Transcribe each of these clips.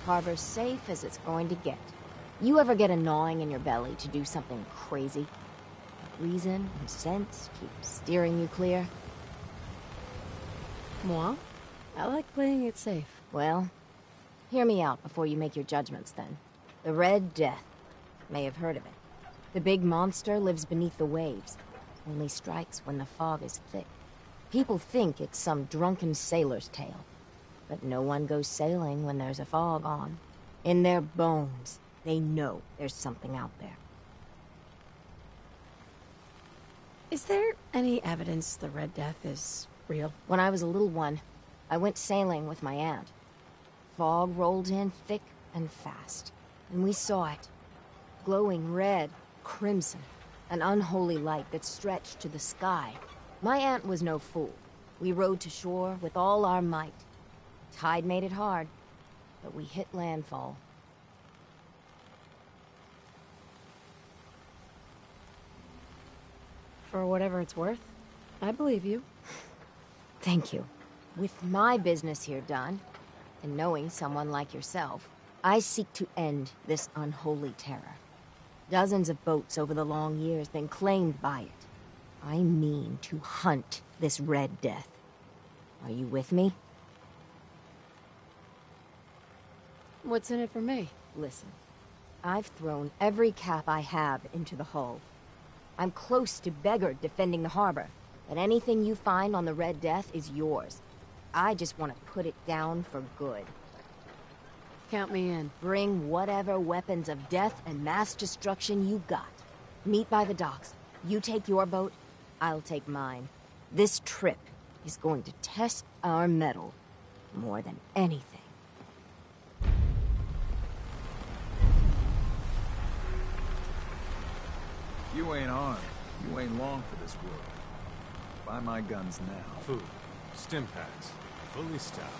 Harbor's safe as it's going to get. You ever get a gnawing in your belly to do something crazy? Reason and sense keep steering you clear? Moi? I like playing it safe. Well, hear me out before you make your judgments then. The Red Death. May have heard of it. The big monster lives beneath the waves. Only strikes when the fog is thick. People think it's some drunken sailor's tale. But no one goes sailing when there's a fog on. In their bones, they know there's something out there. Is there any evidence the Red Death is real? When I was a little one, I went sailing with my aunt. Fog rolled in thick and fast, and we saw it. Glowing red, crimson, an unholy light that stretched to the sky. My aunt was no fool. We rowed to shore with all our might. Tide made it hard, but we hit landfall. For whatever it's worth, I believe you. Thank you. With my business here done, and knowing someone like yourself, I seek to end this unholy terror. Dozens of boats over the long years been claimed by it. I mean to hunt this Red Death. Are you with me? What's in it for me? Listen, I've thrown every cap I have into the hull. I'm close to beggared defending the harbor, but anything you find on the Red Death is yours. I just want to put it down for good. Count me in. Bring whatever weapons of death and mass destruction you got. Meet by the docks. You take your boat, I'll take mine. This trip is going to test our mettle more than anything. If you ain't armed, you ain't long for this world. Buy my guns now. Food. Stim packs. Fully stocked.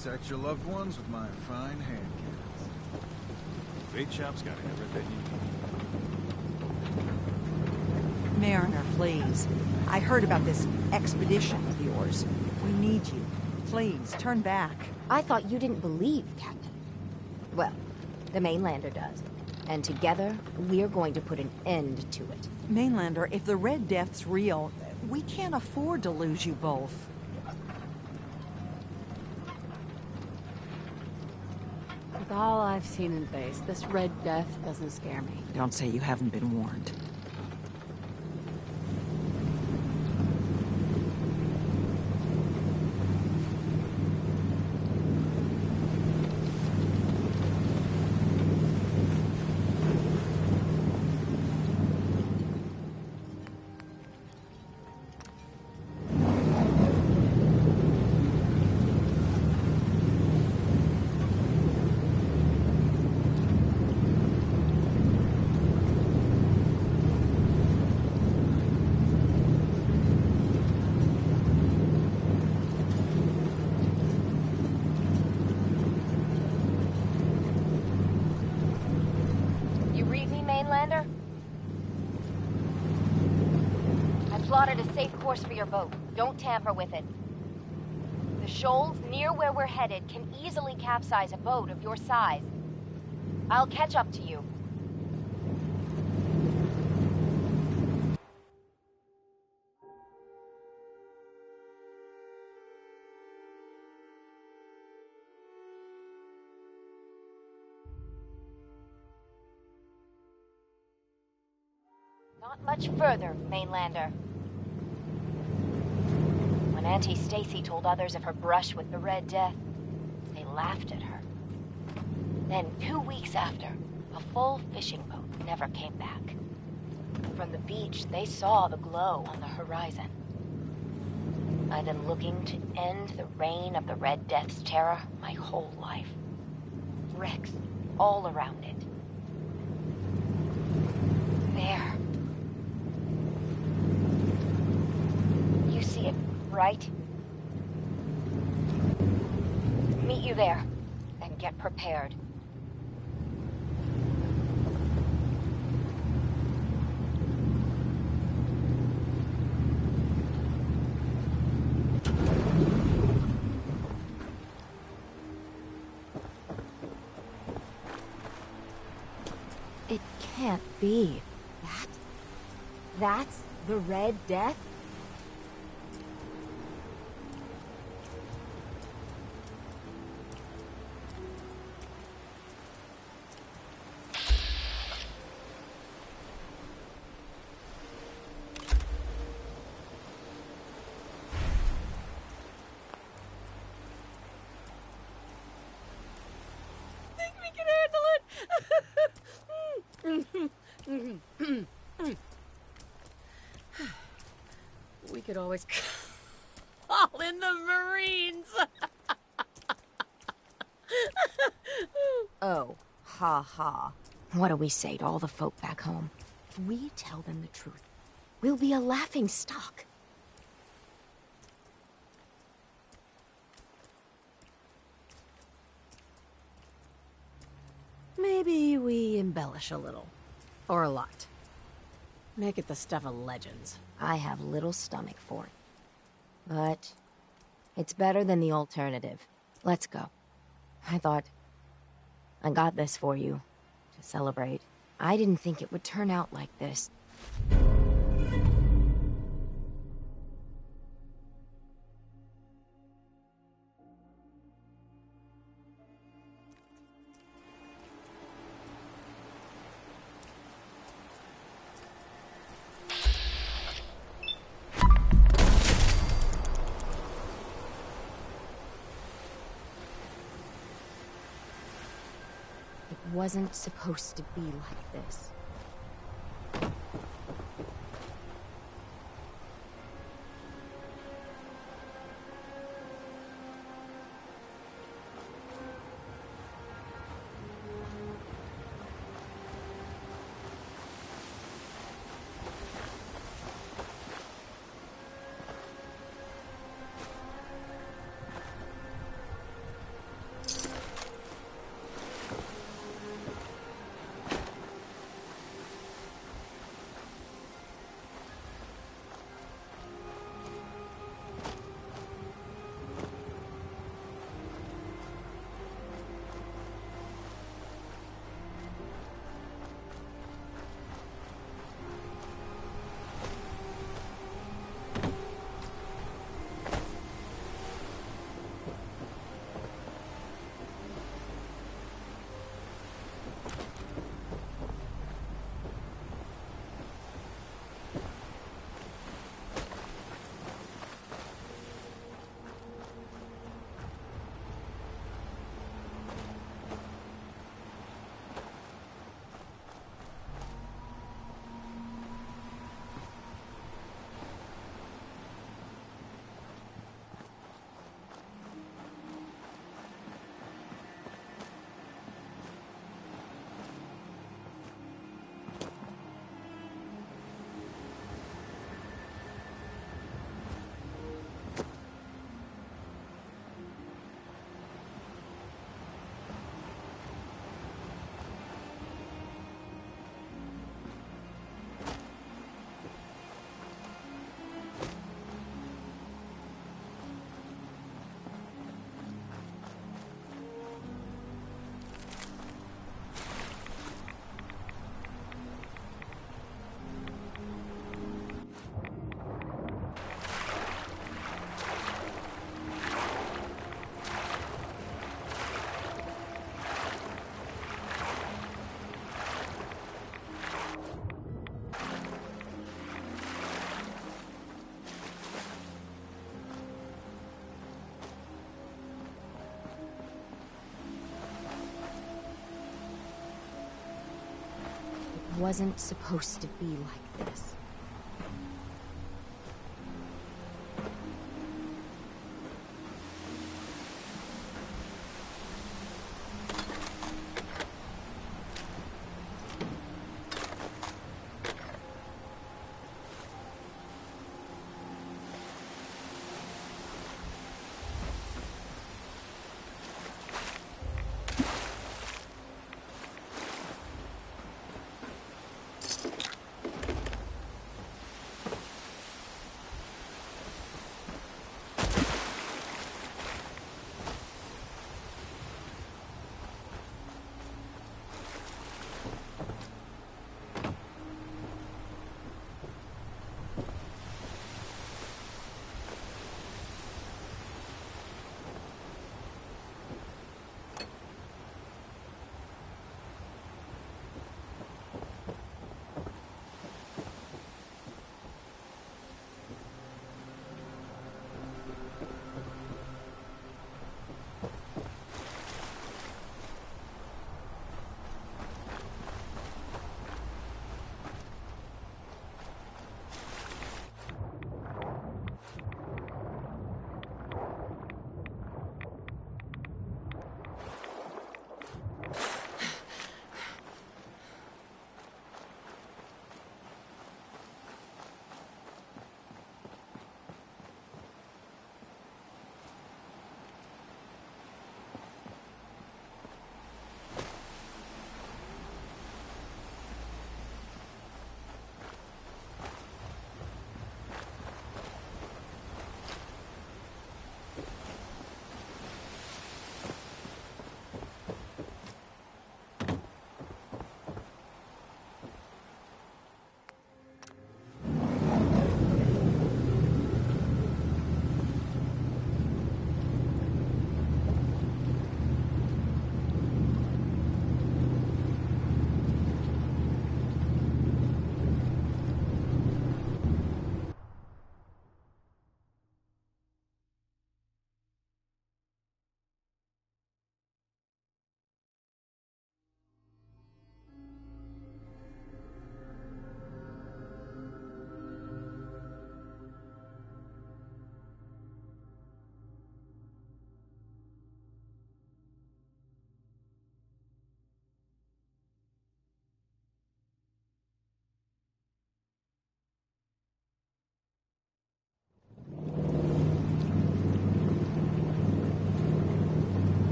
Protect your loved ones with my fine hand cannons. Bait shop's got everything you need. Mariner, please. I heard about this expedition of yours. We need you. Please, turn back. I thought you didn't believe, Captain. Well, the mainlander does. And together, we're going to put an end to it. Mainlander, if the Red Death's real, we can't afford to lose you both. With all I've seen in base, this Red Death doesn't scare me. Don't say you haven't been warned. Mainlander? I plotted a safe course for your boat. Don't tamper with it. The shoals near where we're headed can easily capsize a boat of your size. I'll catch up to you. Not much further, Mainlander. When Auntie Stacy told others of her brush with the Red Death, they laughed at her. Then 2 weeks after, a A full fishing boat never came back. From the beach, they saw the glow on the horizon. I've been looking to end the reign of the Red Death's terror my whole life. Wrecks all around it. There. You see it, right? Meet you there, and get prepared. It can't be. That's the Red Death? Think we can handle it? We could always call in the Marines. Oh, ha ha. What do we say to all the folk back home? If we tell them the truth, we'll be a laughing stock. Maybe we embellish a little. Or a lot. Make it the stuff of legends. I have little stomach for it. But it's better than the alternative. Let's go. I thought I got this for you to celebrate. I didn't think it would turn out like this. It wasn't supposed to be like this. wasn't supposed to be like this.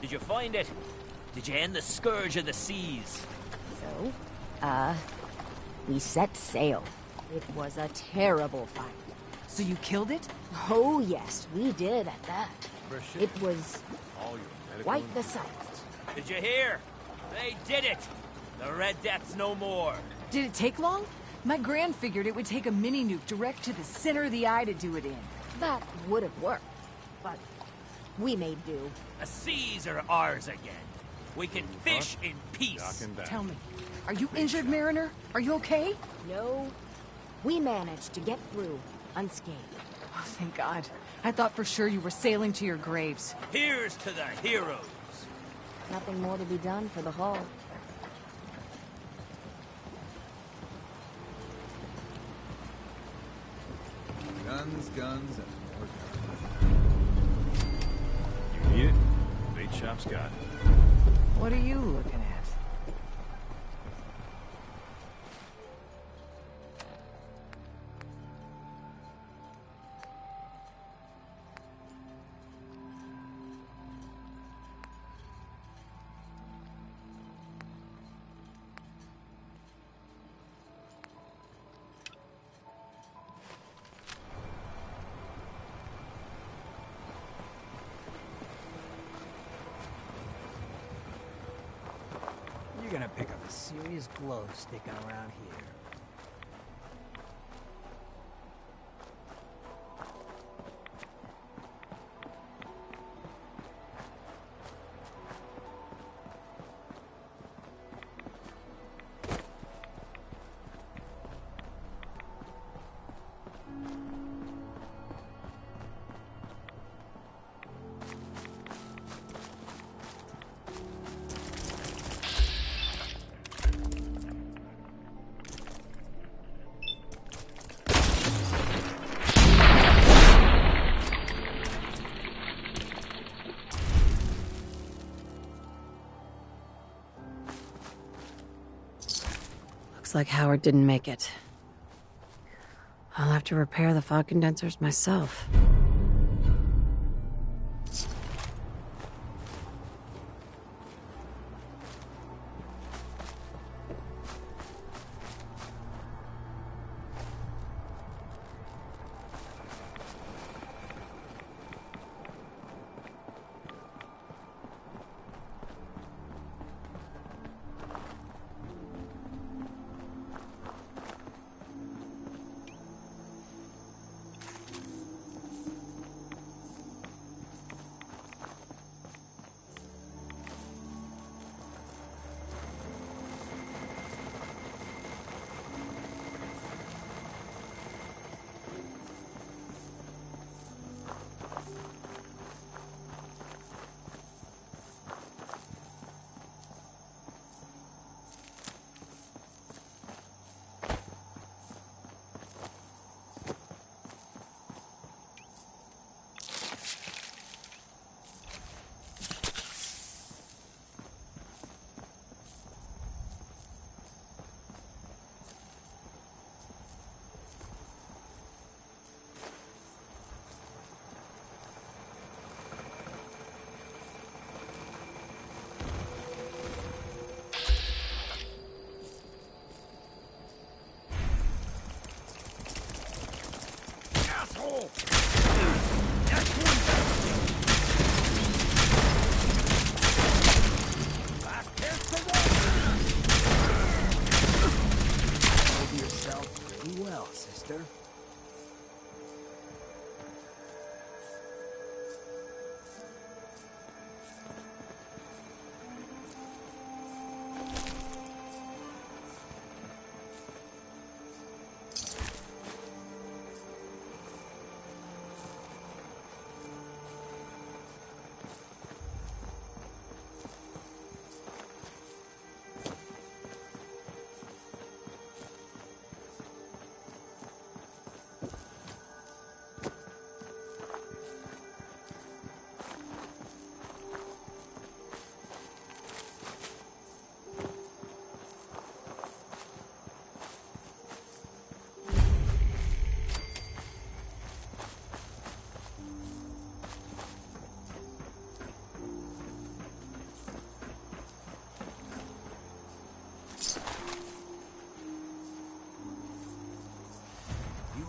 Did you find it? Did you end the scourge of the seas? So, we set sail. It was a terrible fight. So you killed it? Oh yes, we did at that. Fresh It was all your medical quite the and- sight. Did you hear? They did it! The Red Death's no more. Did it take long? My gran figured it would take a mini-nuke direct to the center of the eye to do it in. That would have worked, but we made do. The seas are ours again. We can fish in peace. Knocking back. Tell me, are you injured, Mariner? Are you okay? No, we managed to get through unscathed. Oh, thank God. I thought for sure you were sailing to your graves. Here's to the heroes. Nothing more to be done for the hull. Guns, guns, and more guns. You need it? Bait shop's got it. What are you looking at? gonna pick up a serious glow sticking around here. Looks like Howard didn't make it. I'll have to repair the fog condensers myself.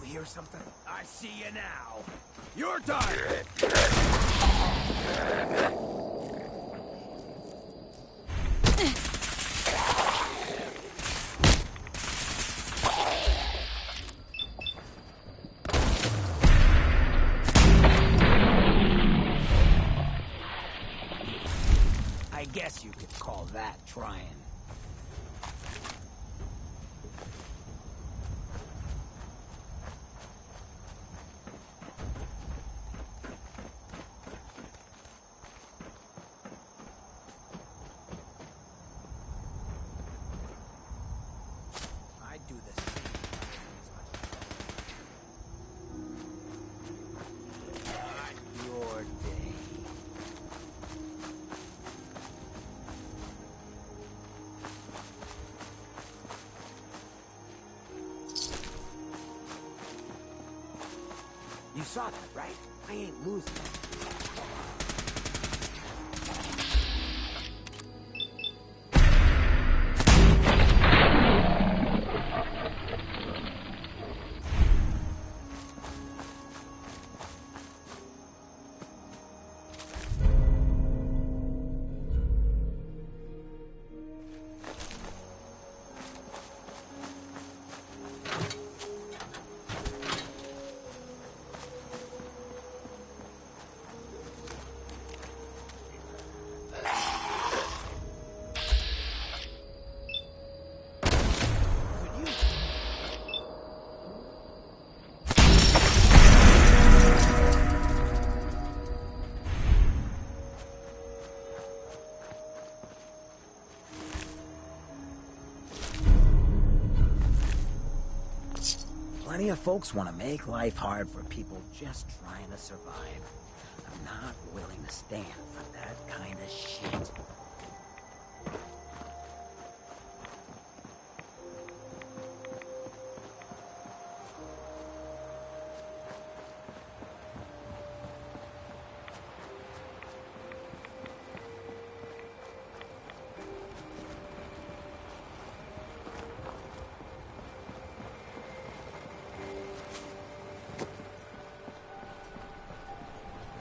Hear something? I see you now. Your time. I guess you could call that trying. You saw that, right? I ain't losing. Plenty of folks want to make life hard for people just trying to survive. I'm not willing to stand for that kind of shit.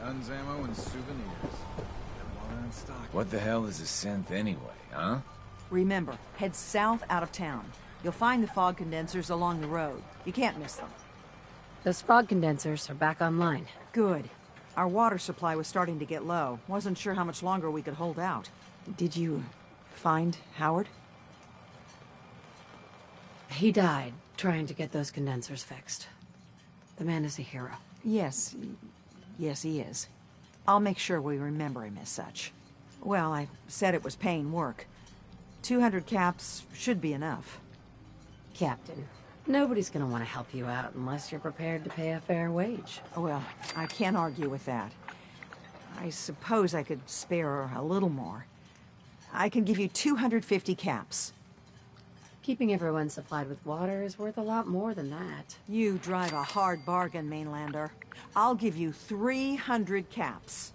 Guns, ammo, and souvenirs. Got one in stock. What the hell is a synth anyway, huh? Remember, head south out of town. You'll find the fog condensers along the road. You can't miss them. Those fog condensers are back online. Good. Our water supply was starting to get low. Wasn't sure how much longer we could hold out. Did you find Howard? He died trying to get those condensers fixed. The man is a hero. Yes. Yes, he is. I'll make sure we remember him as such. Well, I said it was paying work. 200 caps should be enough. Captain, nobody's gonna want to help you out unless you're prepared to pay a fair wage. Well, I can't argue with that. I suppose I could spare a little more. I can give you 250 caps. Keeping everyone supplied with water is worth a lot more than that. You drive a hard bargain, Mainlander. I'll give you 300 caps.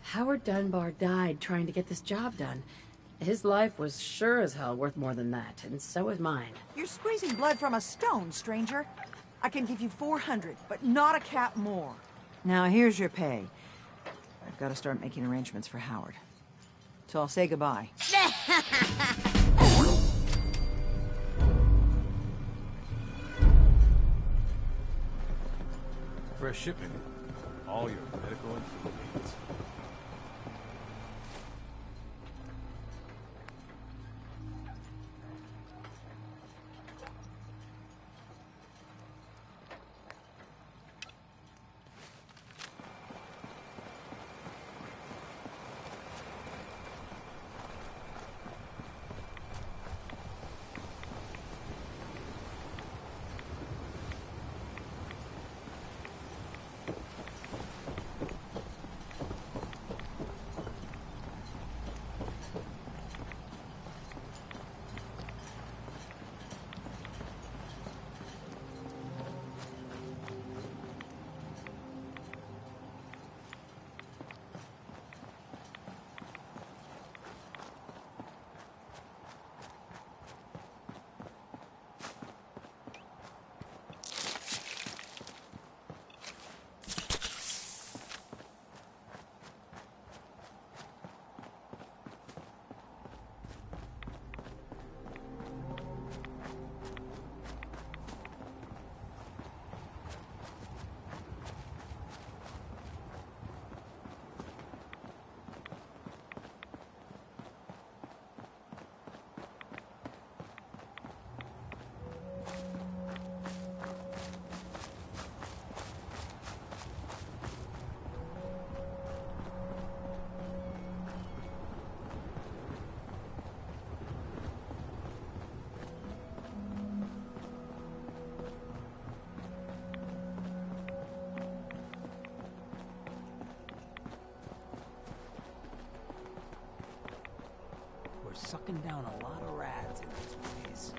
Howard Dunbar died trying to get this job done. His life was sure as hell worth more than that, and so is mine. You're squeezing blood from a stone, stranger. I can give you 400, but not a cap more. Now, here's your pay. I've got to start making arrangements for Howard. So I'll say goodbye. Fresh shipping. All your medical and food needs. We're sucking down a lot of rats in this place.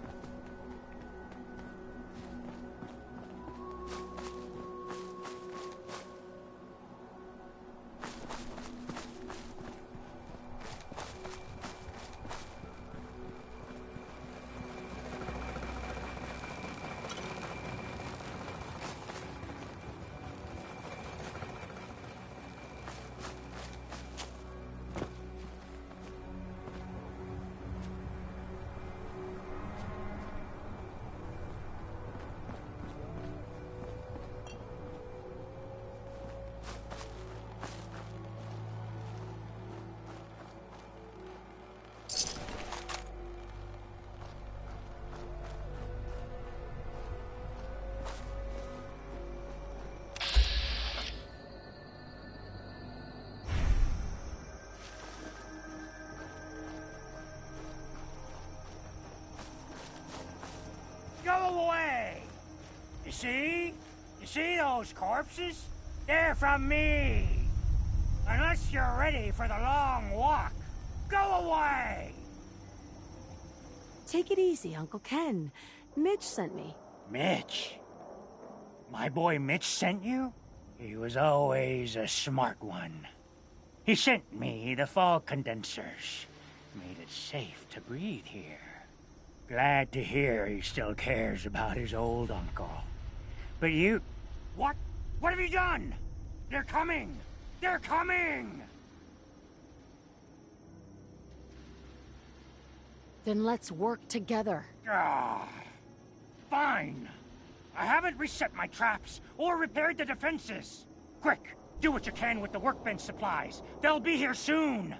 Go away! You see? You see those corpses? They're from me. Unless you're ready for the long walk, go away! Take it easy, Uncle Ken. Mitch sent me. Mitch? My boy Mitch sent you? He was always a smart one. He sent me the fog condensers. Made it safe to breathe here. Glad to hear he still cares about his old uncle. But you... What? What have you done? They're coming! They're coming! Then let's work together. Ah, fine. I haven't reset my traps or repaired the defenses. Quick, do what you can with the workbench supplies. They'll be here soon.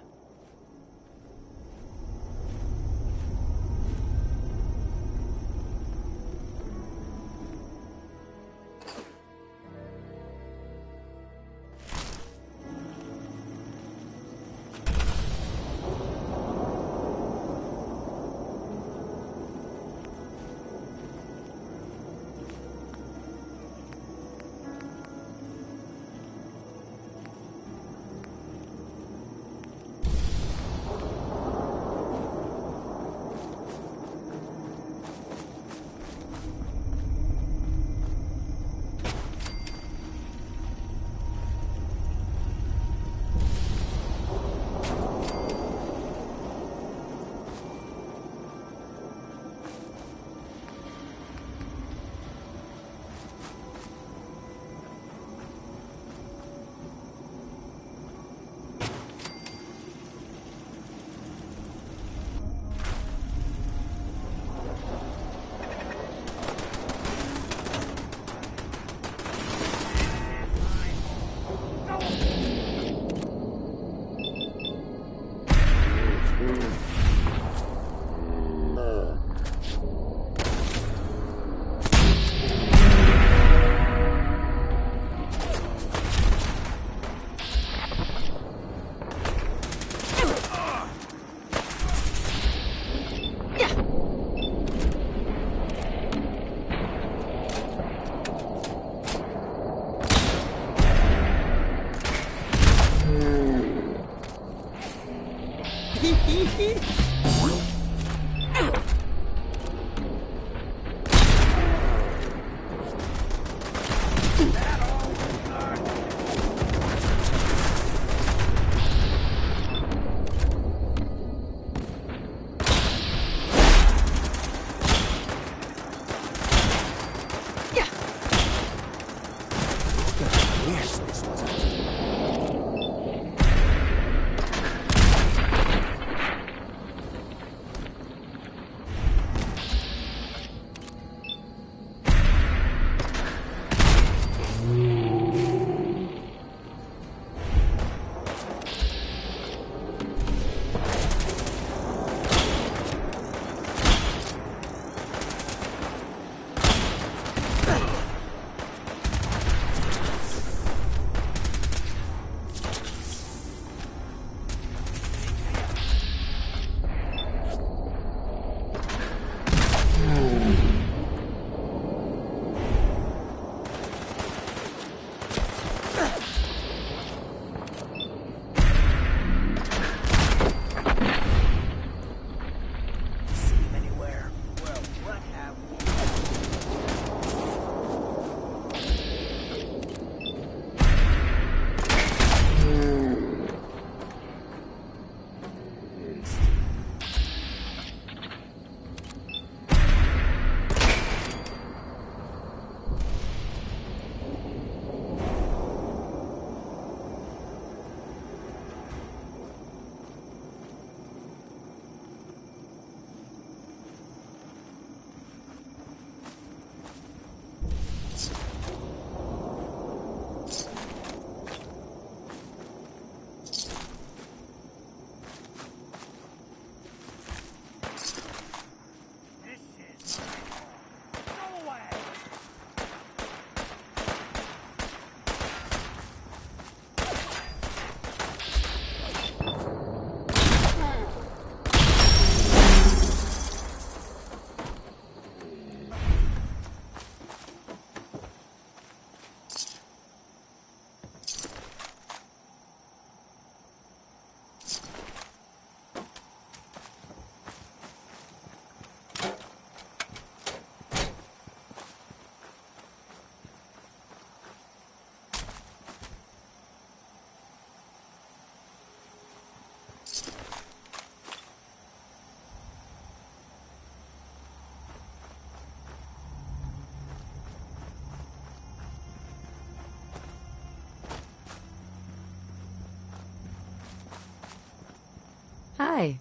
Hi.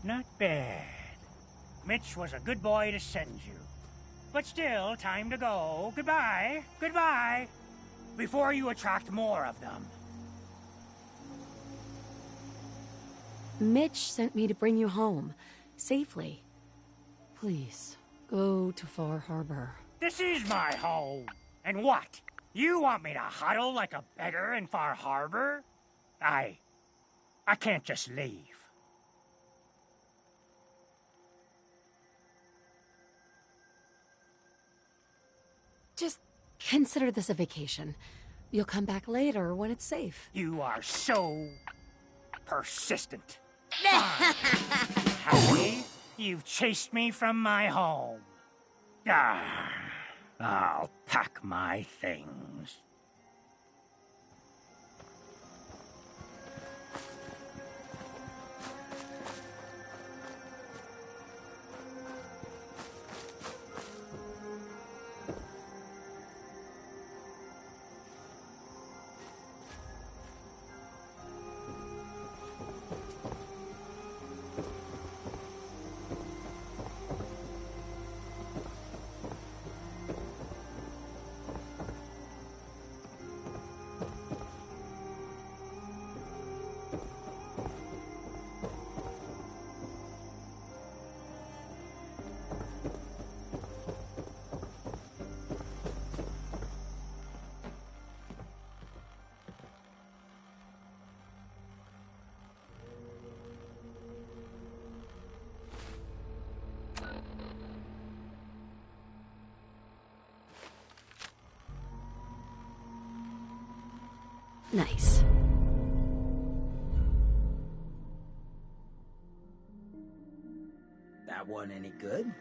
Not bad. Mitch was a good boy to send you. But still, time to go. Goodbye. Goodbye. Before you attract more of them. Mitch sent me to bring you home. Safely. Please, go to Far Harbor. This is my home. And what? You want me to huddle like a beggar in Far Harbor? I can't just leave. Just consider this a vacation. You'll come back later when it's safe. You are so persistent. Happy? You've chased me from my home. I'll pack my things. Nice. That one any good?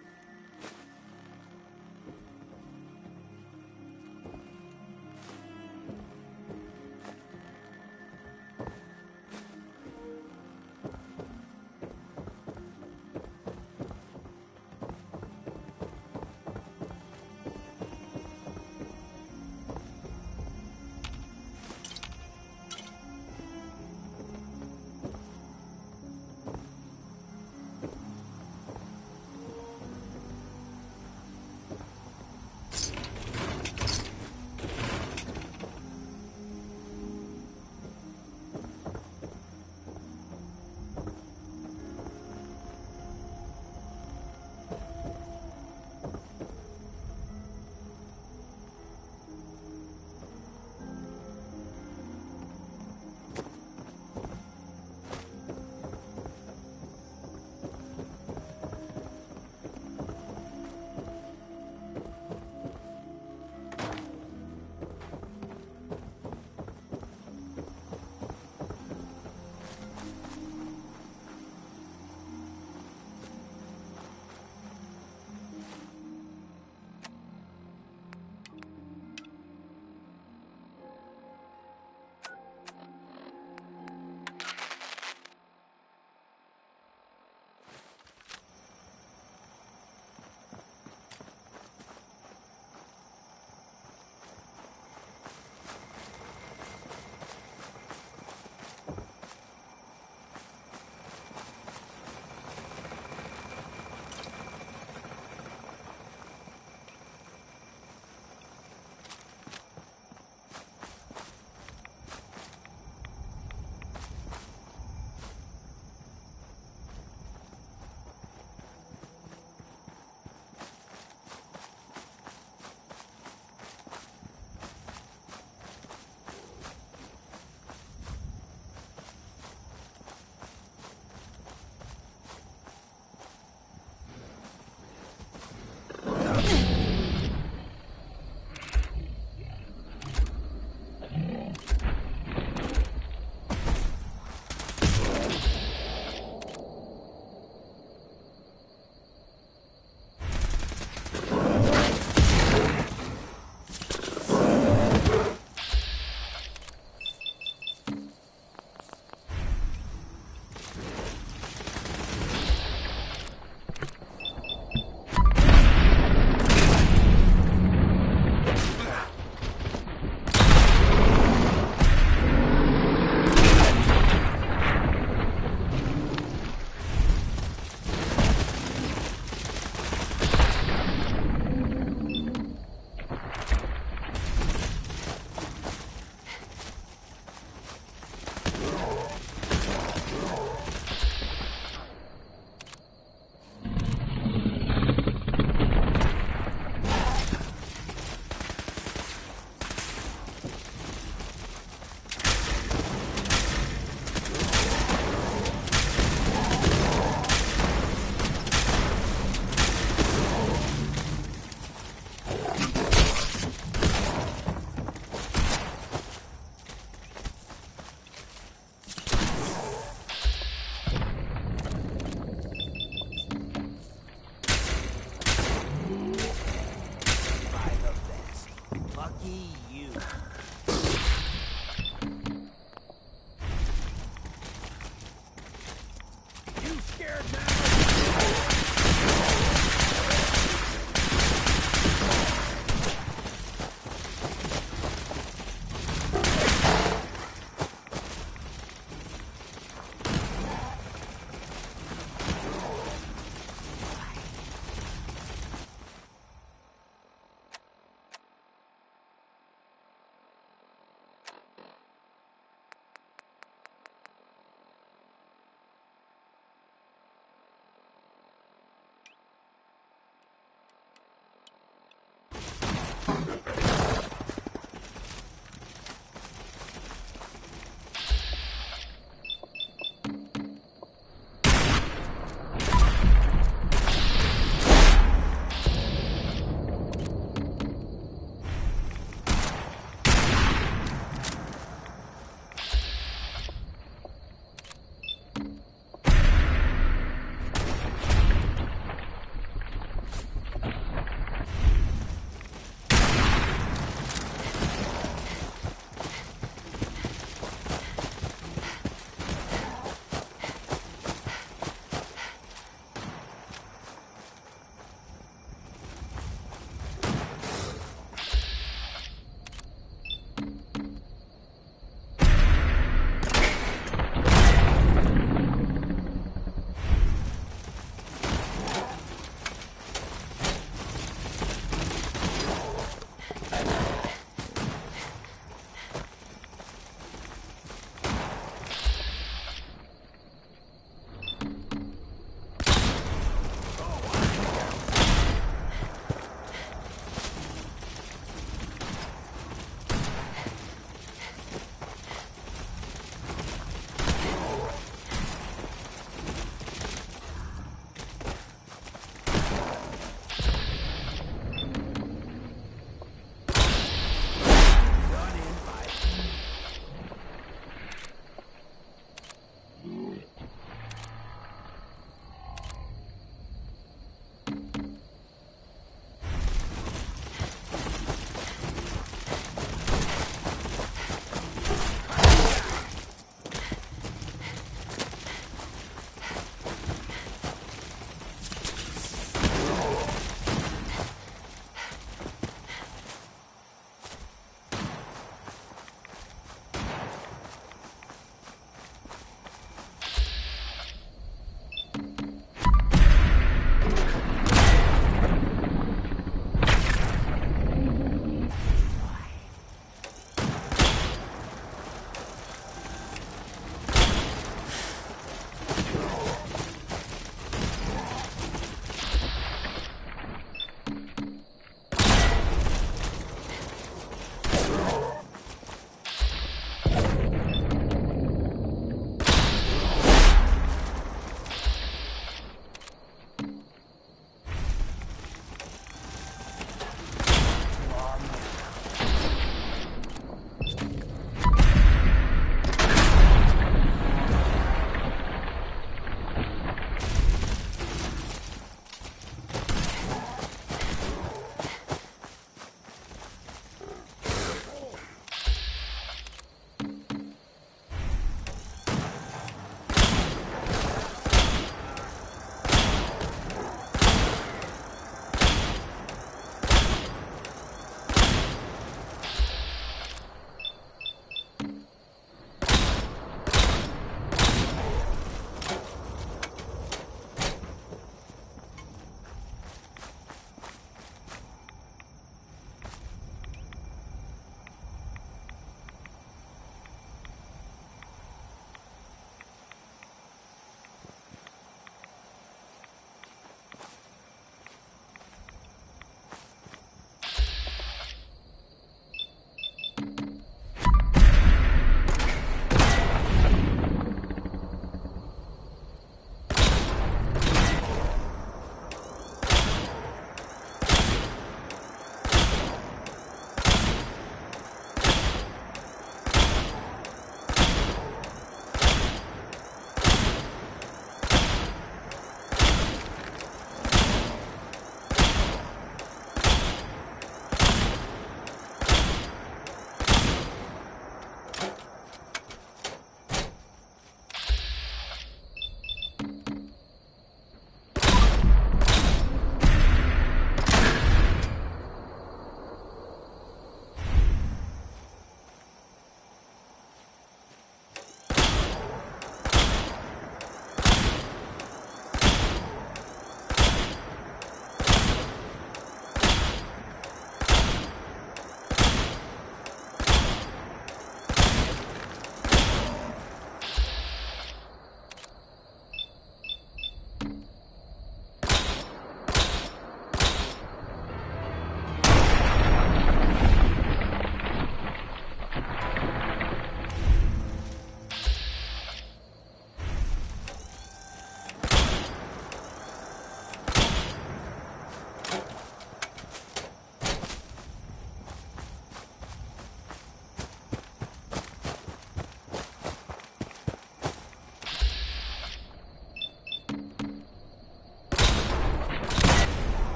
Lucky you. You scared now?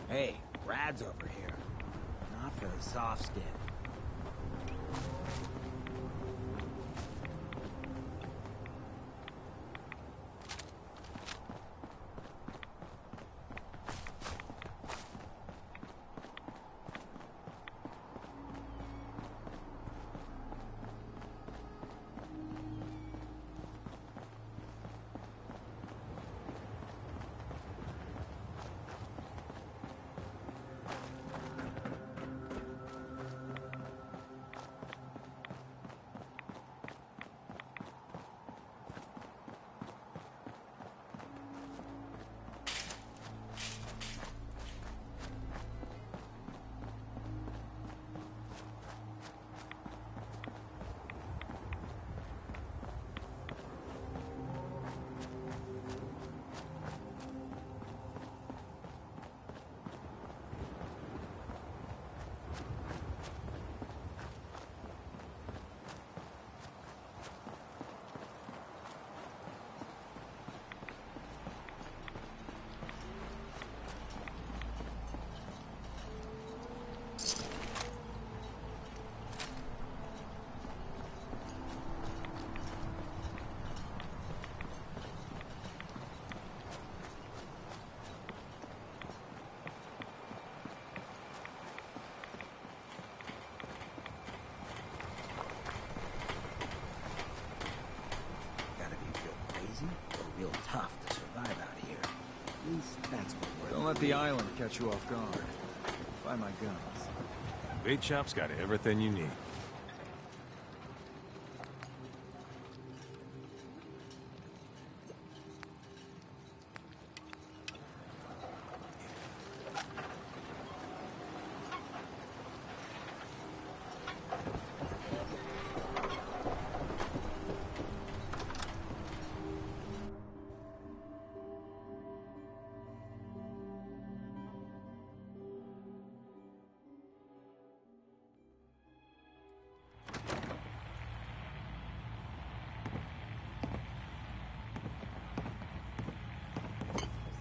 Hey, Brad's over here. Not for the soft skin. Real tough to survive out here. At least that's what we're... Don't let the island catch you off guard. Find my guns. Bait shop's got everything you need.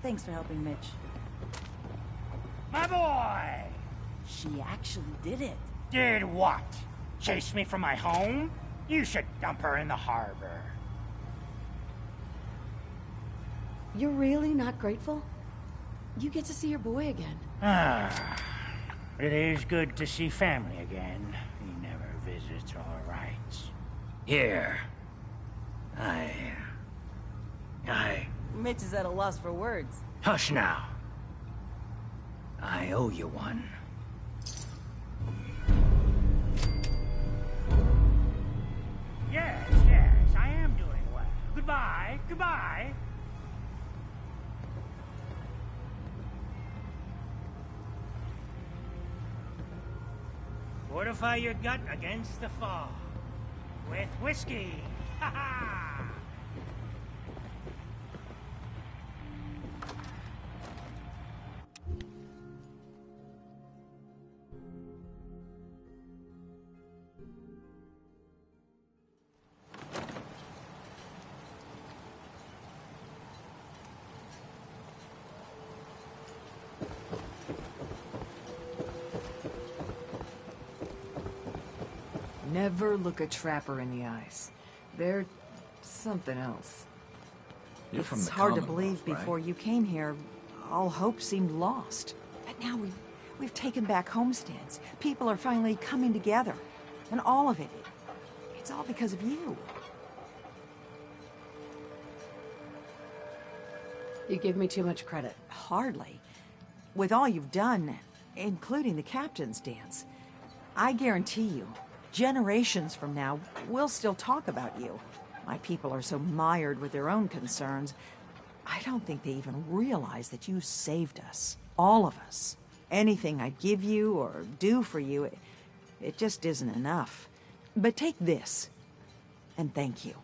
Thanks for helping, Mitch. My boy! She actually did it. Did what? Chase me from my home? You should dump her in the harbor. You're really not grateful? You get to see your boy again. Ah, it is good to see family again. He never visits all right. Here. Mitch is at a loss for words. Hush now. I owe you one. Yes, I am doing well. Goodbye. Fortify your gut against the fog. With whiskey. Ha ha! Never look a trapper in the eyes. They're something else. You're from It's the hard to believe Commonwealth, right? before you came here, all hope seemed lost. But now we've taken back homesteads. People are finally coming together. And all of it, it's all because of you. You give me too much credit. Hardly. With all you've done, including the captain's dance, I guarantee you, generations from now, we'll still talk about you. My people are so mired with their own concerns, I don't think they even realize that you saved us. All of us. Anything I give you or do for you, it just isn't enough. But take this, and thank you.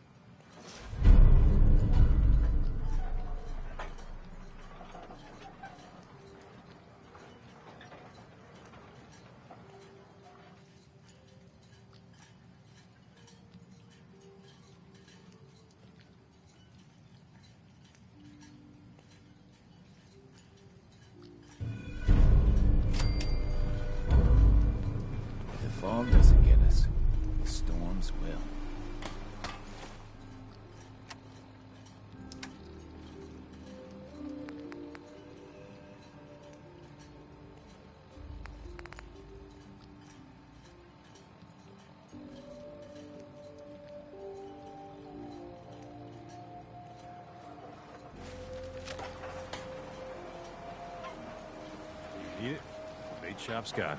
Need it? Bait shop's got it.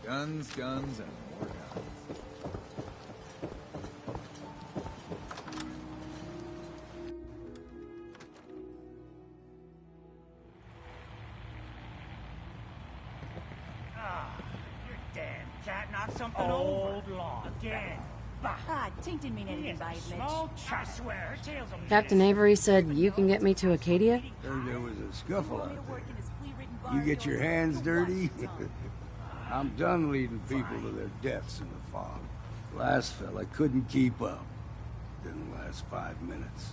Guns, guns, and more guns. Your damn cat knocked something over. Long again. Ah, Tink didn't mean anything by it, Mitch. Small I swear, her tail's a Captain Avery said you can get me to Acadia? Heard there was a scuffle out there. You get your hands dirty? I'm done leading people to their deaths in the fog. Last fella couldn't keep up. Didn't last 5 minutes.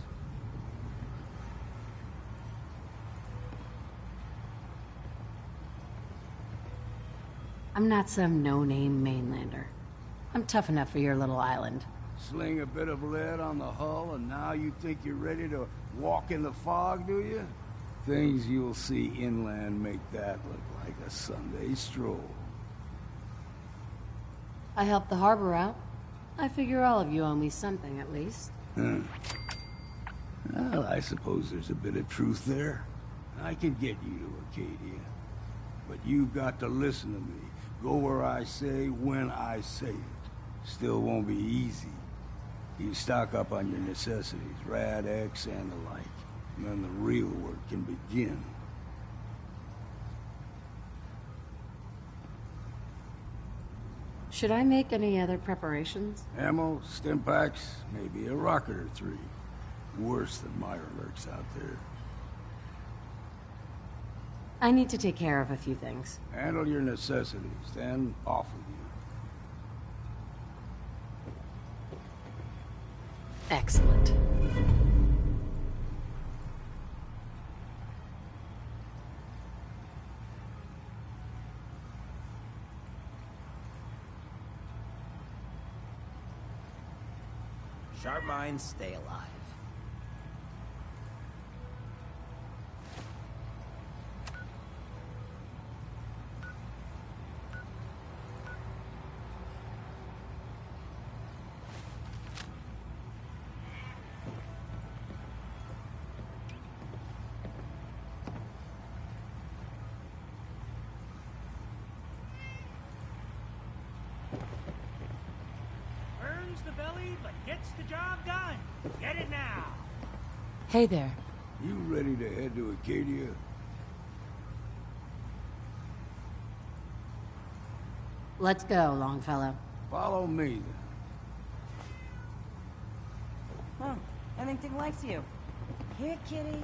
I'm not some no-name mainlander. I'm tough enough for your little island. Sling a bit of lead on the hull and now you think you're ready to walk in the fog, do you? Things you'll see inland make that look like a Sunday stroll. I helped the harbor out. I figure all of you owe me something, at least. Well, I suppose there's a bit of truth there. I can get you to Acadia. But you've got to listen to me. Go where I say, when I say it. Still won't be easy. You stock up on your necessities, Rad X and the like. And then the real work can begin. Should I make any other preparations? Ammo, stim packs, maybe a rocket or 3. Worse than Myra lurks out there. I need to take care of a few things. Handle your necessities, then off with you. Excellent. Sharp minds stay alive. The belly, but gets the job done. Get it now. Hey there. You ready to head to Acadia? Let's go, Longfellow. Follow me, then. Huh. I think Tink likes you. Here, kitty.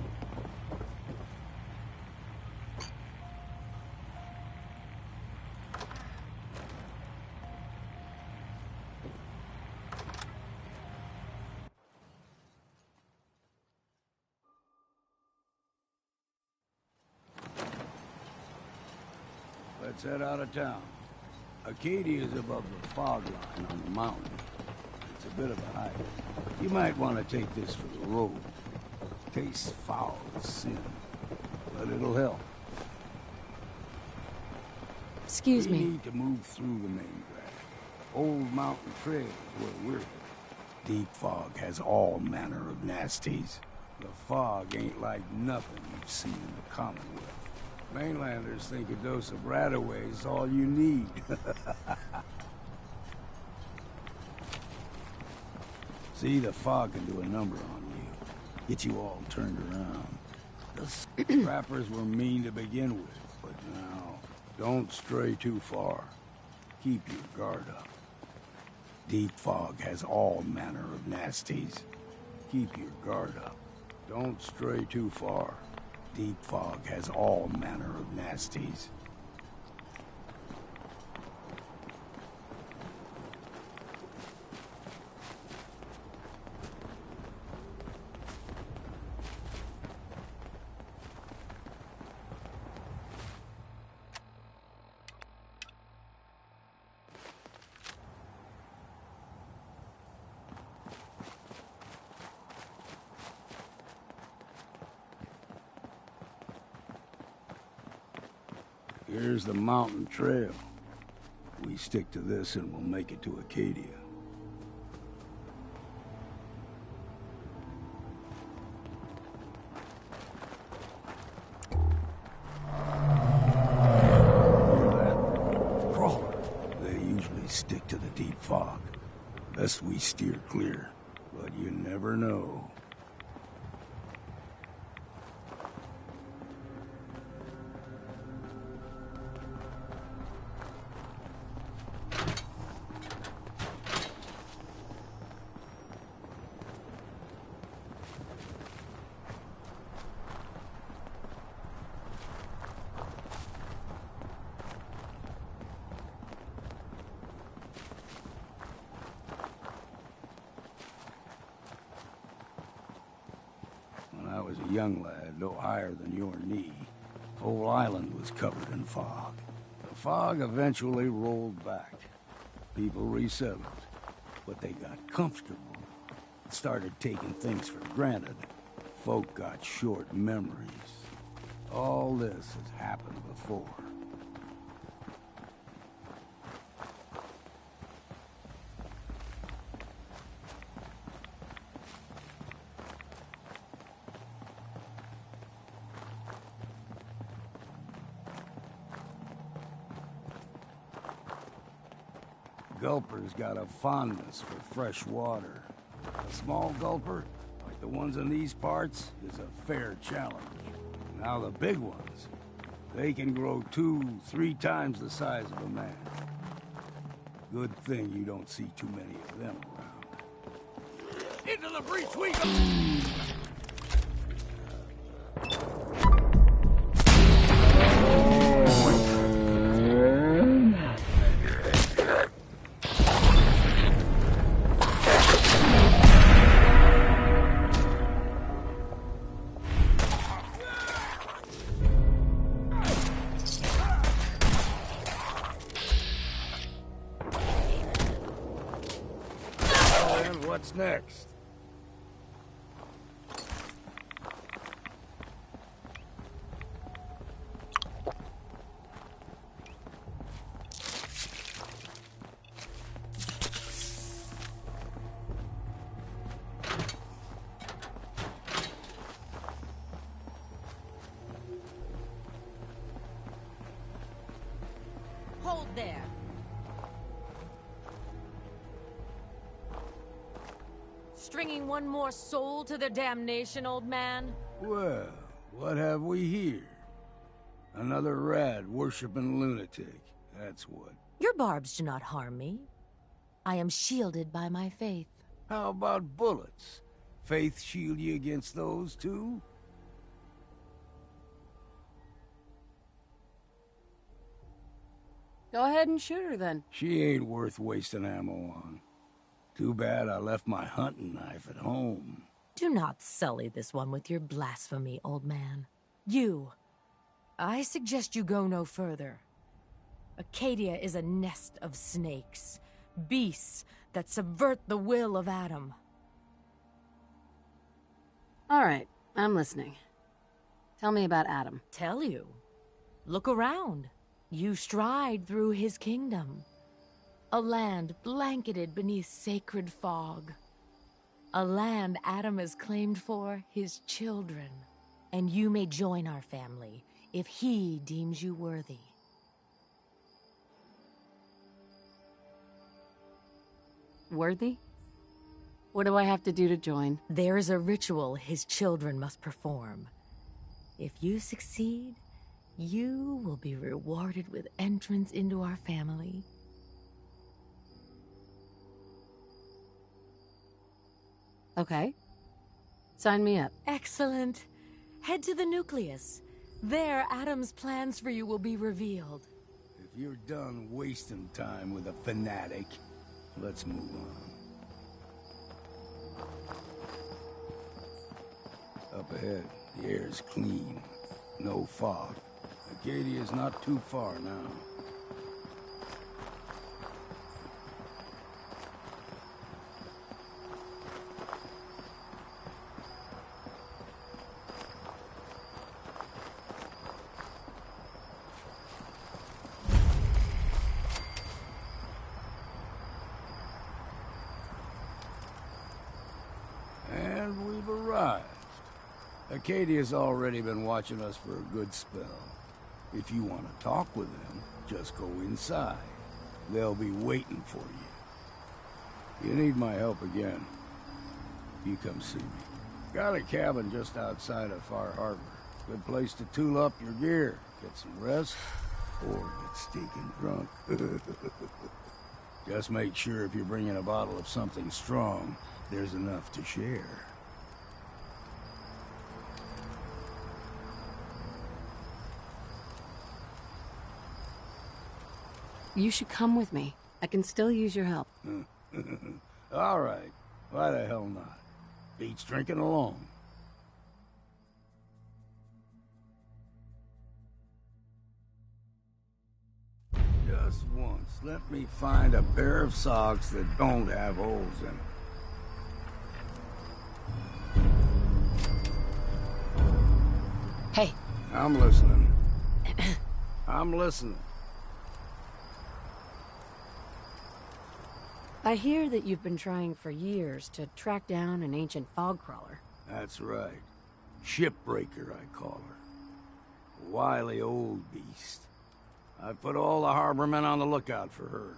Let's head out of town. Acadia is above the fog line on the mountain. It's a bit of a hike. You might want to take this for the road. Tastes foul as sin, but it'll help. Excuse me. We need to move through the main drag. Old mountain trail is where we're headed. Deep fog has all manner of nasties. The fog ain't like nothing you've seen in the Commonwealth. Mainlanders think a dose of Radaway is all you need. See, the fog can do a number on you. Get you all turned around. The scrappers were mean to begin with, but now, don't stray too far. Keep your guard up. Deep fog has all manner of nasties. Keep your guard up. Don't stray too far. Deep fog has all manner of nasties. Here's the mountain trail. We stick to this and we'll make it to Acadia. deep fog. Best we steer clear, but you never know. Young lad, no higher than your knee. Whole island was covered in fog. The fog eventually rolled back. People resettled, but they got comfortable. Started taking things for granted. Folk got short memories. All this has happened before. Gulper's got a fondness for fresh water. A small gulper, like the ones in these parts, is a fair challenge. Now the big ones, they can grow 2-3 times the size of a man. Good thing you don't see too many of them around. Into the breach we go! What's next? Hold there. Stringing one more soul to their damnation, old man? Well, what have we here? Another rad worshipping lunatic, that's what. Your barbs do not harm me. I am shielded by my faith. How about bullets? Faith shield you against those, too? Go ahead and shoot her, then. She ain't worth wasting ammo on. Too bad I left my hunting knife at home. Do not sully this one with your blasphemy, old man. I suggest you go no further. Acadia is a nest of snakes, beasts that subvert the will of Adam. All right, I'm listening. Tell me about Adam. Tell you? Look around. You stride through his kingdom. A land blanketed beneath sacred fog. A land Adam has claimed for his children. And you may join our family if he deems you worthy. Worthy? What do I have to do to join? There is a ritual his children must perform. If you succeed, you will be rewarded with entrance into our family. Okay. Sign me up. Excellent. Head to the nucleus. There, Adam's plans for you will be revealed. If you're done wasting time with a fanatic, let's move on. Up ahead, the air's clean. No fog. Acadia's not too far now. And we've arrived. Acadia's already been watching us for a good spell. If you want to talk with them, just go inside. They'll be waiting for you. You need my help again, you come see me. Got a cabin just outside of Far Harbor. Good place to tool up your gear, get some rest, or get stinking drunk. Just make sure if you're bringing a bottle of something strong, there's enough to share. You should come with me. I can still use your help. All right. Why the hell not? Beats drinking alone. Just once, let me find a pair of socks that don't have holes in them. Hey. I'm listening. I'm listening. I hear that you've been trying for years to track down an ancient fog crawler. That's right. Shipbreaker, I call her. A wily old beast. I put all the harbormen on the lookout for her.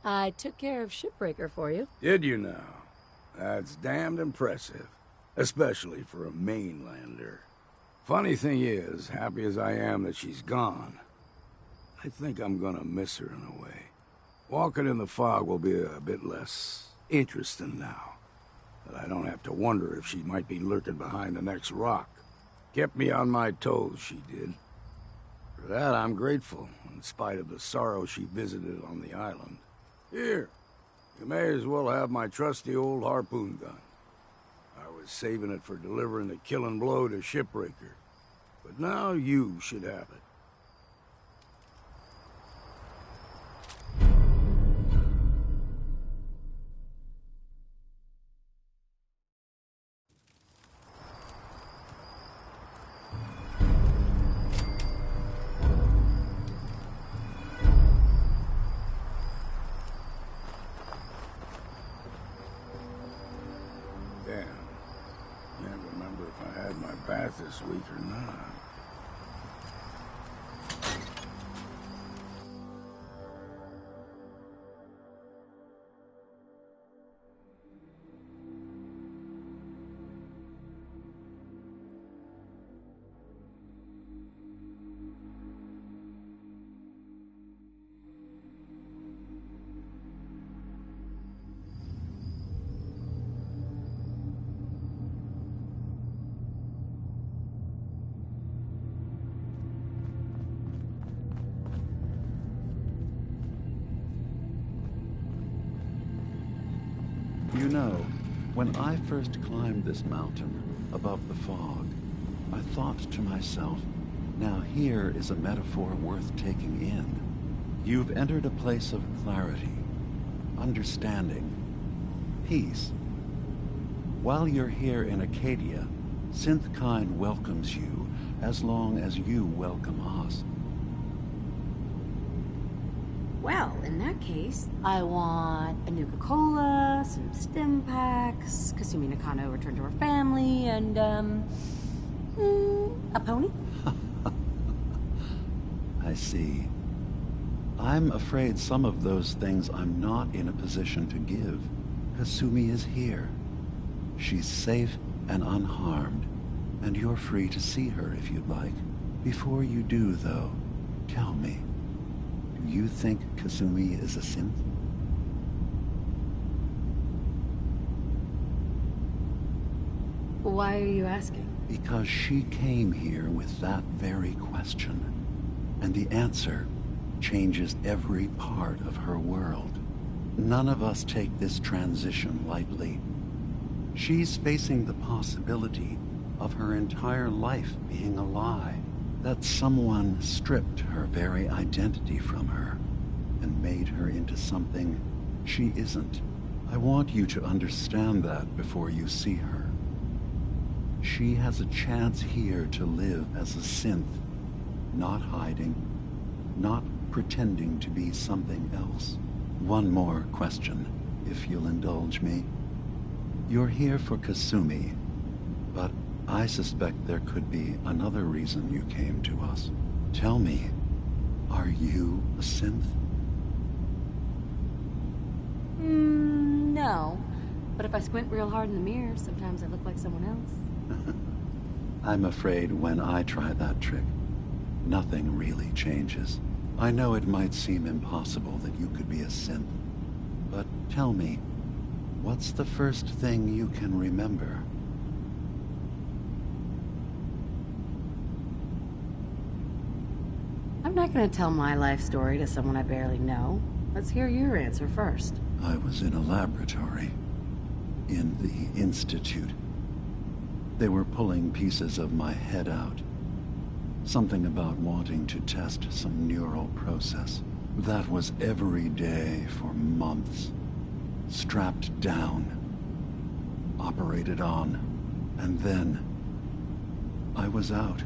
I took care of Shipbreaker for you. Did you now? That's damned impressive. Especially for a mainlander. Funny thing is, happy as I am that she's gone, I think I'm gonna miss her in a way. Walking in the fog will be a bit less interesting now. But I don't have to wonder if she might be lurking behind the next rock. Kept me on my toes, she did. For that, I'm grateful, in spite of the sorrow she visited on the island. Here, you may as well have my trusty old harpoon gun. I was saving it for delivering the killing blow to Shipbreaker. But now you should have it. This week or not. You know, when I first climbed this mountain above the fog, I thought to myself, now here is a metaphor worth taking in. You've entered a place of clarity, understanding, peace. While you're here in Acadia, Synthkind welcomes you as long as you welcome us. Well, in that case, I want a Nuka-Cola, some stim packs, Kasumi Nakano returned to her family, and, a pony? I see. I'm afraid some of those things I'm not in a position to give. Kasumi is here. She's safe and unharmed, and you're free to see her if you'd like. Before you do, though, tell me, do you think Kasumi is a synth? Why are you asking? Because she came here with that very question, and the answer changes every part of her world. None of us take this transition lightly. She's facing the possibility of her entire life being a lie, that someone stripped her very identity from her and made her into something she isn't. I want you to understand that before you see her. She has a chance here to live as a synth, not hiding, not pretending to be something else. One more question, if you'll indulge me. You're here for Kasumi, but I suspect there could be another reason you came to us. Tell me, are you a synth? No. But if I squint real hard in the mirror, sometimes I look like someone else. I'm afraid when I try that trick, nothing really changes. I know it might seem impossible that you could be a synth, but tell me, what's the first thing you can remember? I'm not gonna tell my life story to someone I barely know. Let's hear your answer first. I was in a laboratory. In the Institute. They were pulling pieces of my head out. Something about wanting to test some neural process. That was every day for months. Strapped down. Operated on. And then I was out.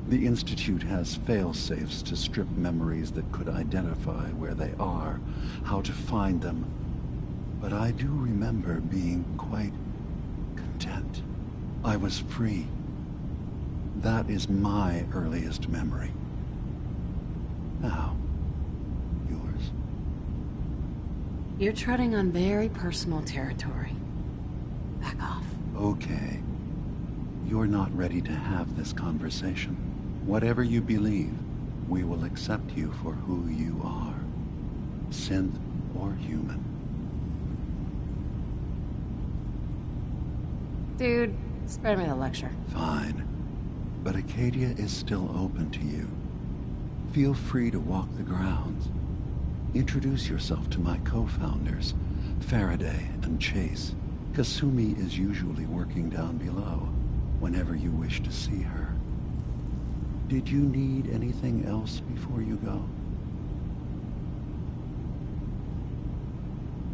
The Institute has fail-safes to strip memories that could identify where they are, how to find them. But I do remember being quite content. I was free. That is my earliest memory. Now, yours. You're treading on very personal territory. Back off. Okay. You're not ready to have this conversation. Whatever you believe, we will accept you for who you are. Synth or human. Dude, spare me the lecture. Fine. But Acadia is still open to you. Feel free to walk the grounds. Introduce yourself to my co-founders, Faraday and Chase. Kasumi is usually working down below, whenever you wish to see her. Did you need anything else before you go?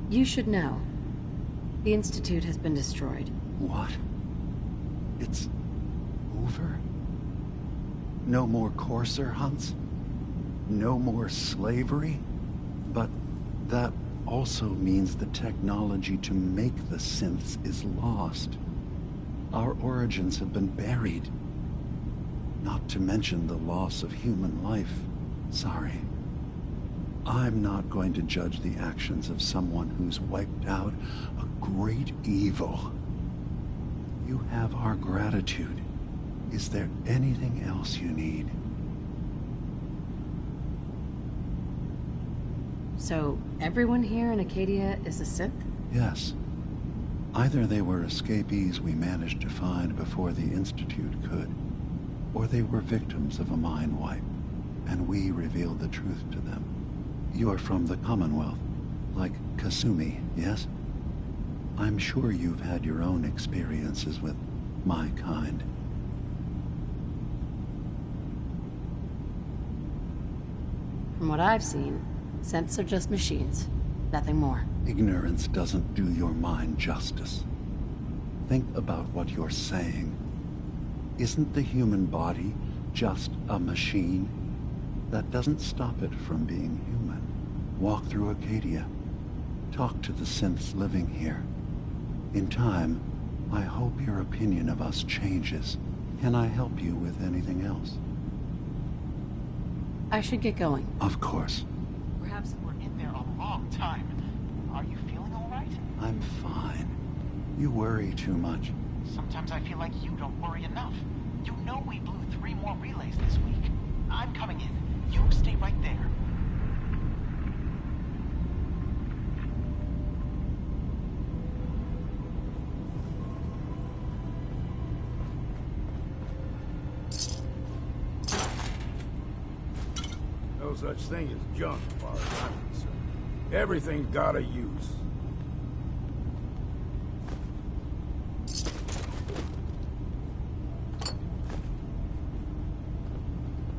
You should know. The Institute has been destroyed. What? It's over? No more courser hunts? No more slavery? But that also means the technology to make the synths is lost. Our origins have been buried. Not to mention the loss of human life. Sorry. I'm not going to judge the actions of someone who's wiped out a great evil. You have our gratitude. Is there anything else you need? So, everyone here in Acadia is a synth? Yes. Either they were escapees we managed to find before the Institute could, or they were victims of a mind wipe, and we revealed the truth to them. You're from the Commonwealth, like Kasumi, yes? I'm sure you've had your own experiences with my kind. From what I've seen, synths are just machines. Nothing more. Ignorance doesn't do your mind justice. Think about what you're saying. Isn't the human body just a machine? That doesn't stop it from being human. Walk through Acadia. Talk to the synths living here. In time, I hope your opinion of us changes. Can I help you with anything else? I should get going. Of course. Perhaps we're in there a long time. Are you feeling all right? I'm fine. You worry too much. Sometimes I feel like you don't worry enough. You know we blew 3 more relays this week. I'm coming in. You stay right there. No such thing as junk, as far as I'm concerned. Everything's got a use.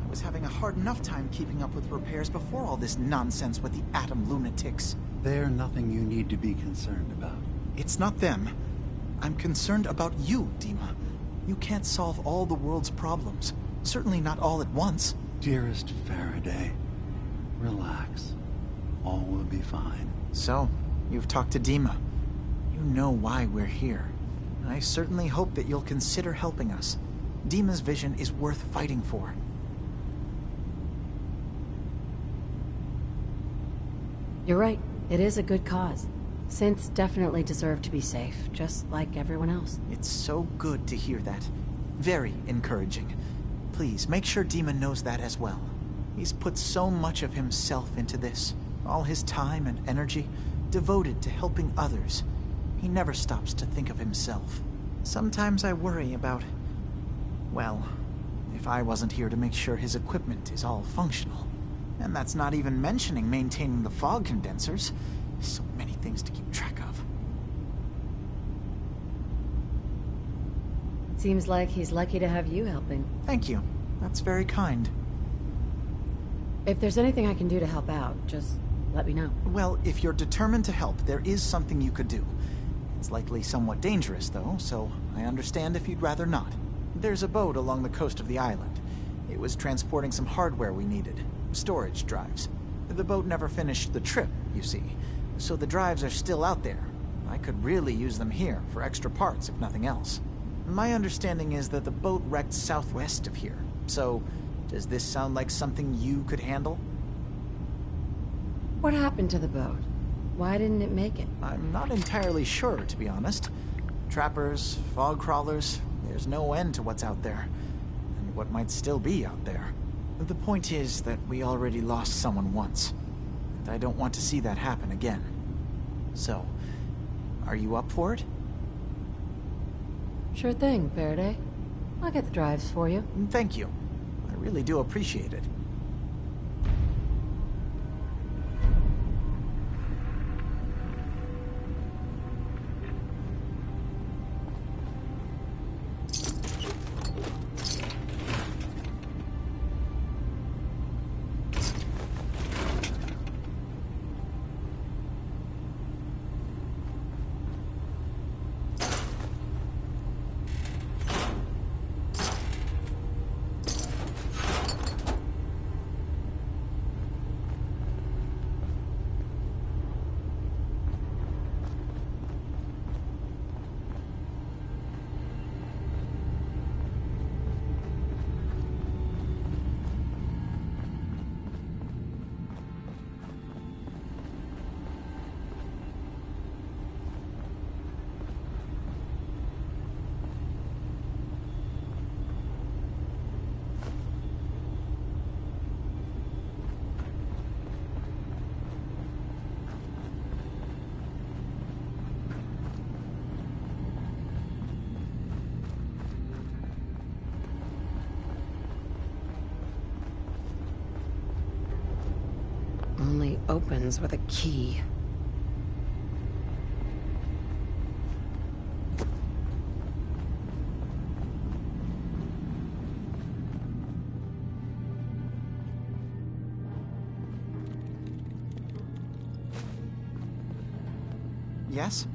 I was having a hard enough time keeping up with repairs before all this nonsense with the atom lunatics. They're nothing you need to be concerned about. It's not them. I'm concerned about you, Dima. You can't solve all the world's problems. Certainly not all at once. Dearest Faraday, relax. All will be fine. So, you've talked to Dima. You know why we're here. I certainly hope that you'll consider helping us. Dima's vision is worth fighting for. You're right. It is a good cause. Synths definitely deserve to be safe, just like everyone else. It's so good to hear that. Very encouraging. Please, make sure Dima knows that as well. He's put so much of himself into this. All his time and energy, devoted to helping others. He never stops to think of himself. Sometimes I worry about... well, if I wasn't here to make sure his equipment is all functional. And that's not even mentioning maintaining the fog condensers. So many things to keep track of. Seems like he's lucky to have you helping. Thank you. That's very kind. If there's anything I can do to help out, just let me know. Well, if you're determined to help, there is something you could do. It's likely somewhat dangerous, though, so I understand if you'd rather not. There's a boat along the coast of the island. It was transporting some hardware we needed. Storage drives. The boat never finished the trip, you see. So the drives are still out there. I could really use them here for extra parts, if nothing else. My understanding is that the boat wrecked southwest of here. So, does this sound like something you could handle? What happened to the boat? Why didn't it make it? I'm not entirely sure, to be honest. Trappers, fog crawlers, there's no end to what's out there. And what might still be out there. The point is that we already lost someone once. And I don't want to see that happen again. So, are you up for it? Sure thing, Faraday. I'll get the drives for you. Thank you. I really do appreciate it. Only opens with a key. Yes?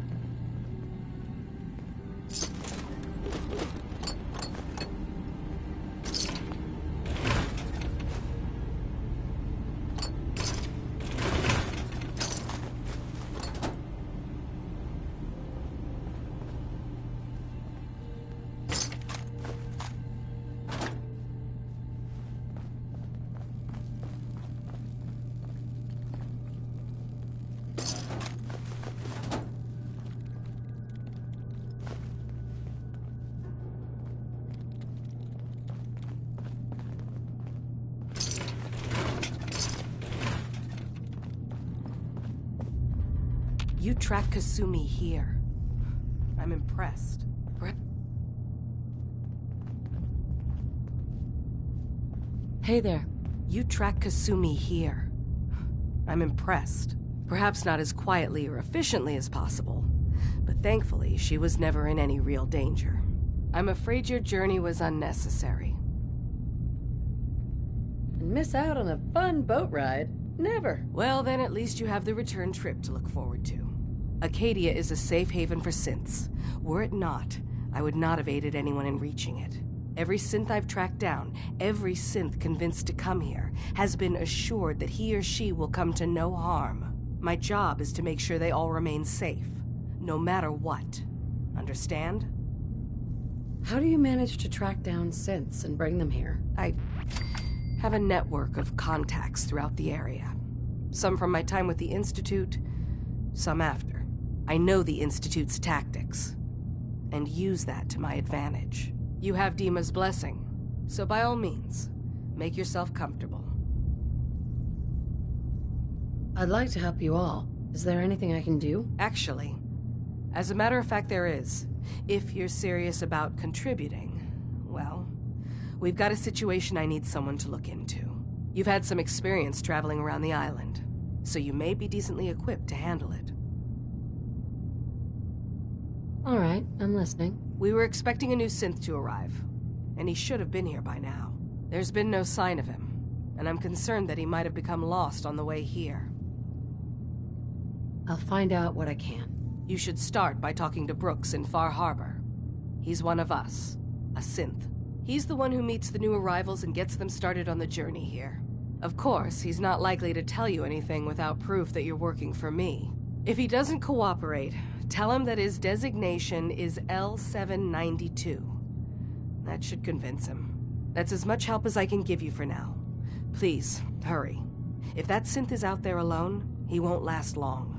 You track Kasumi here. I'm impressed. Hey there. You track Kasumi here. I'm impressed. Perhaps not as quietly or efficiently as possible, but thankfully she was never in any real danger. I'm afraid your journey was unnecessary. And miss out on a fun boat ride? Never. Well, then at least you have the return trip to look forward to. Acadia is a safe haven for synths. Were it not, I would not have aided anyone in reaching it. Every synth I've tracked down, every synth convinced to come here, has been assured that he or she will come to no harm. My job is to make sure they all remain safe, no matter what. Understand? How do you manage to track down synths and bring them here? I have a network of contacts throughout the area. Some from my time with the Institute, some after. I know the Institute's tactics, and use that to my advantage. You have Dima's blessing, so by all means, make yourself comfortable. I'd like to help you all. Is there anything I can do? Actually, as a matter of fact, there is. If you're serious about contributing, well, we've got a situation I need someone to look into. You've had some experience traveling around the island, so you may be decently equipped to handle it. All right, I'm listening. We were expecting a new synth to arrive, and he should have been here by now. There's been no sign of him, and I'm concerned that he might have become lost on the way here. I'll find out what I can. You should start by talking to Brooks in Far Harbor. He's one of us, a synth. He's the one who meets the new arrivals and gets them started on the journey here. Of course, he's not likely to tell you anything without proof that you're working for me. If he doesn't cooperate, tell him that his designation is L792. That should convince him. That's as much help as I can give you for now. Please, hurry. If that synth is out there alone, he won't last long.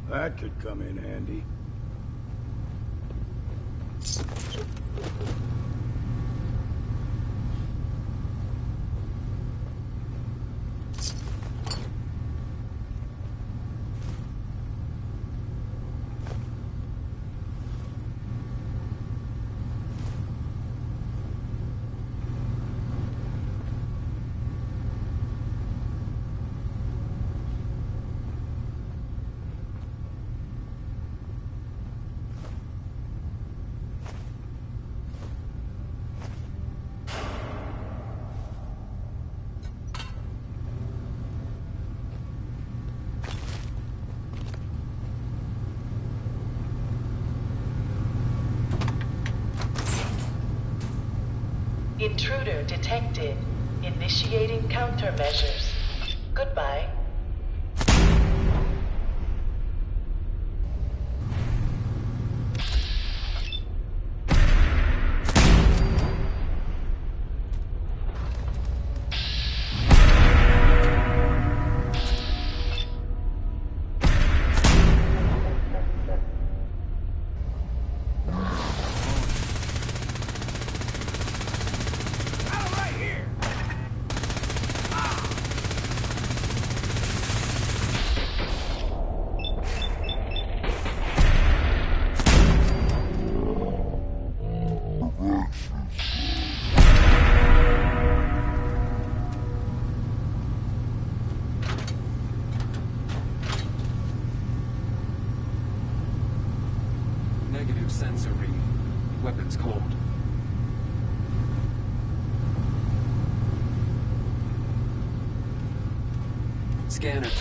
That could come in handy. Intruder detected. Initiating countermeasures. Goodbye. Negative sensor reading. Weapons cold. Scanner.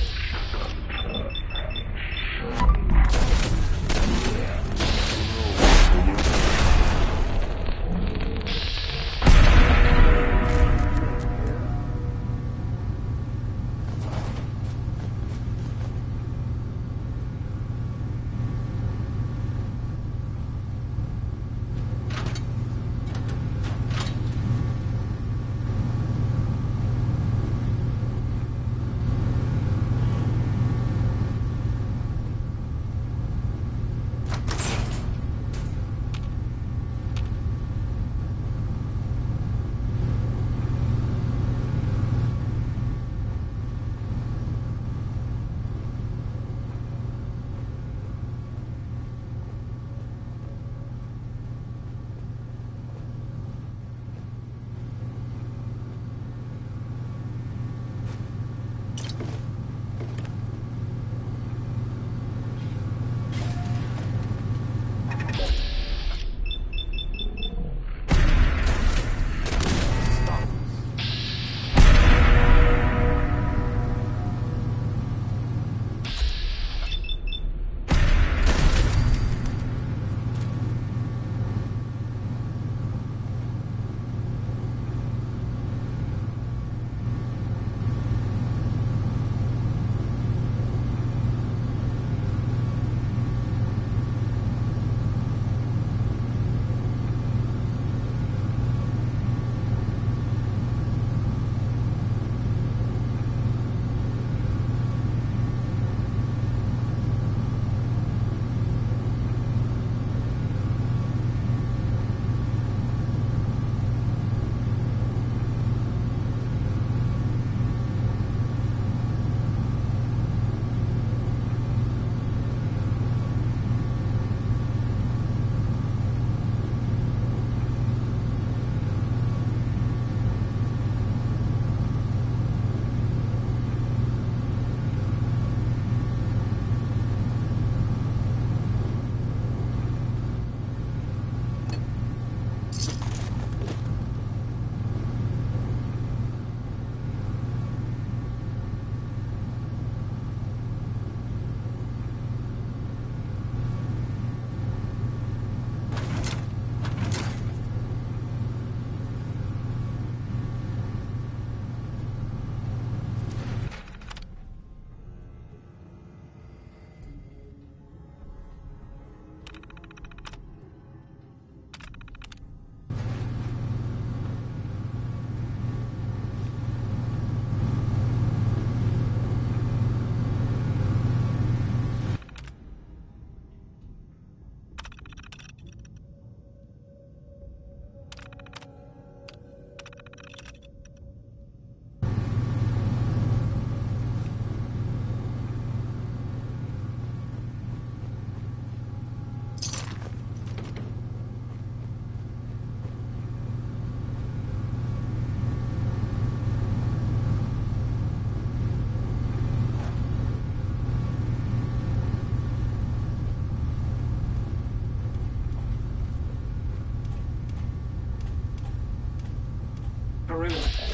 Perimeter.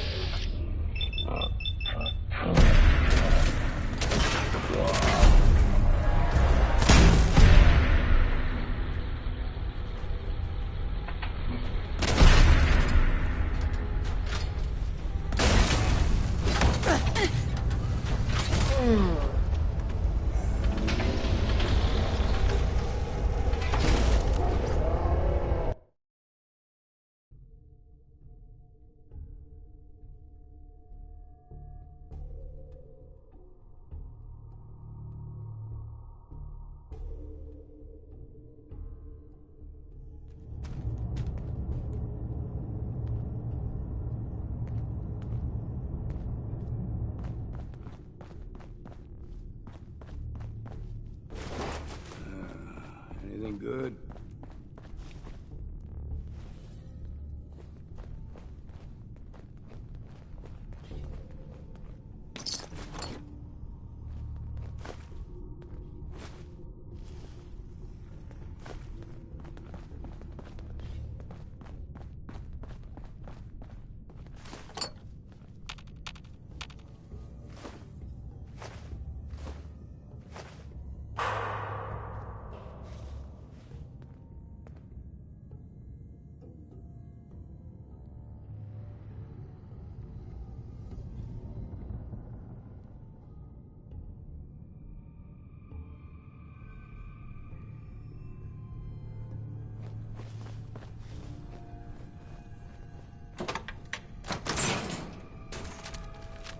Anything good?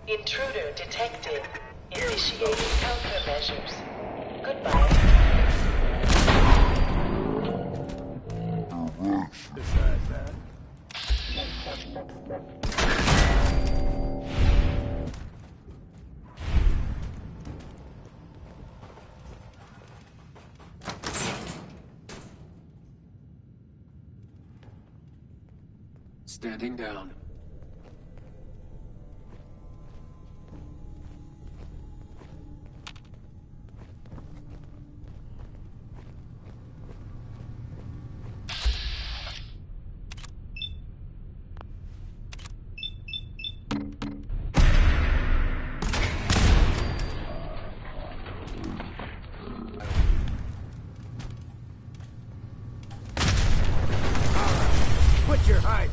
Intruder detected. Initiating countermeasures. Goodbye. Besides that. Standing down. Quit your hype!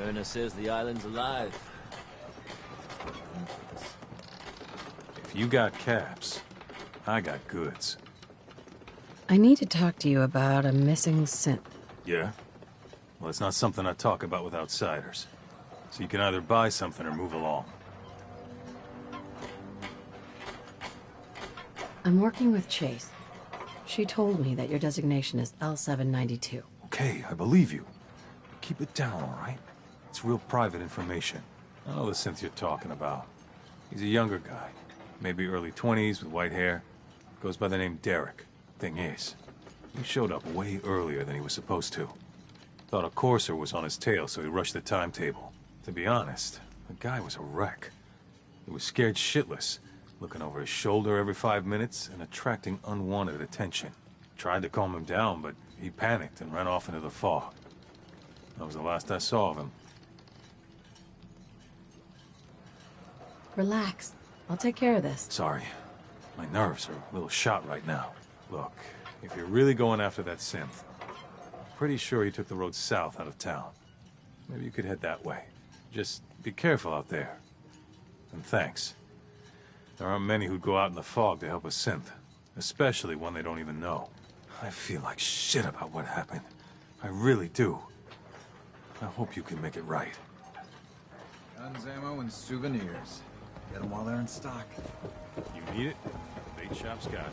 Erna says the island's alive. If you got caps, I got goods. I need to talk to you about a missing synth. Yeah? Well, it's not something I talk about with outsiders. So you can either buy something or move along. I'm working with Chase. She told me that your designation is L792. Okay, I believe you. Keep it down, all right? It's real private information. I know the synth you're talking about. He's a younger guy. Maybe early 20s with white hair. Goes by the name Derek. Thing is, he showed up way earlier than he was supposed to. Thought a courser was on his tail, so he rushed the timetable. To be honest, the guy was a wreck. He was scared shitless, looking over his shoulder every 5 minutes and attracting unwanted attention. Tried to calm him down, but he panicked and ran off into the fog. That was the last I saw of him. Relax. I'll take care of this. Sorry. My nerves are a little shot right now. Look, if you're really going after that synth, I'm pretty sure he took the road south out of town. Maybe you could head that way. Just be careful out there. And thanks. There aren't many who'd go out in the fog to help a synth, especially one they don't even know. I feel like shit about what happened. I really do. I hope you can make it right. Guns, ammo, and souvenirs. Get them while they're in stock. You need it? The bait shop's got it.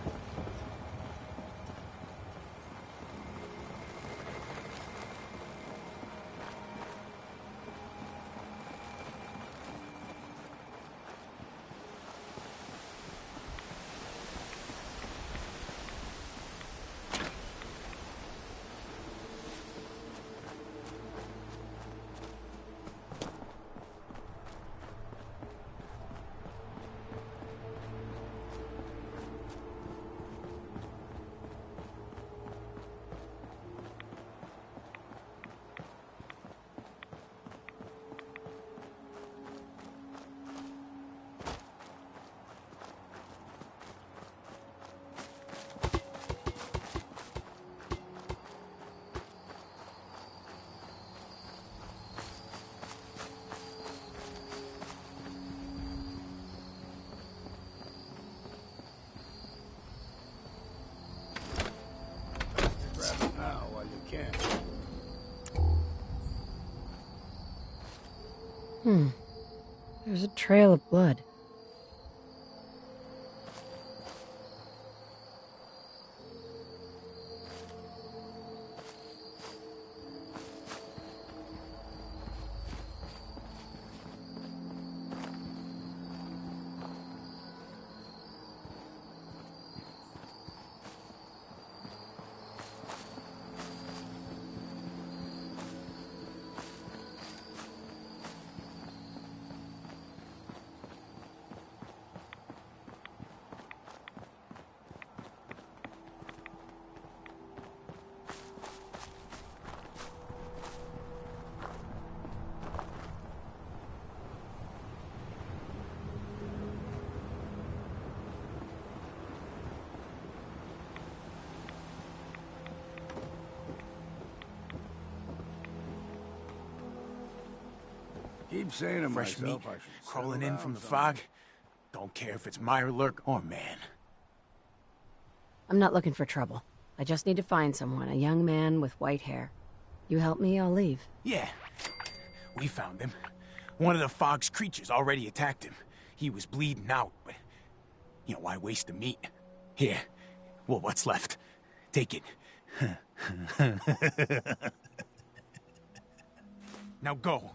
There's a trail of blood. Keep saying to Fresh myself, meat I should crawling settle in down from the some- fog. Don't care if it's Mirelurk or man. I'm not looking for trouble. I just need to find someone, a young man with white hair. You help me, I'll leave. Yeah, we found him. One of the fog's creatures already attacked him. He was bleeding out, but you know, why waste the meat? Here, well, what's left? Take it. Now go.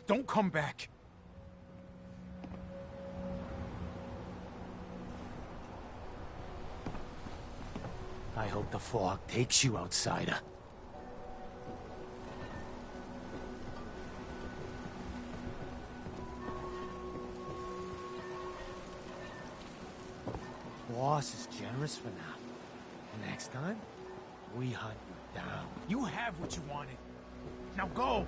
Don't come back. I hope the fog takes you, outsider. Boss is generous for now. Next time, we hunt you down. You have what you wanted. Now go!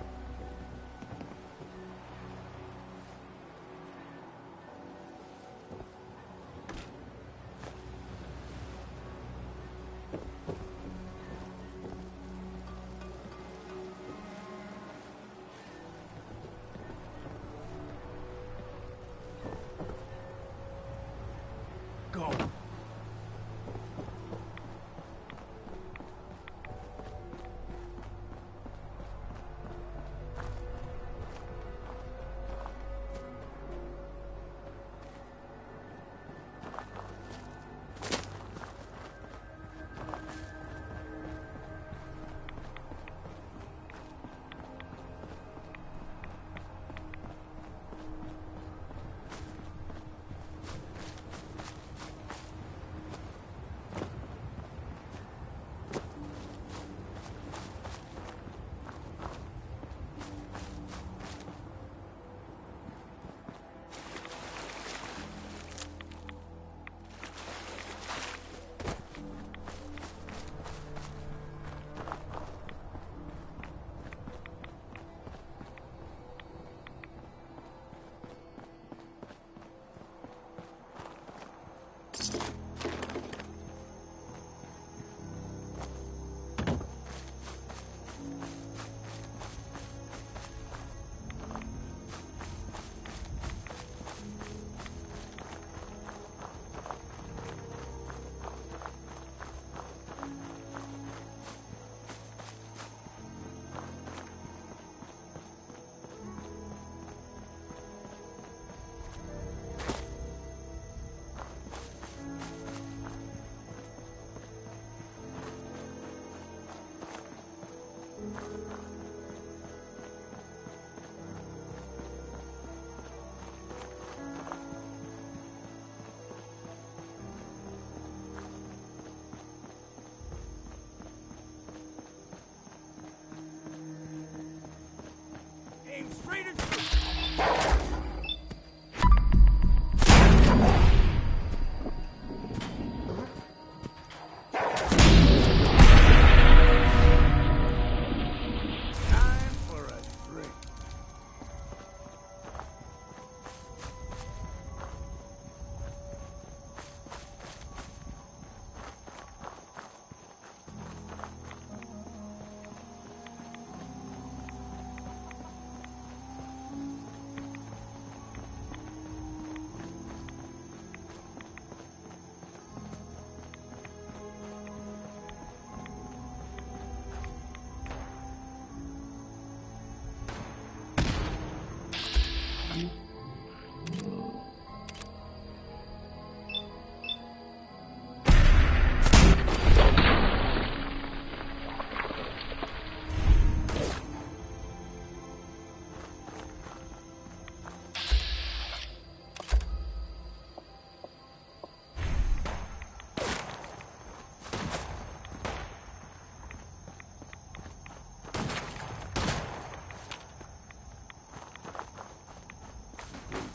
free to shoot! Time for a drink.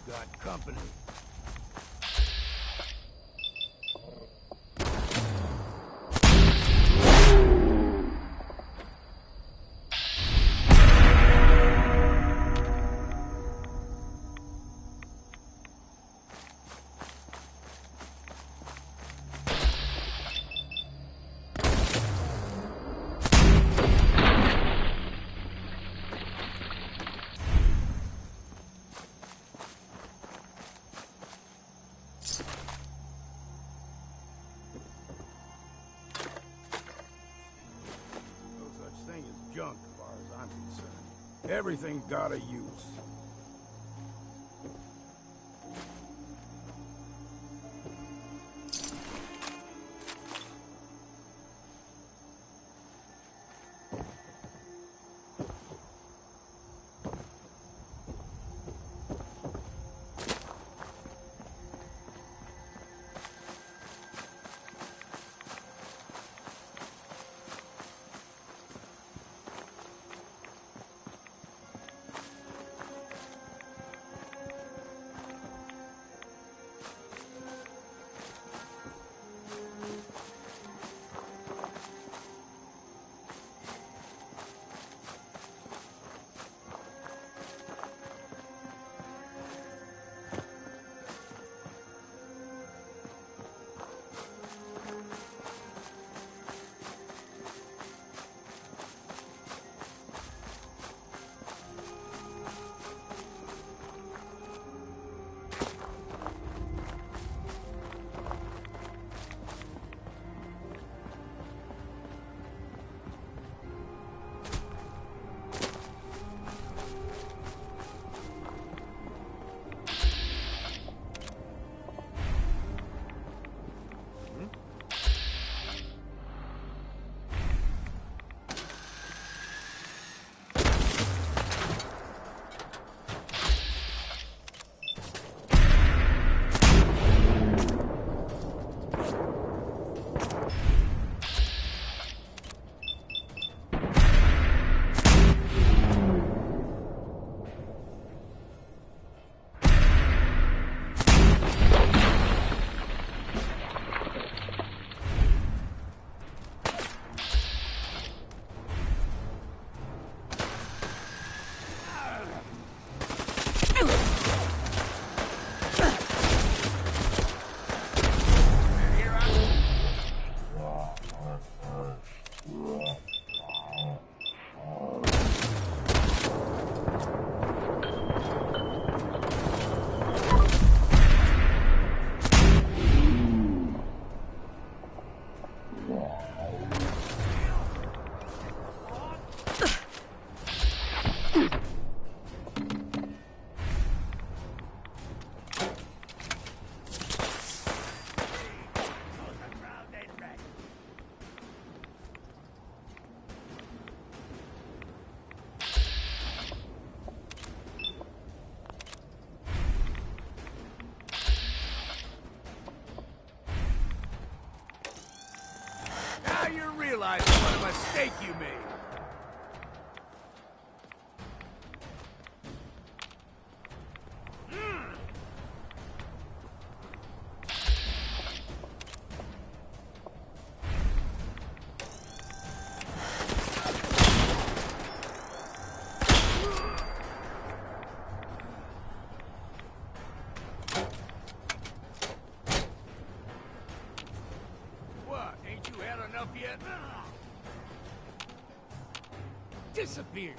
Got company. Junk, as far as I'm concerned. Everything got a use. realize what a mistake you made. disappeared.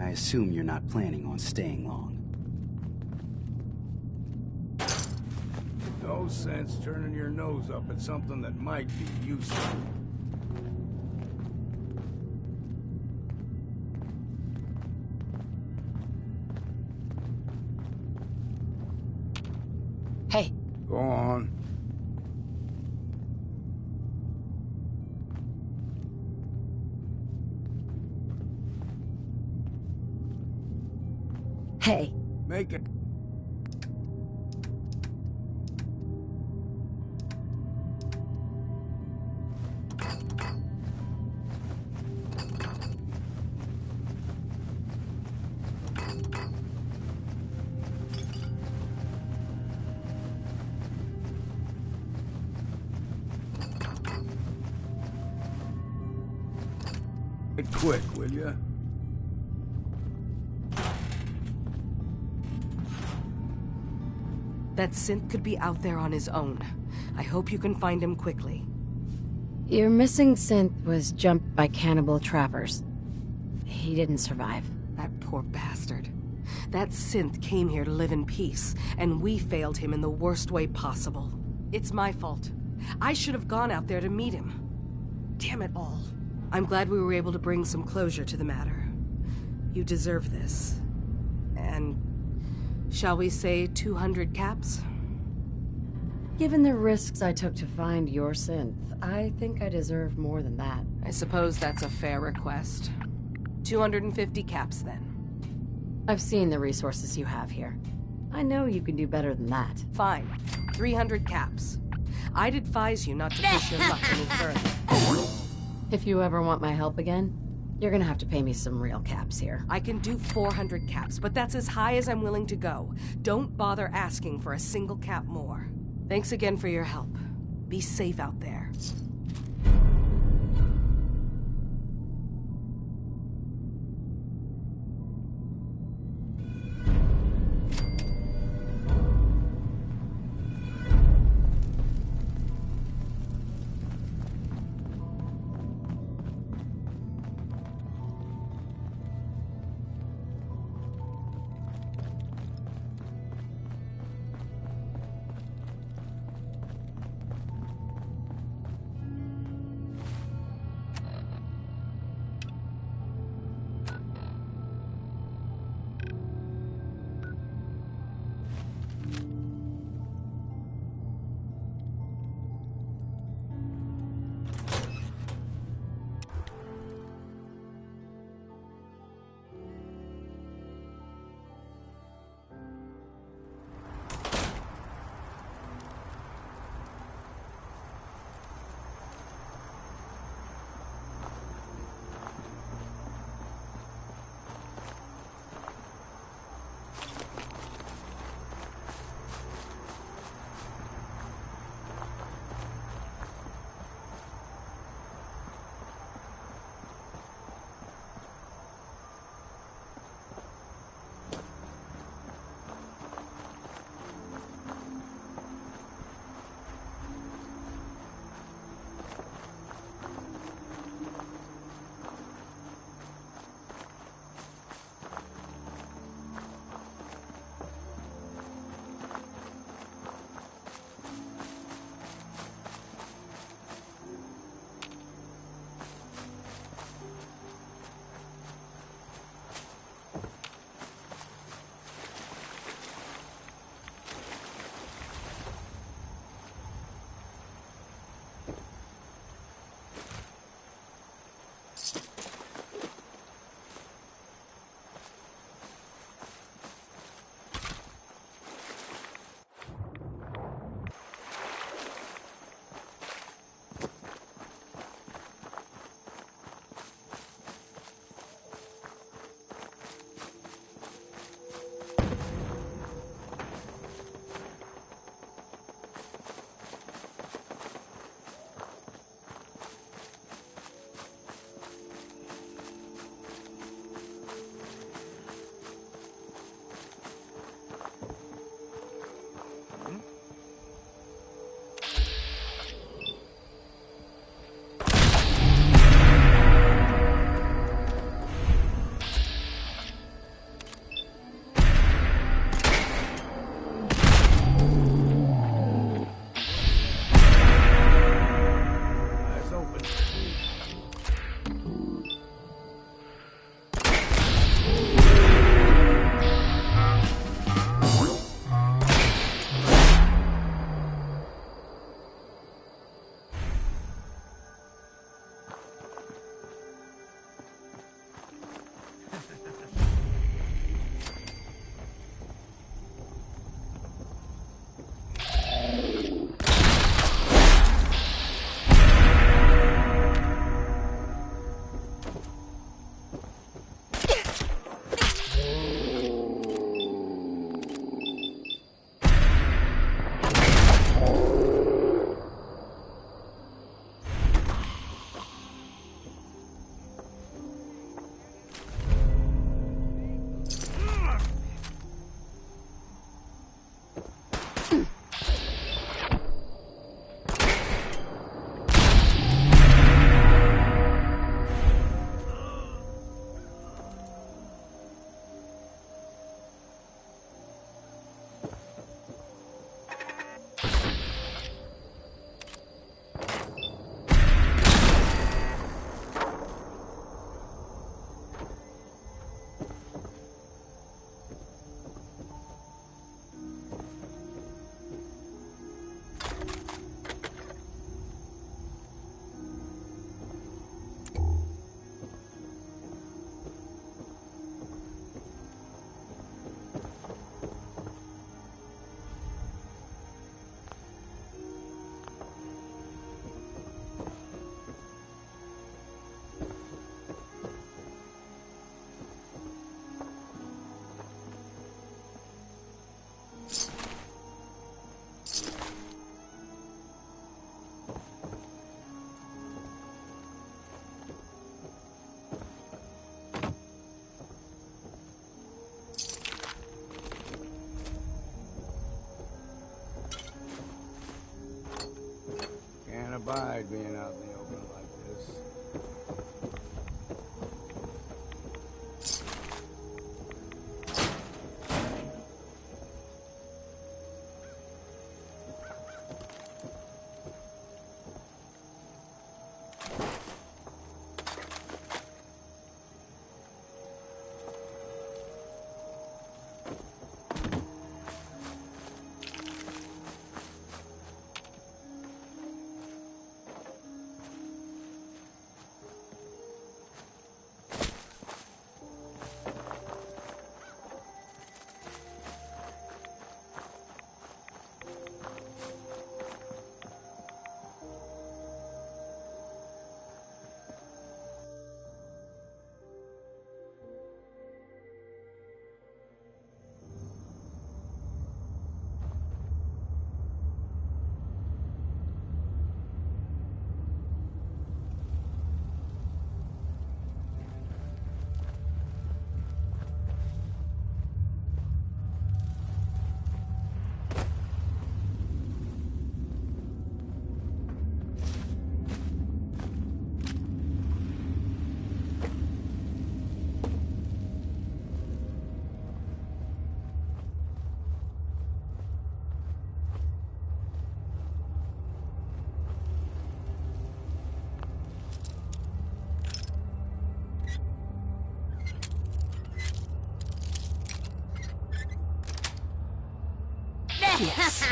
I assume you're not planning on staying long. No sense turning your nose up at something that might be useful. Hey. Go on. Hey. Make it. Quick, will ya? That synth could be out there on his own. I hope you can find him quickly. Your missing synth was jumped by cannibal trappers. He didn't survive. That poor bastard. That synth came here to live in peace, and we failed him in the worst way possible. It's my fault. I should have gone out there to meet him. Damn it all. I'm glad we were able to bring some closure to the matter. You deserve this. And shall we say 200 caps? Given the risks I took to find your synth, I think I deserve more than that. I suppose that's a fair request. 250 caps, then. I've seen the resources you have here. I know you can do better than that. Fine. 300 caps. I'd advise you not to push your luck any further. If you ever want my help again, you're gonna have to pay me some real caps here. I can do 400 caps, but that's as high as I'm willing to go. Don't bother asking for a single cap more. Thanks again for your help. Be safe out there. abide being out in the open like this. Yes.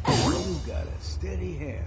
You got a steady hand.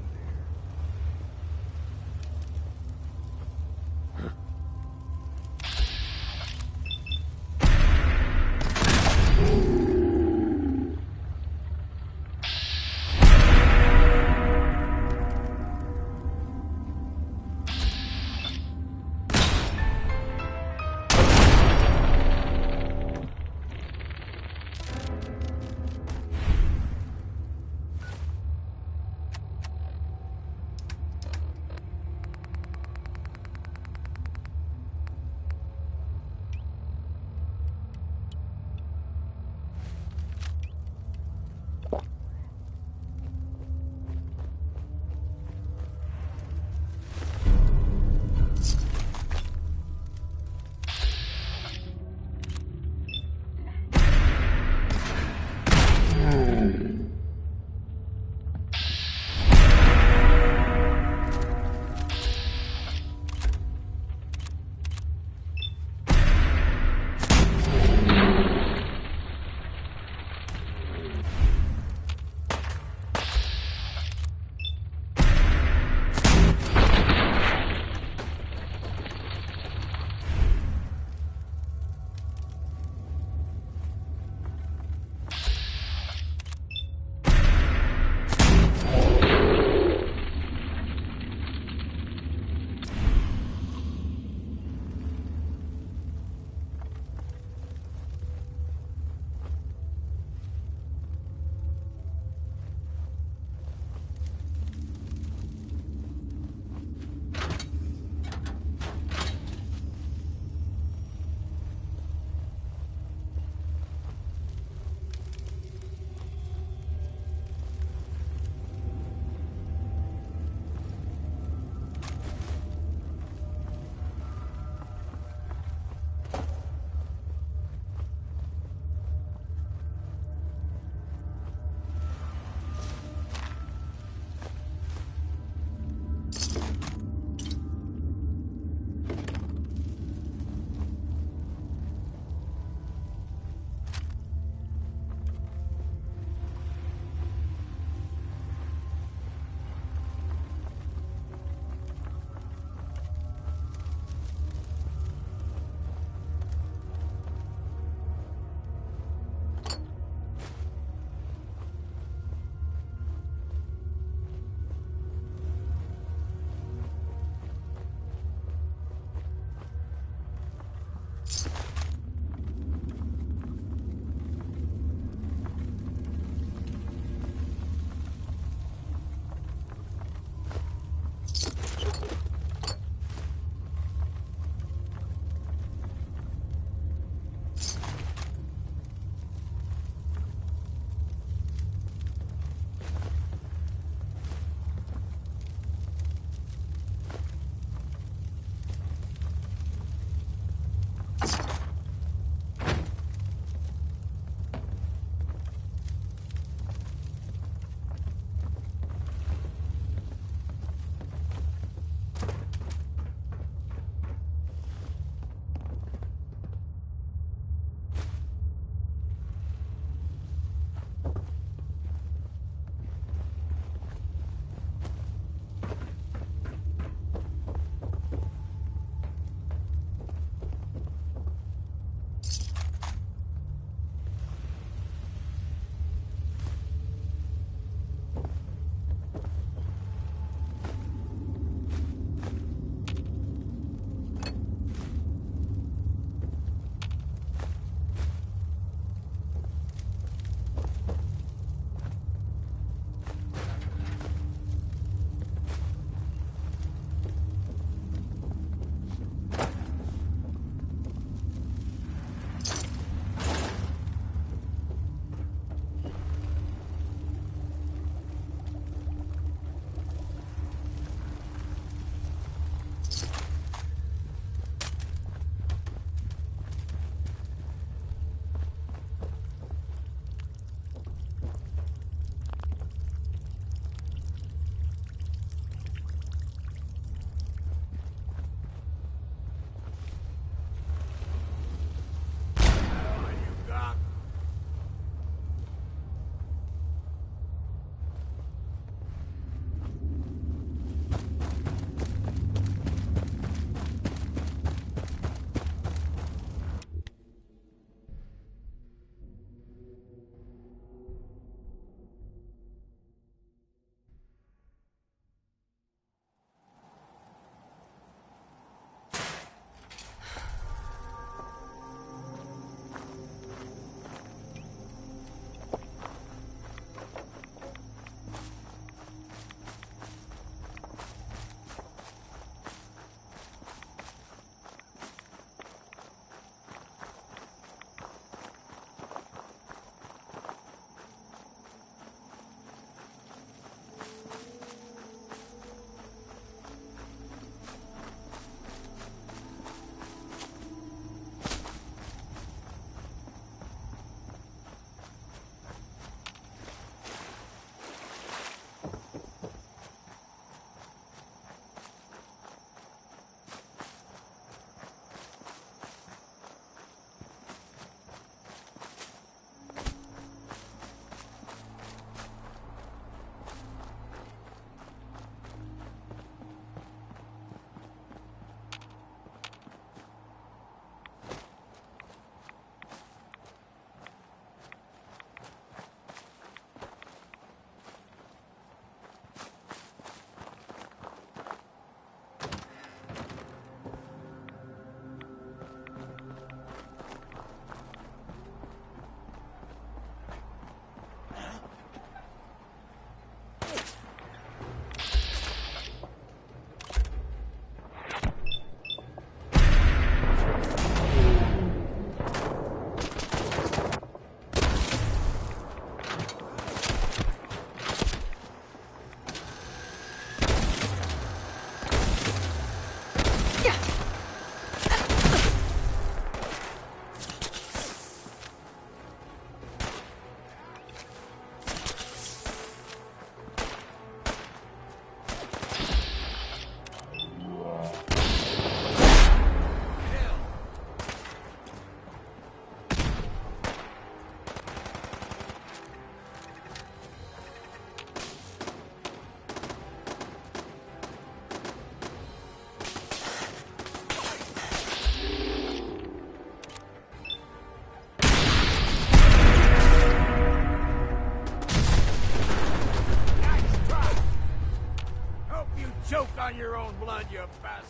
choke on your own blood, you bastard.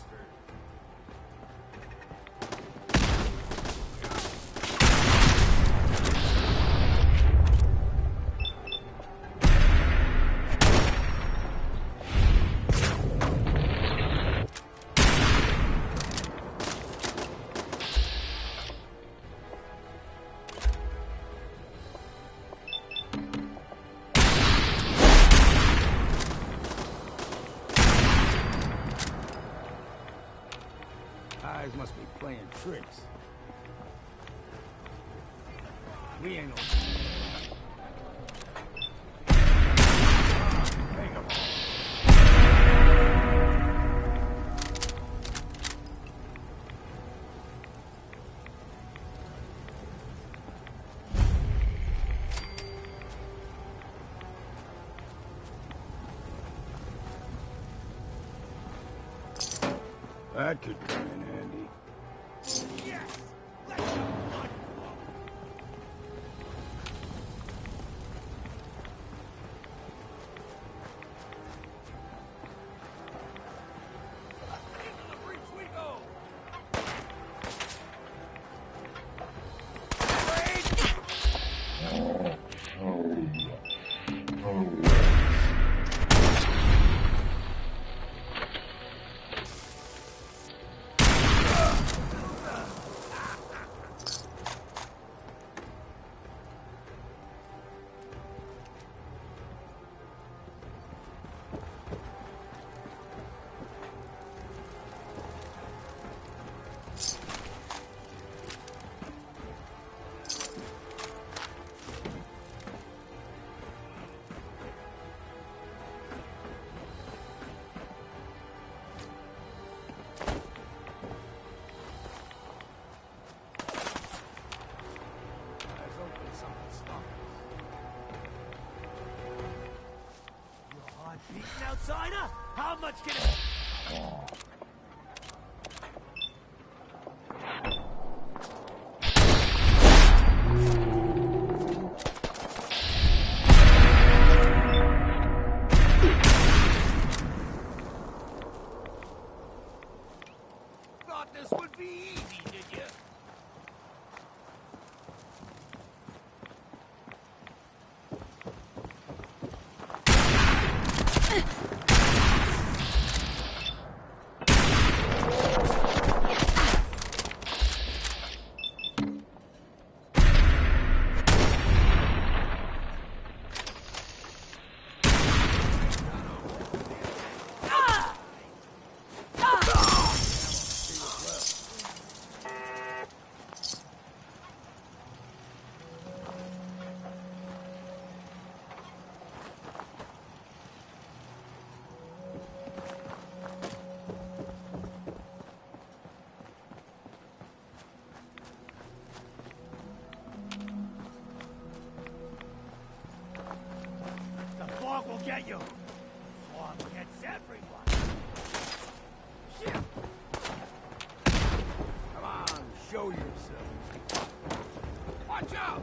Eyes must be playing tricks. We ain't no... That could come in handy. Outsider? How much can it... Thought this would be easy, did you? Will get you. Fog gets everyone. Shit. Come on, show yourself. Watch out!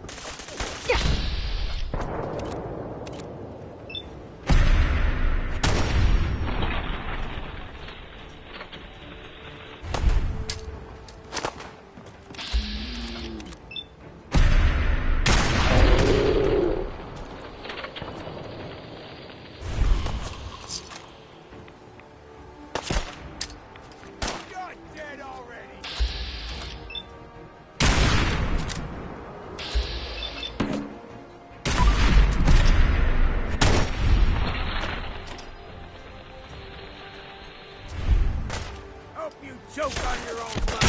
You choke on your own blood.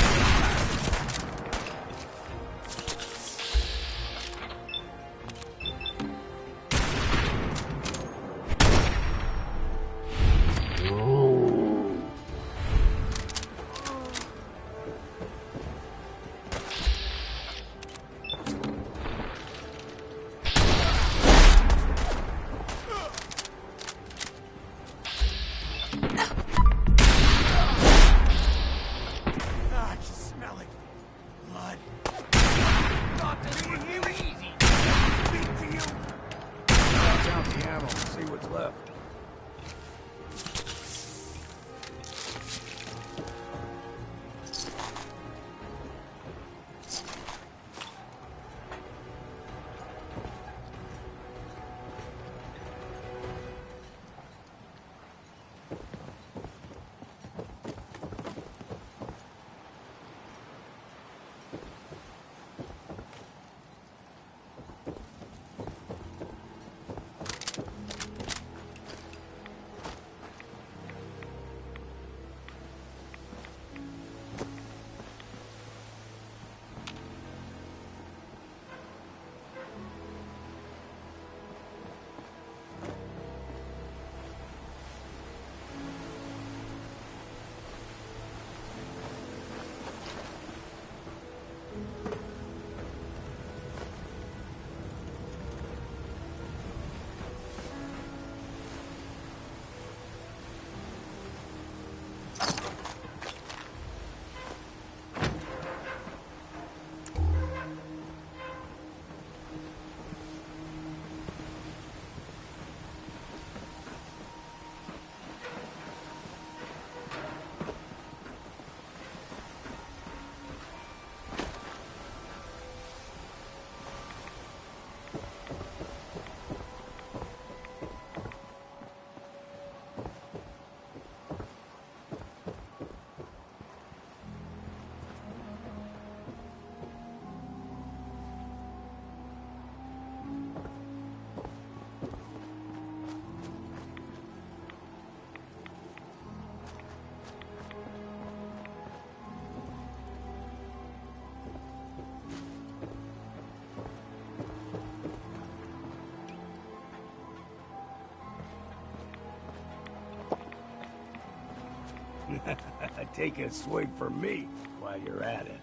Take a swig for me while you're at it.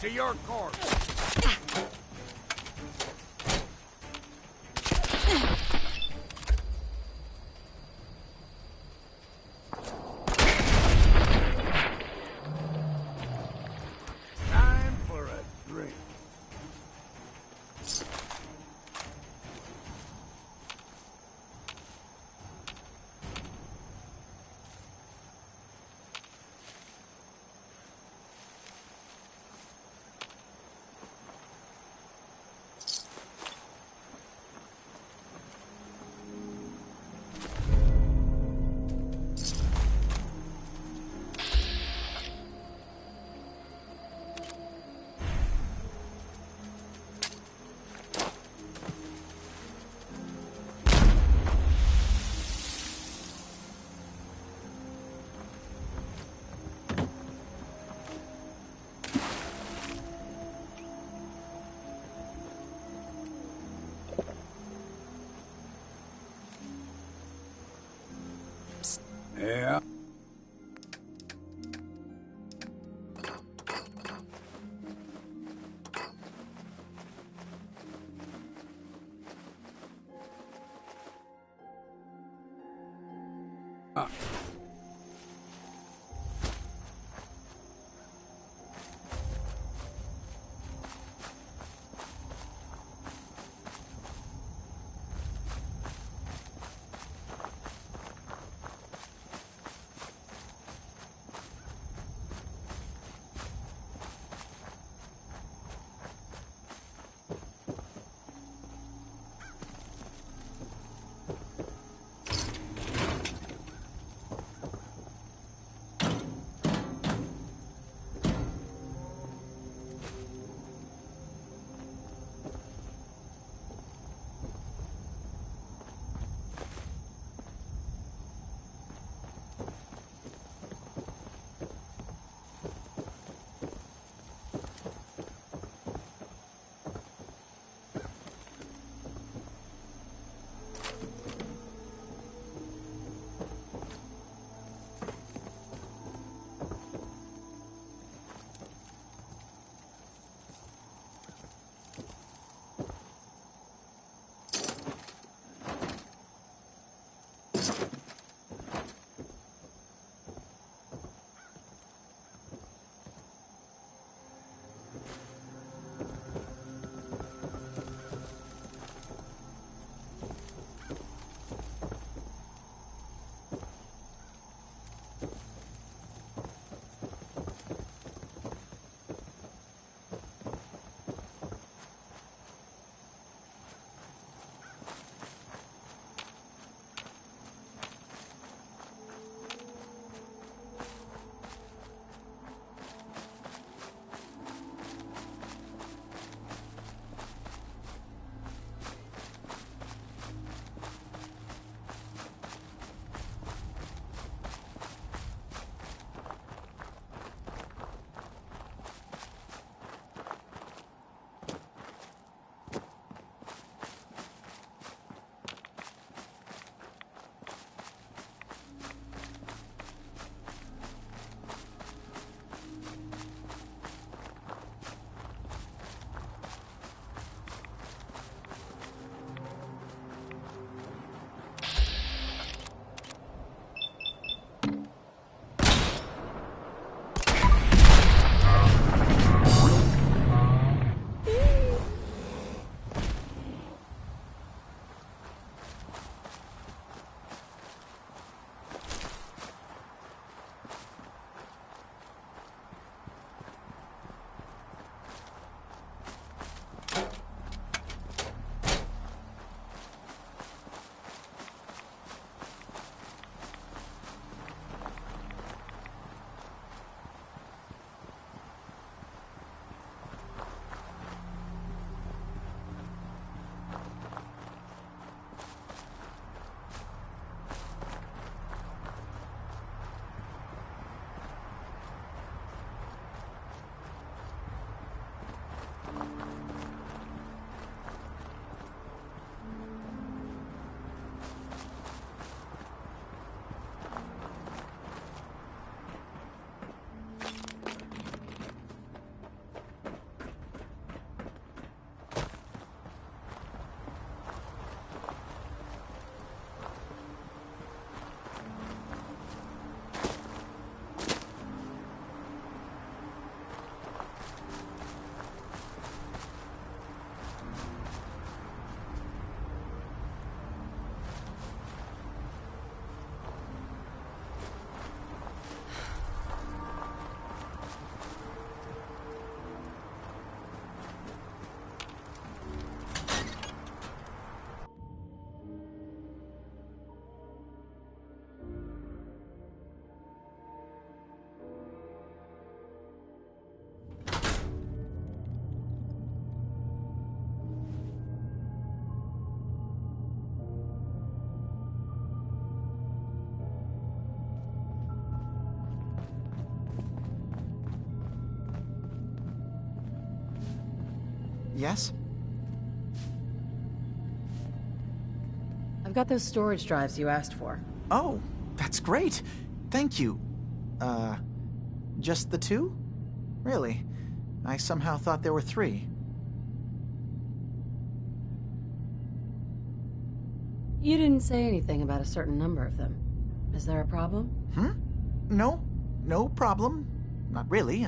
To your corpse. Time for a drink. Yeah. Yes? I've got those storage drives you asked for. Oh, that's great. Thank you. Just the two? Really? I somehow thought there were 3. You didn't say anything about a certain number of them. Is there a problem? No problem. Not really.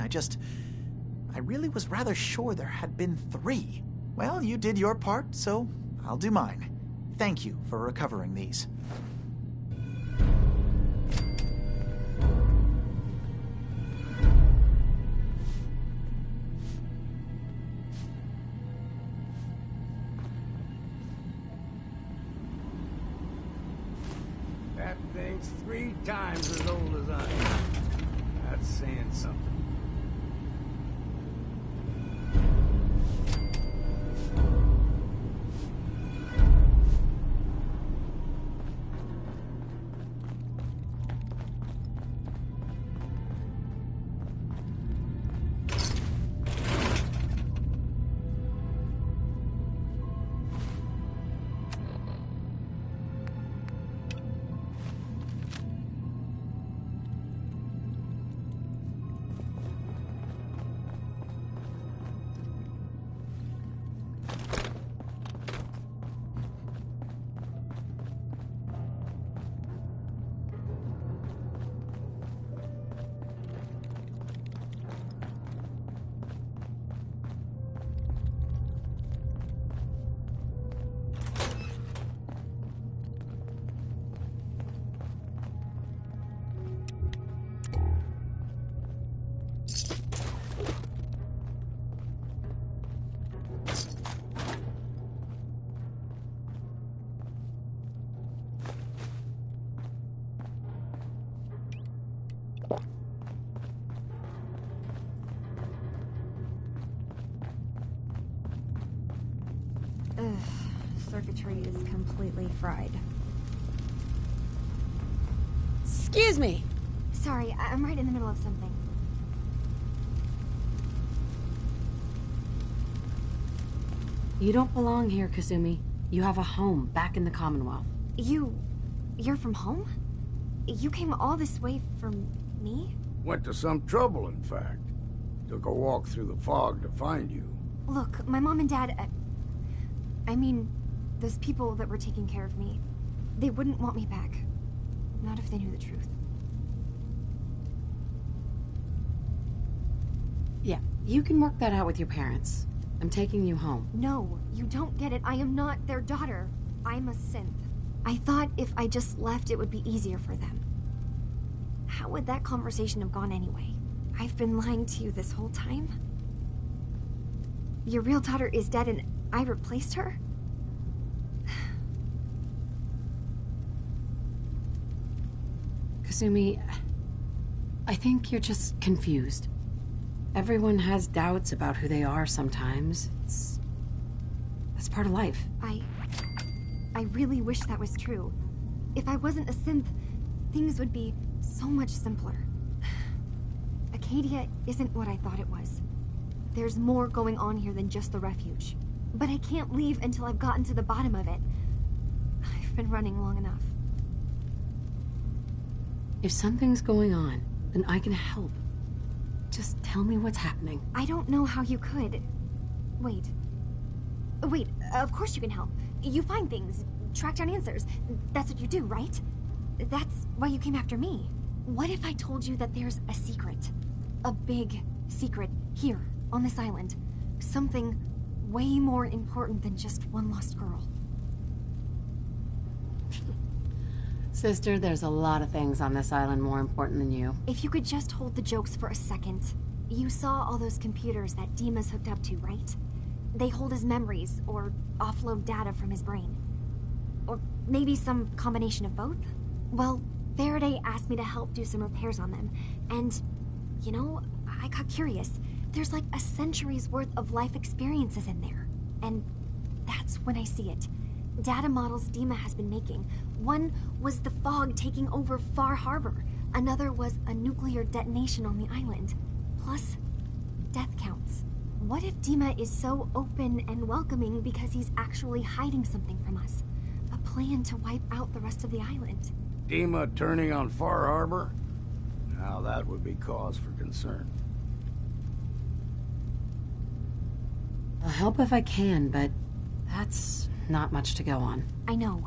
I really was rather sure there had been 3. Well, you did your part, so I'll do mine. Thank you for recovering these. That thing's 3 times as old as I am. That's saying something. Ugh, circuitry is completely fried. Excuse me! Sorry, I'm right in the middle of something. You don't belong here, Kasumi. You have a home back in the Commonwealth. You're from home? You came all this way for me? Went to some trouble, in fact. Took a walk through the fog to find you. Look, my mom and dad... I mean, those people that were taking care of me, they wouldn't want me back. Not if they knew the truth. Yeah, you can work that out with your parents. I'm taking you home. No, you don't get it. I am not their daughter. I'm a synth. I thought if I just left, it would be easier for them. How would that conversation have gone anyway? I've been lying to you this whole time? Your real daughter is dead and I replaced her? Kasumi, I think you're just confused. Everyone has doubts about who they are sometimes. That's part of life. I really wish that was true. If I wasn't a synth, things would be so much simpler. Acadia isn't what I thought it was. There's more going on here than just the refuge. But I can't leave until I've gotten to the bottom of it. I've been running long enough. If something's going on, then I can help. Just tell me what's happening. I don't know how you could. Wait, of course you can help. You find things, track down answers. That's what you do, right? That's why you came after me. What if I told you that there's a secret? A big secret here, on this island. Something way more important than just one lost girl. Sister, there's a lot of things on this island more important than you. If you could just hold the jokes for a second. You saw all those computers that Dima's hooked up to, right? They hold his memories, or offload data from his brain. Or maybe some combination of both? Well, Faraday asked me to help do some repairs on them, and, you know, I got curious. There's like a century's worth of life experiences in there. And that's when I see it. Data models Dima has been making. One was the fog taking over Far Harbor. Another was a nuclear detonation on the island. Plus, death counts. What if Dima is so open and welcoming because he's actually hiding something from us? A plan to wipe out the rest of the island. Dima turning on Far Harbor? Now that would be cause for concern. I'll help if I can, but that's not much to go on. I know.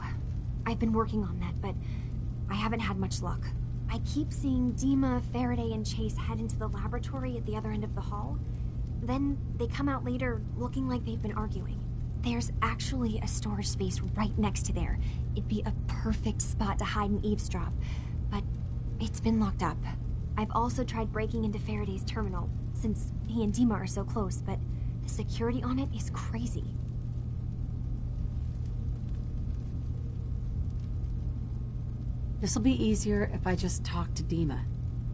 I've been working on that, but I haven't had much luck. I keep seeing Dima, Faraday, and Chase head into the laboratory at the other end of the hall. Then they come out later looking like they've been arguing. There's actually a storage space right next to there. It'd be a perfect spot to hide and eavesdrop, but it's been locked up. I've also tried breaking into Faraday's terminal, since he and Dima are so close, but the security on it is crazy. This'll be easier if I just talk to Dima.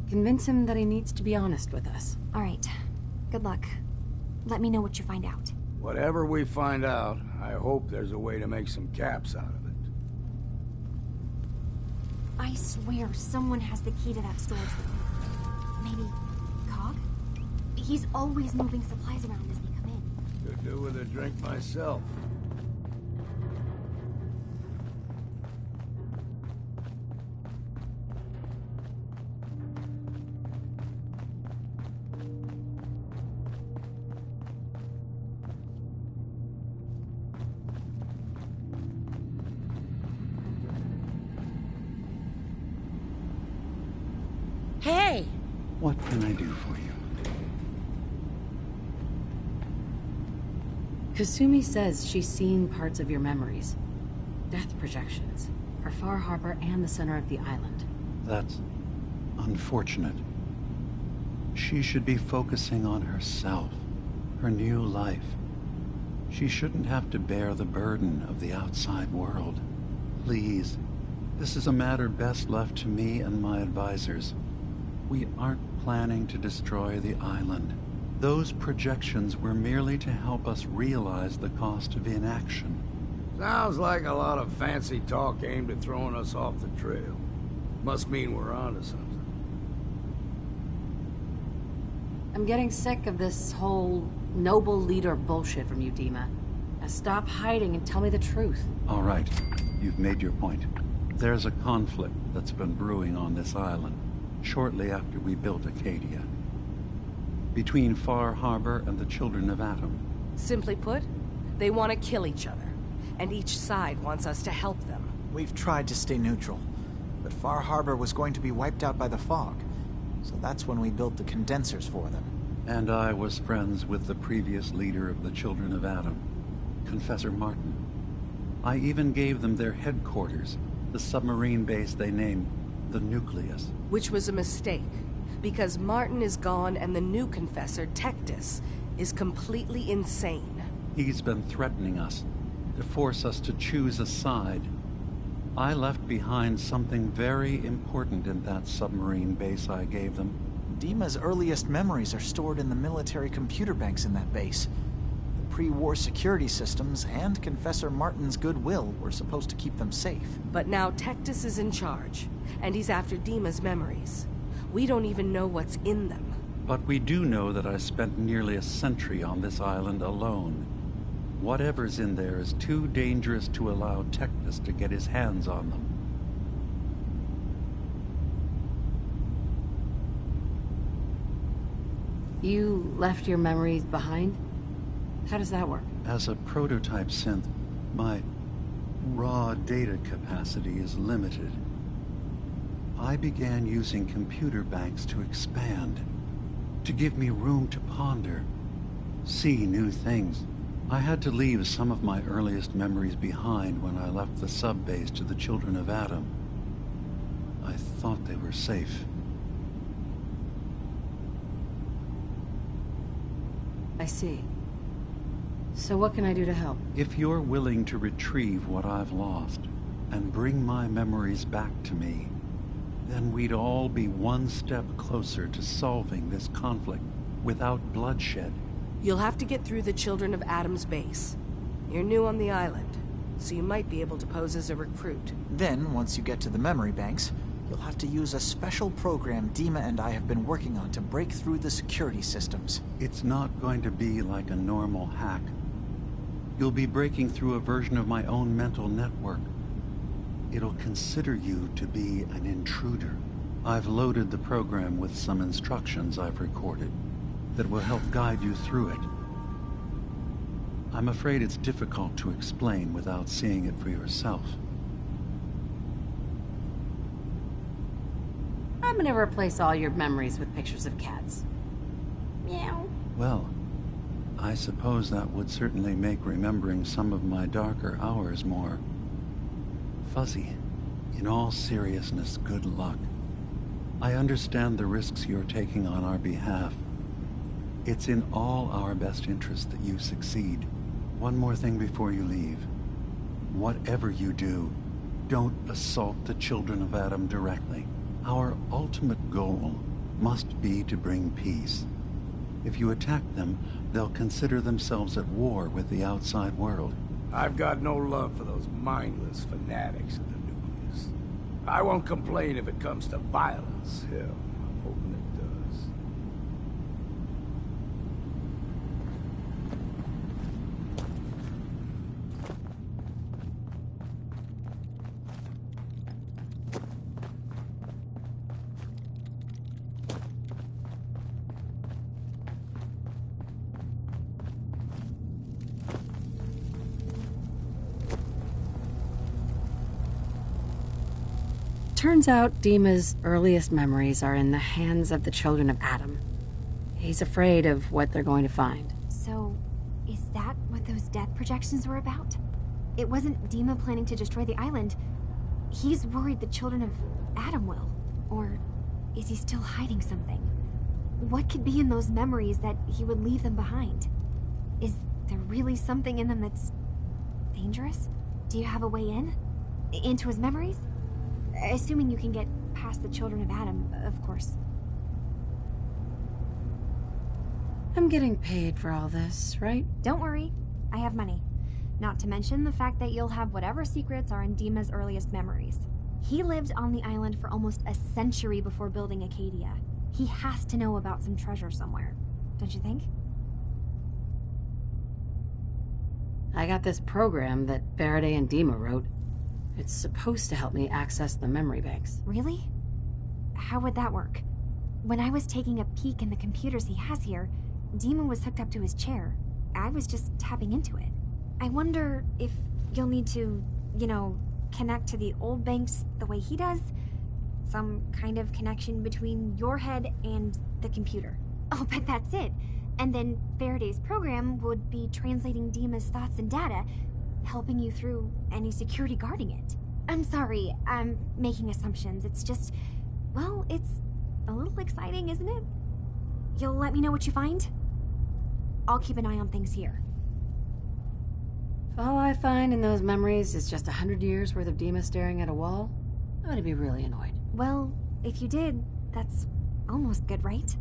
Convince him that he needs to be honest with us. All right. Good luck. Let me know what you find out. Whatever we find out, I hope there's a way to make some caps out of it. I swear someone has the key to that storage room. Maybe Cog? He's always moving supplies around as they come in. Could do with a drink myself. Hey! What can I do for you? Kasumi says she's seen parts of your memories. Death projections. For Far Harbor and the center of the island. That's unfortunate. She should be focusing on herself, her new life. She shouldn't have to bear the burden of the outside world. Please, this is a matter best left to me and my advisors. We aren't planning to destroy the island. Those projections were merely to help us realize the cost of inaction. Sounds like a lot of fancy talk aimed at throwing us off the trail. Must mean we're onto something. I'm getting sick of this whole noble leader bullshit from you, Dima. Now stop hiding and tell me the truth. All right, you've made your point. There's a conflict that's been brewing on this island shortly after we built Acadia. Between Far Harbor and the Children of Atom. Simply put, they want to kill each other, and each side wants us to help them. We've tried to stay neutral, but Far Harbor was going to be wiped out by the fog, so that's when we built the condensers for them. And I was friends with the previous leader of the Children of Atom, Confessor Martin. I even gave them their headquarters, the submarine base they named the Nucleus. Which was a mistake, because Martin is gone and the new Confessor, Tectus, is completely insane. He's been threatening us, to force us to choose a side. I left behind something very important in that submarine base I gave them. Dima's earliest memories are stored in the military computer banks in that base. The pre-war security systems and Confessor Martin's goodwill were supposed to keep them safe. But now Tectus is in charge, and he's after Dima's memories. We don't even know what's in them. But we do know that I spent nearly a century on this island alone. Whatever's in there is too dangerous to allow Tectus to get his hands on them. You left your memories behind? How does that work? As a prototype synth, my raw data capacity is limited. I began using computer banks to expand, to give me room to ponder, see new things. I had to leave some of my earliest memories behind when I left the sub-base to the Children of Atom. I thought they were safe. I see. So what can I do to help? If you're willing to retrieve what I've lost and bring my memories back to me, then we'd all be one step closer to solving this conflict without bloodshed. You'll have to get through the Children of Atom's base. You're new on the island, so you might be able to pose as a recruit. Then, once you get to the memory banks, you'll have to use a special program Dima and I have been working on to break through the security systems. It's not going to be like a normal hack. You'll be breaking through a version of my own mental network. It'll consider you to be an intruder. I've loaded the program with some instructions I've recorded that will help guide you through it. I'm afraid it's difficult to explain without seeing it for yourself. I'm gonna replace all your memories with pictures of cats. Meow. Well, I suppose that would certainly make remembering some of my darker hours more fuzzy. In all seriousness, good luck. I understand the risks you're taking on our behalf. It's in all our best interest that you succeed. One more thing before you leave. Whatever you do, don't assault the Children of Atom directly. Our ultimate goal must be to bring peace. If you attack them, they'll consider themselves at war with the outside world. I've got no love for those mindless fanatics at the Nucleus. I won't complain if it comes to violence. Hell, I'm hoping it does. Turns out Dima's earliest memories are in the hands of the Children of Atom. He's afraid of what they're going to find. So, is that what those death projections were about? It wasn't Dima planning to destroy the island. He's worried the Children of Atom will. Or is he still hiding something? What could be in those memories that he would leave them behind? Is there really something in them that's dangerous? Do you have a way in? Into his memories? Assuming you can get past the Children of Atom, of course. I'm getting paid for all this, right? Don't worry, I have money. Not to mention the fact that you'll have whatever secrets are in Dima's earliest memories. He lived on the island for almost a century before building Acadia. He has to know about some treasure somewhere, don't you think? I got this program that Faraday and Dima wrote. It's supposed to help me access the memory banks. Really? How would that work? When I was taking a peek in the computers he has here, Dima was hooked up to his chair. I was just tapping into it. I wonder if you'll need to, connect to the old banks the way he does? Some kind of connection between your head and the computer. Oh, but that's it. And then Faraday's program would be translating Dima's thoughts and data, helping you through any security guarding it. I'm sorry, I'm making assumptions. It's just, well, it's a little exciting, isn't it? You'll let me know what you find? I'll keep an eye on things here. If all I find in those memories is just 100 years worth of Dima staring at a wall, I'm gonna be really annoyed. Well, if you did, that's almost good, right?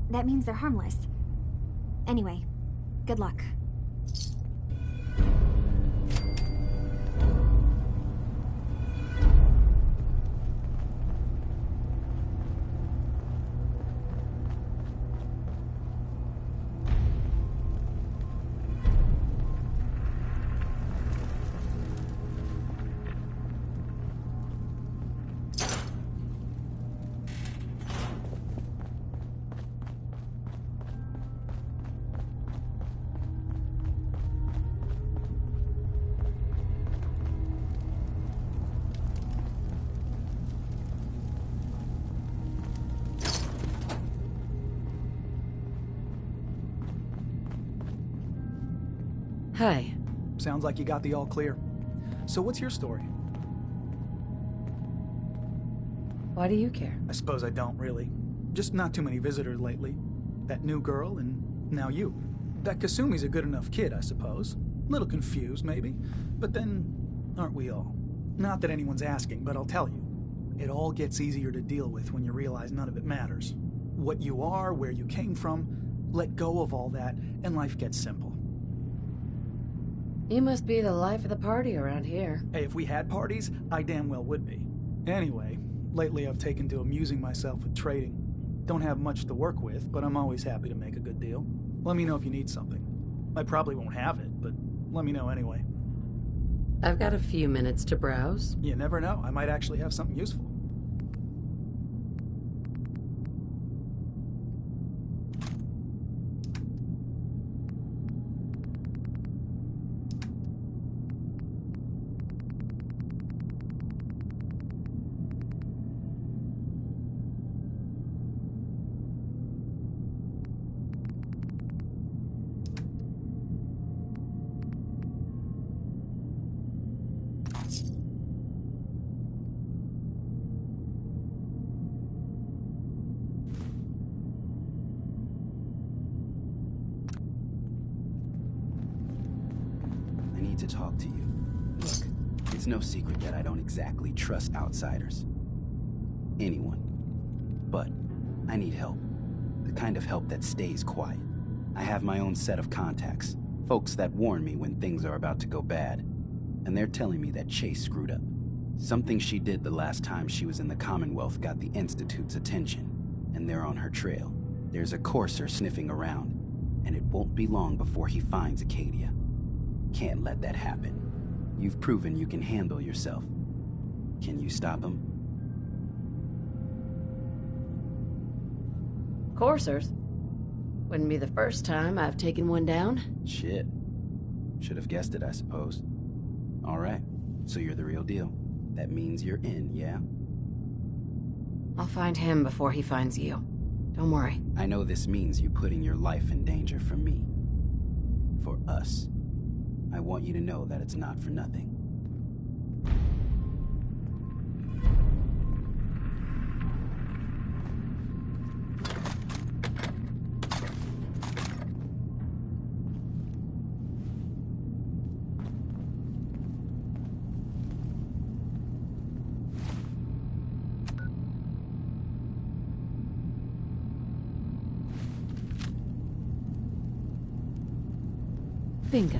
That means they're harmless. Anyway, good luck. Hi. Sounds like you got the all clear. So what's your story? Why do you care? I suppose I don't, really. Just not too many visitors lately. That new girl, and now you. That Kasumi's a good enough kid, I suppose. Little confused, maybe. But then, aren't we all? Not that anyone's asking, but I'll tell you. It all gets easier to deal with when you realize none of it matters. What you are, where you came from, let go of all that, and life gets simple. You must be the life of the party around here. Hey, if we had parties, I damn well would be. Anyway, lately I've taken to amusing myself with trading. Don't have much to work with, but I'm always happy to make a good deal. Let me know if you need something. I probably won't have it, but let me know anyway. I've got a few minutes to browse. You never know, I might actually have something useful. To talk to you. Look, it's no secret that I don't exactly trust outsiders. Anyone. But I need help. The kind of help that stays quiet. I have my own set of contacts. Folks that warn me when things are about to go bad. And they're telling me that Chase screwed up. Something she did the last time she was in the Commonwealth got the Institute's attention. And they're on her trail. There's a courser sniffing around. And it won't be long before he finds Acadia. Can't let that happen. You've proven you can handle yourself. Can you stop him? Coursers? Wouldn't be the first time I've taken one down. Shit. Should have guessed it, I suppose. All right, so you're the real deal. That means you're in, yeah? I'll find him before he finds you. Don't worry. I know this means you putting your life in danger for me. For us. I want you to know that it's not for nothing. Bingo.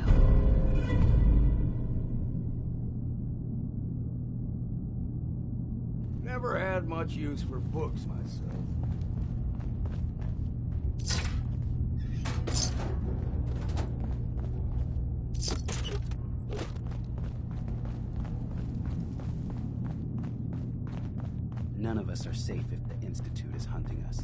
Never had much use for books myself. None of us are safe if the Institute is hunting us.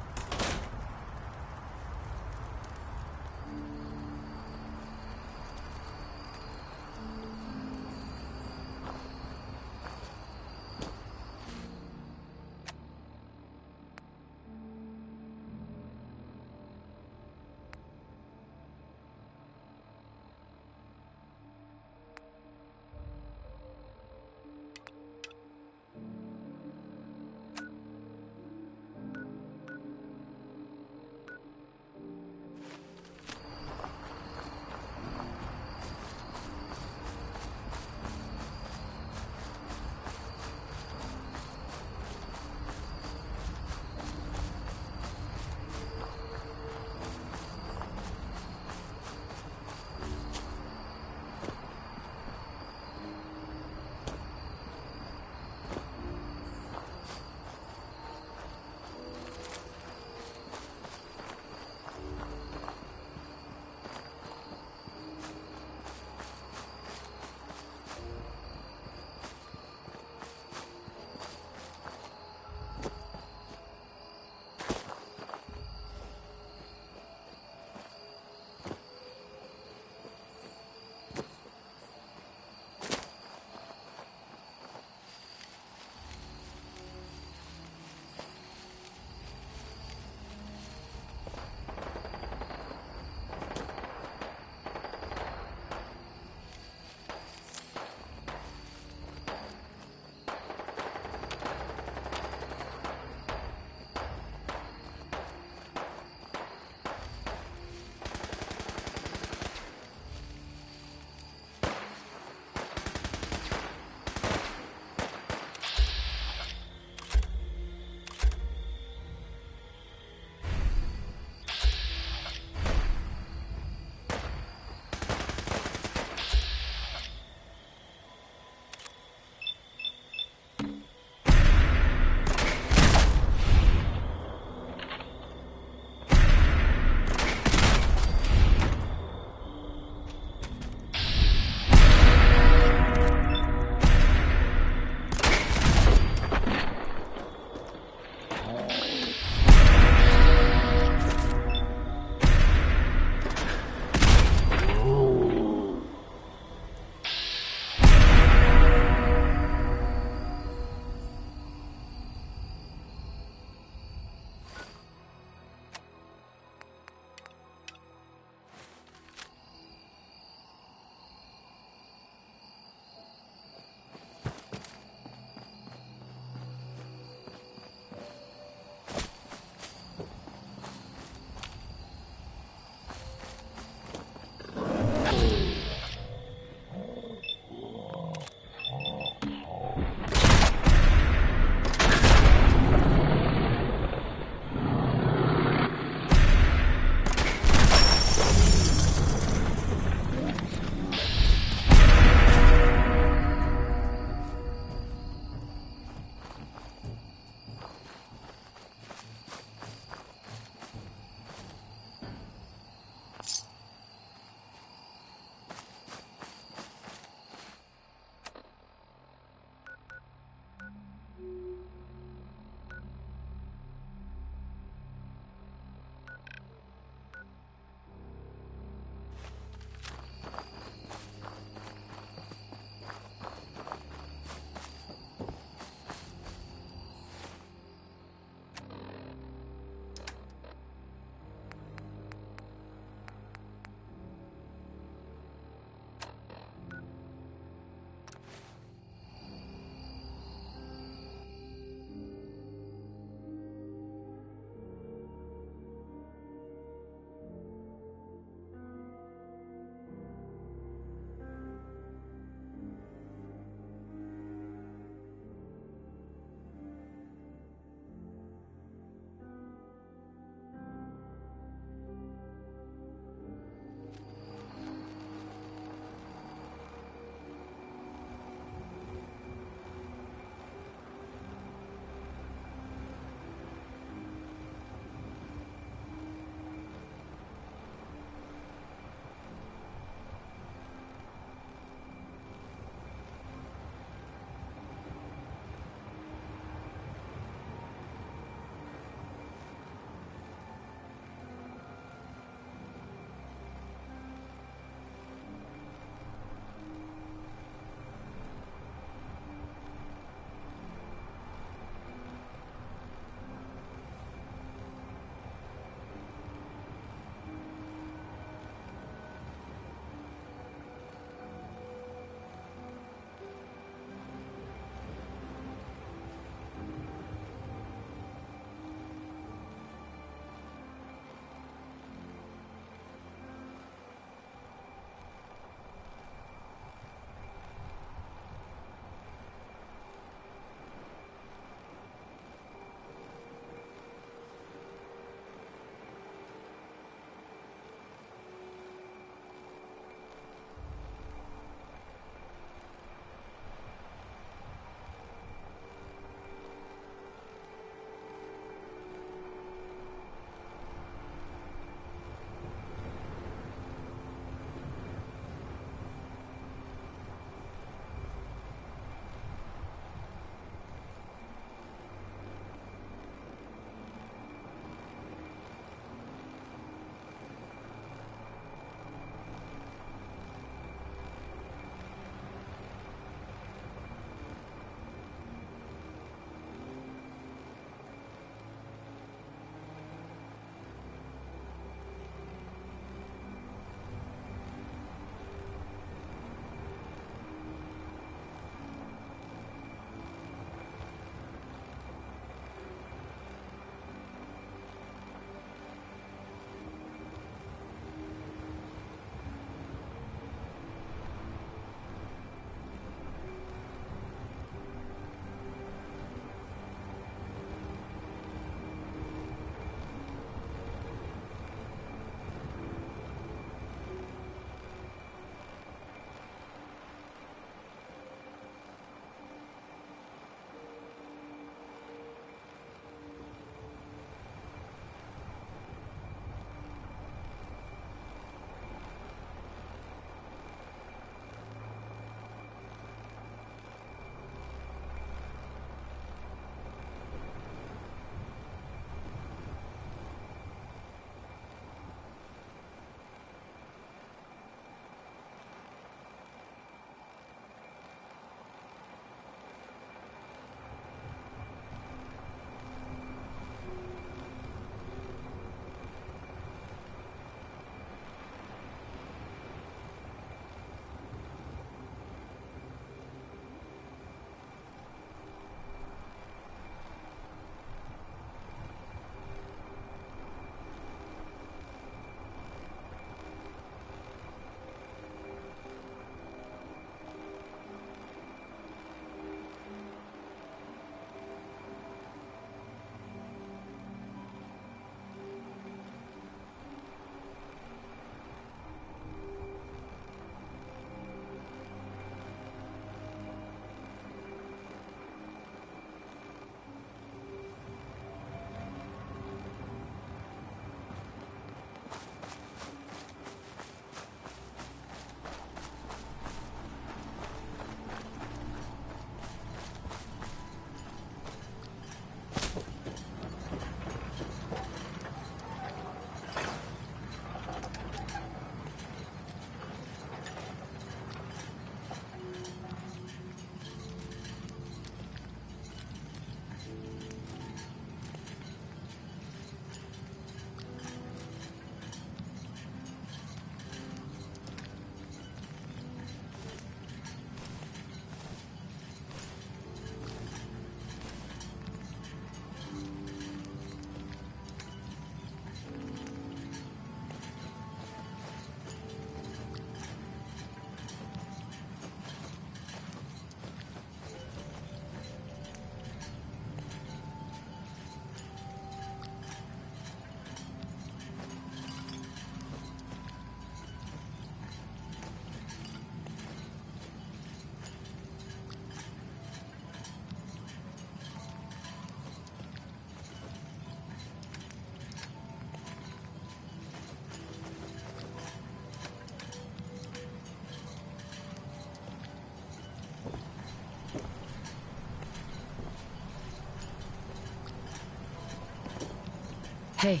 Hey.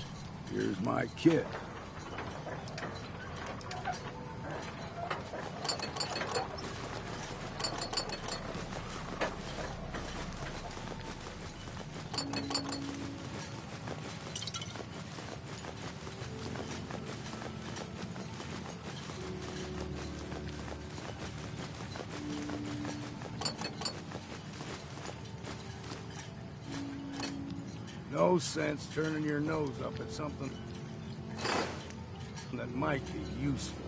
Here's my kit. No sense turning your nose up at something that might be useful.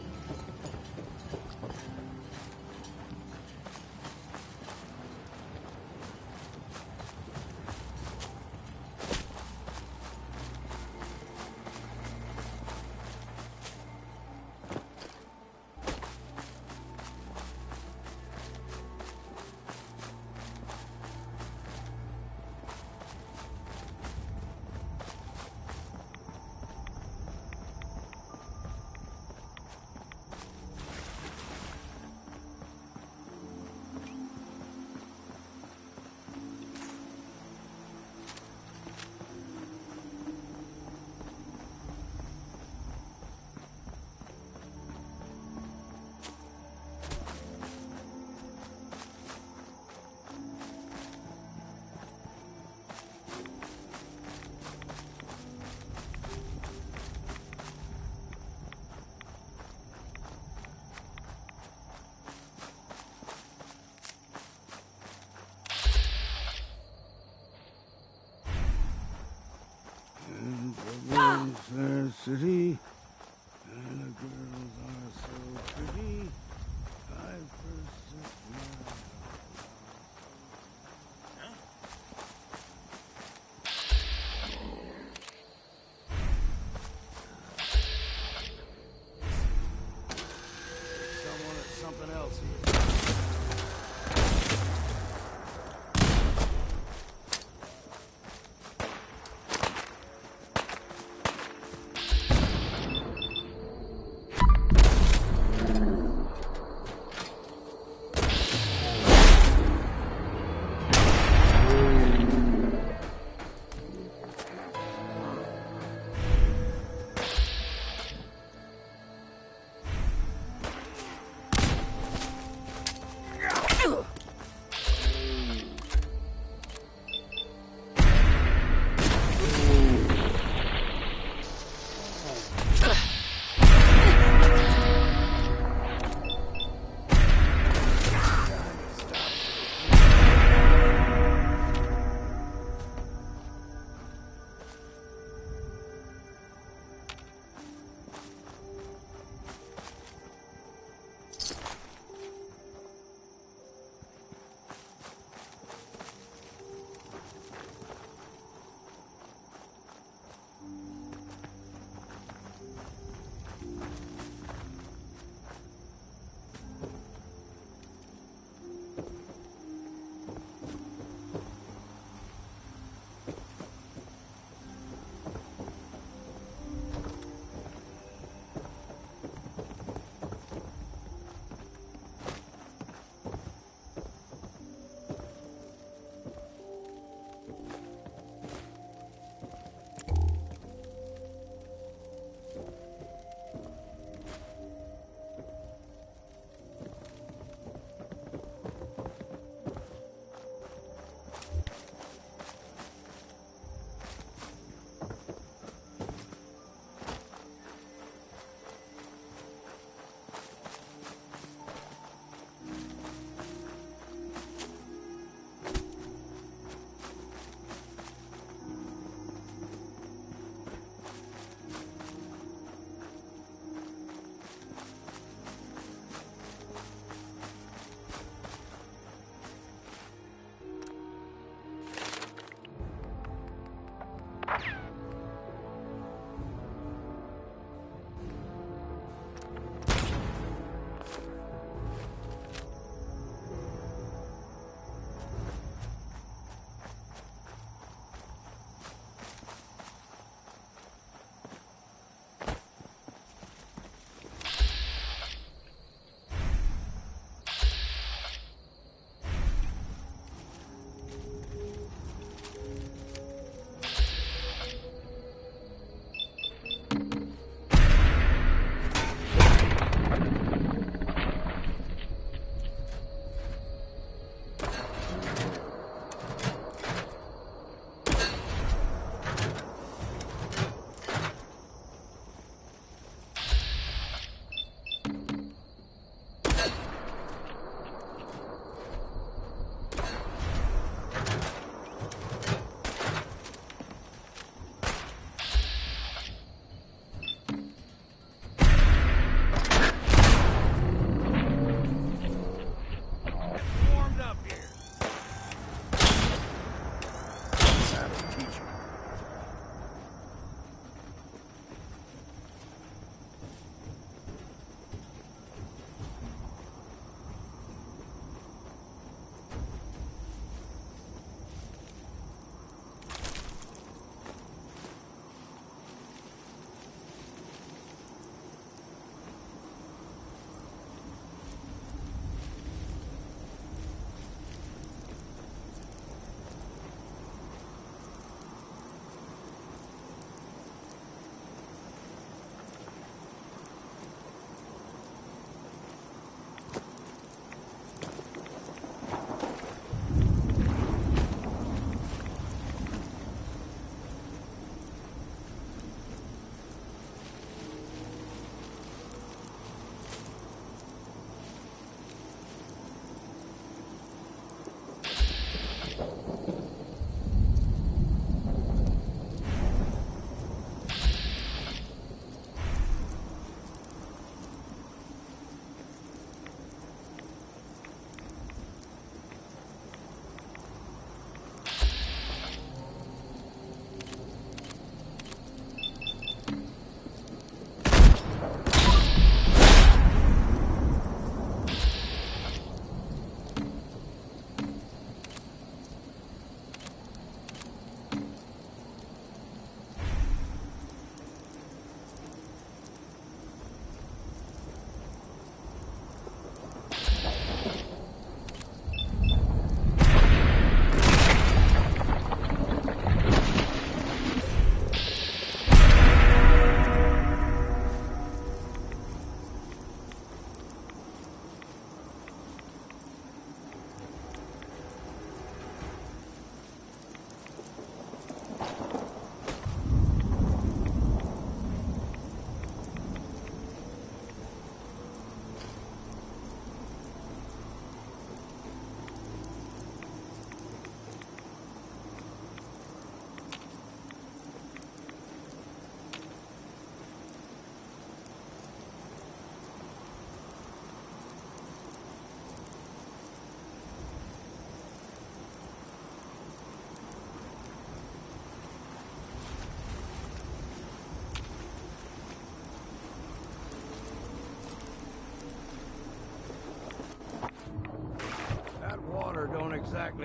Their city, and the girls are so pretty. 5% someone at something else here.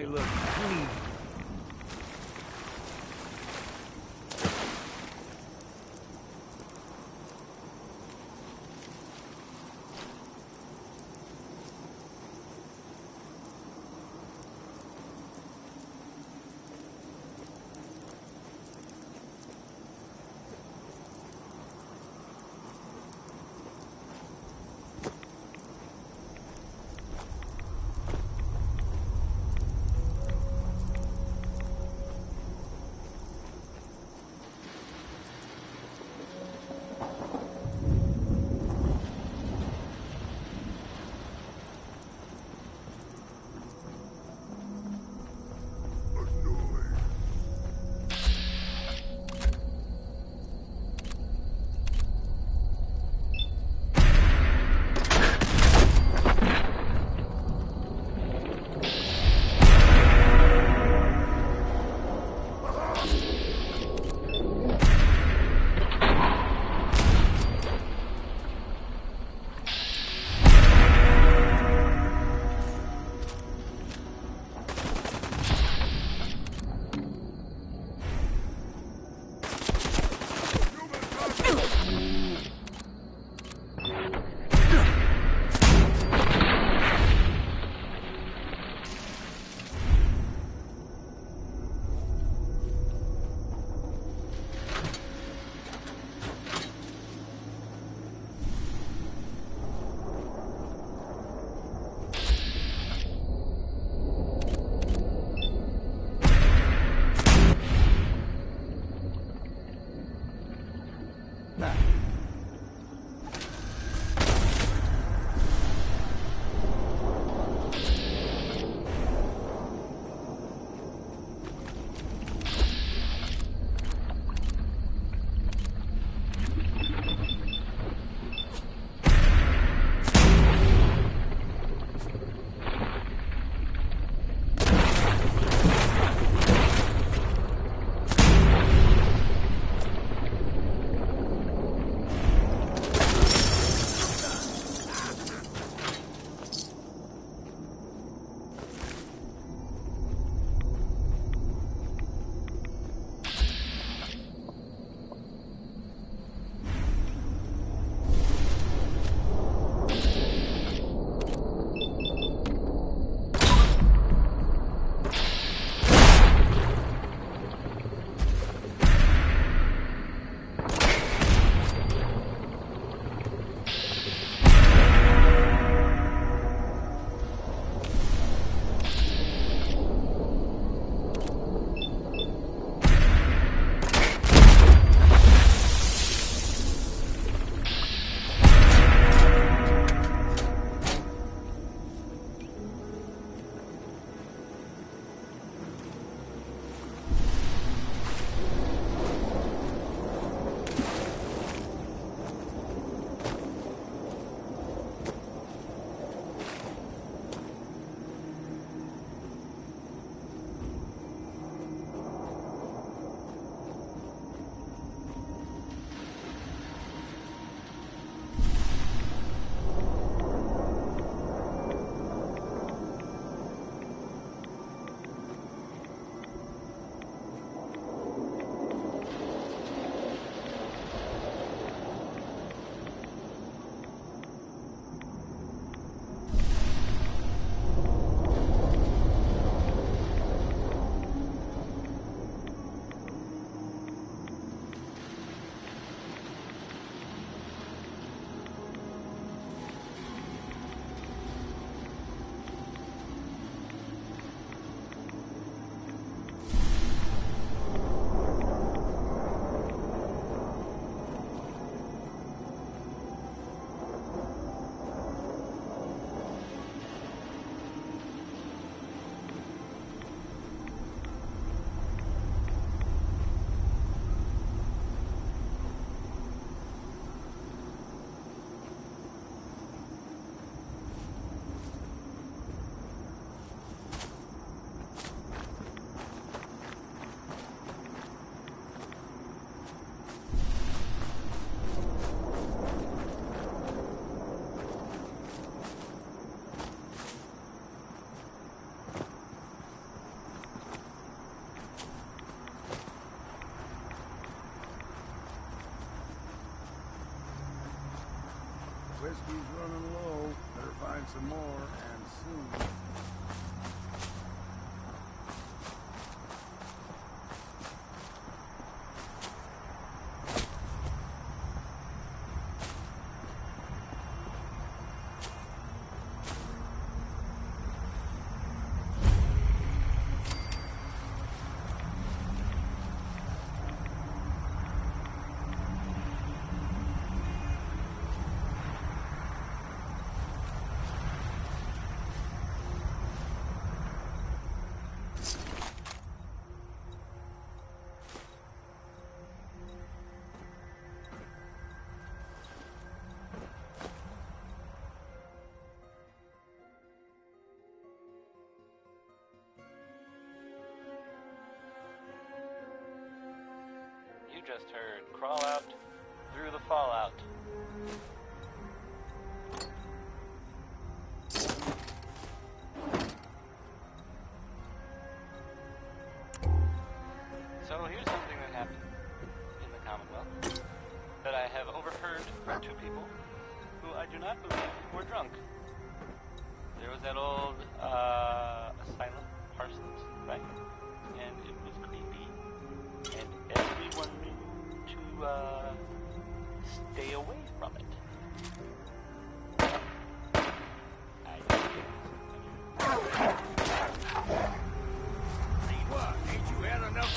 me look clean. whiskey's running low. Better find some more, and soon. You just heard Crawl Out Through the Fallout. So here's something that happened in the Commonwealth that I have overheard from two people who I do not believe were drunk. There was that old asylum, Parsons, right? And it was creepy. And everyone knew to stay away from it. What? Ain't you had enough?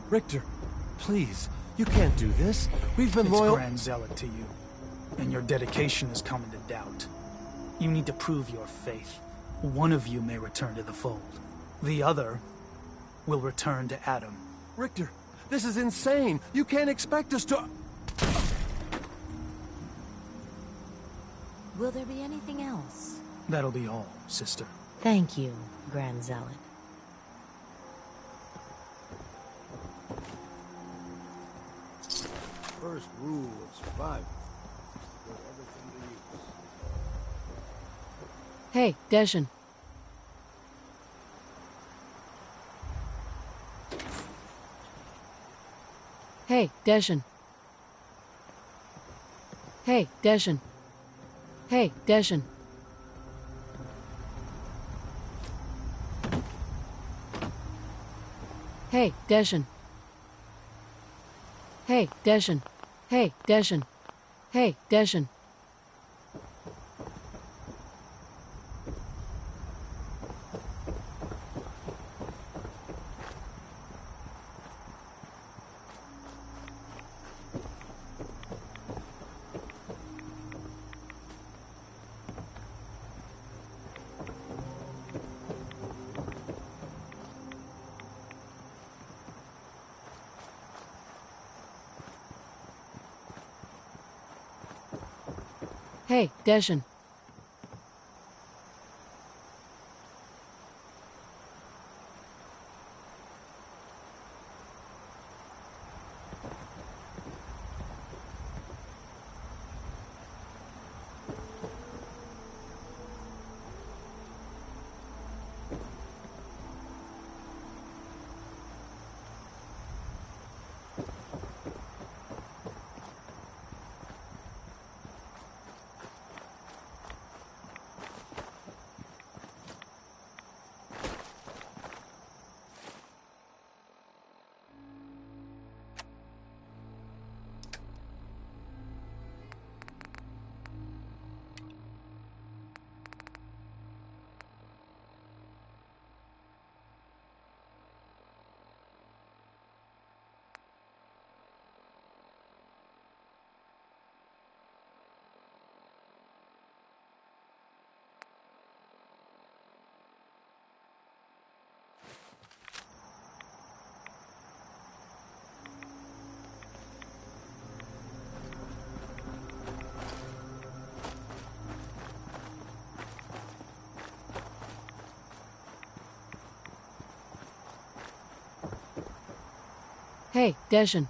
Richter, please, you can't do this. We've been It's loyal— Grand Zealot to you, and your dedication is coming to doubt. You need to prove your faith. One of you may return to the fold. The other will return to Adam. Richter, this is insane. You can't expect us to— Will there be anything else? That'll be all, sister. Thank you, Grand Zealot. First rule of survival. Put everything to use. Hey, Deshan. Hey, Deshan. Hey, Deshan. Hey, Deshan. Hey, Deshan. Hey, Deshan. Hey, Deshan. Hey, Deshan. Hey, Deshan. Hey, Deshan.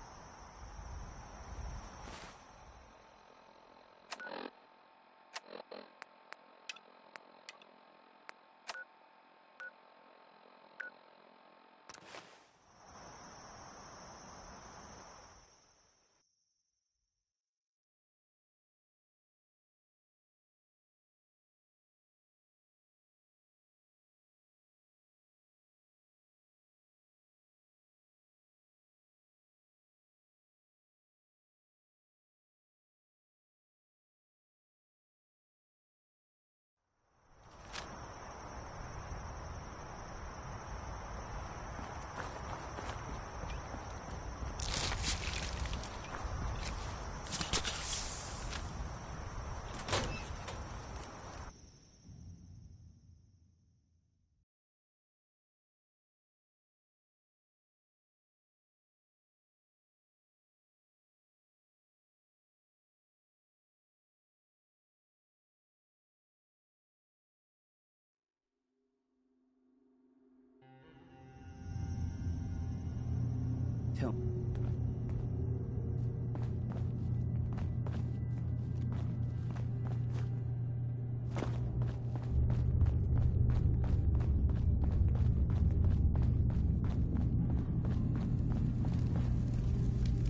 Tell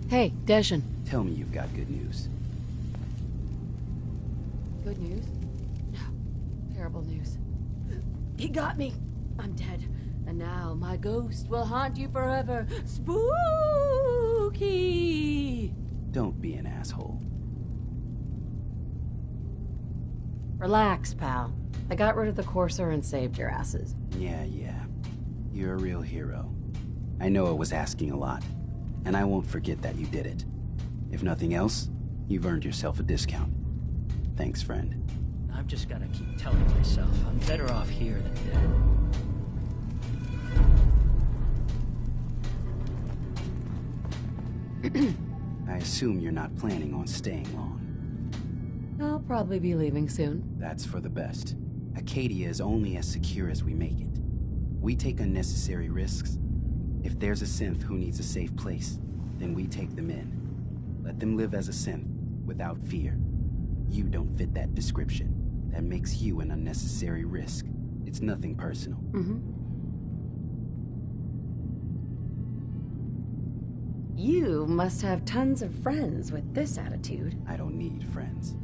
Hey, Deshan. Tell me you've got good news. Good news? No. Terrible news. He got me. I'm dead. And now my ghost will haunt you forever. Spooky! Don't be an asshole. Relax, pal. I got rid of the Courser and saved your asses. Yeah. You're a real hero. I know it was asking a lot, and I won't forget that you did it. If nothing else, you've earned yourself a discount. Thanks, friend. I've just gotta keep telling myself I'm better off here than dead. I assume you're not planning on staying long. I'll probably be leaving soon. That's for the best. Acadia is only as secure as we make it. We take unnecessary risks. If there's a synth who needs a safe place, then we take them in. Let them live as a synth, without fear. You don't fit that description. That makes you an unnecessary risk. It's nothing personal. You must have tons of friends with this attitude. I don't need friends.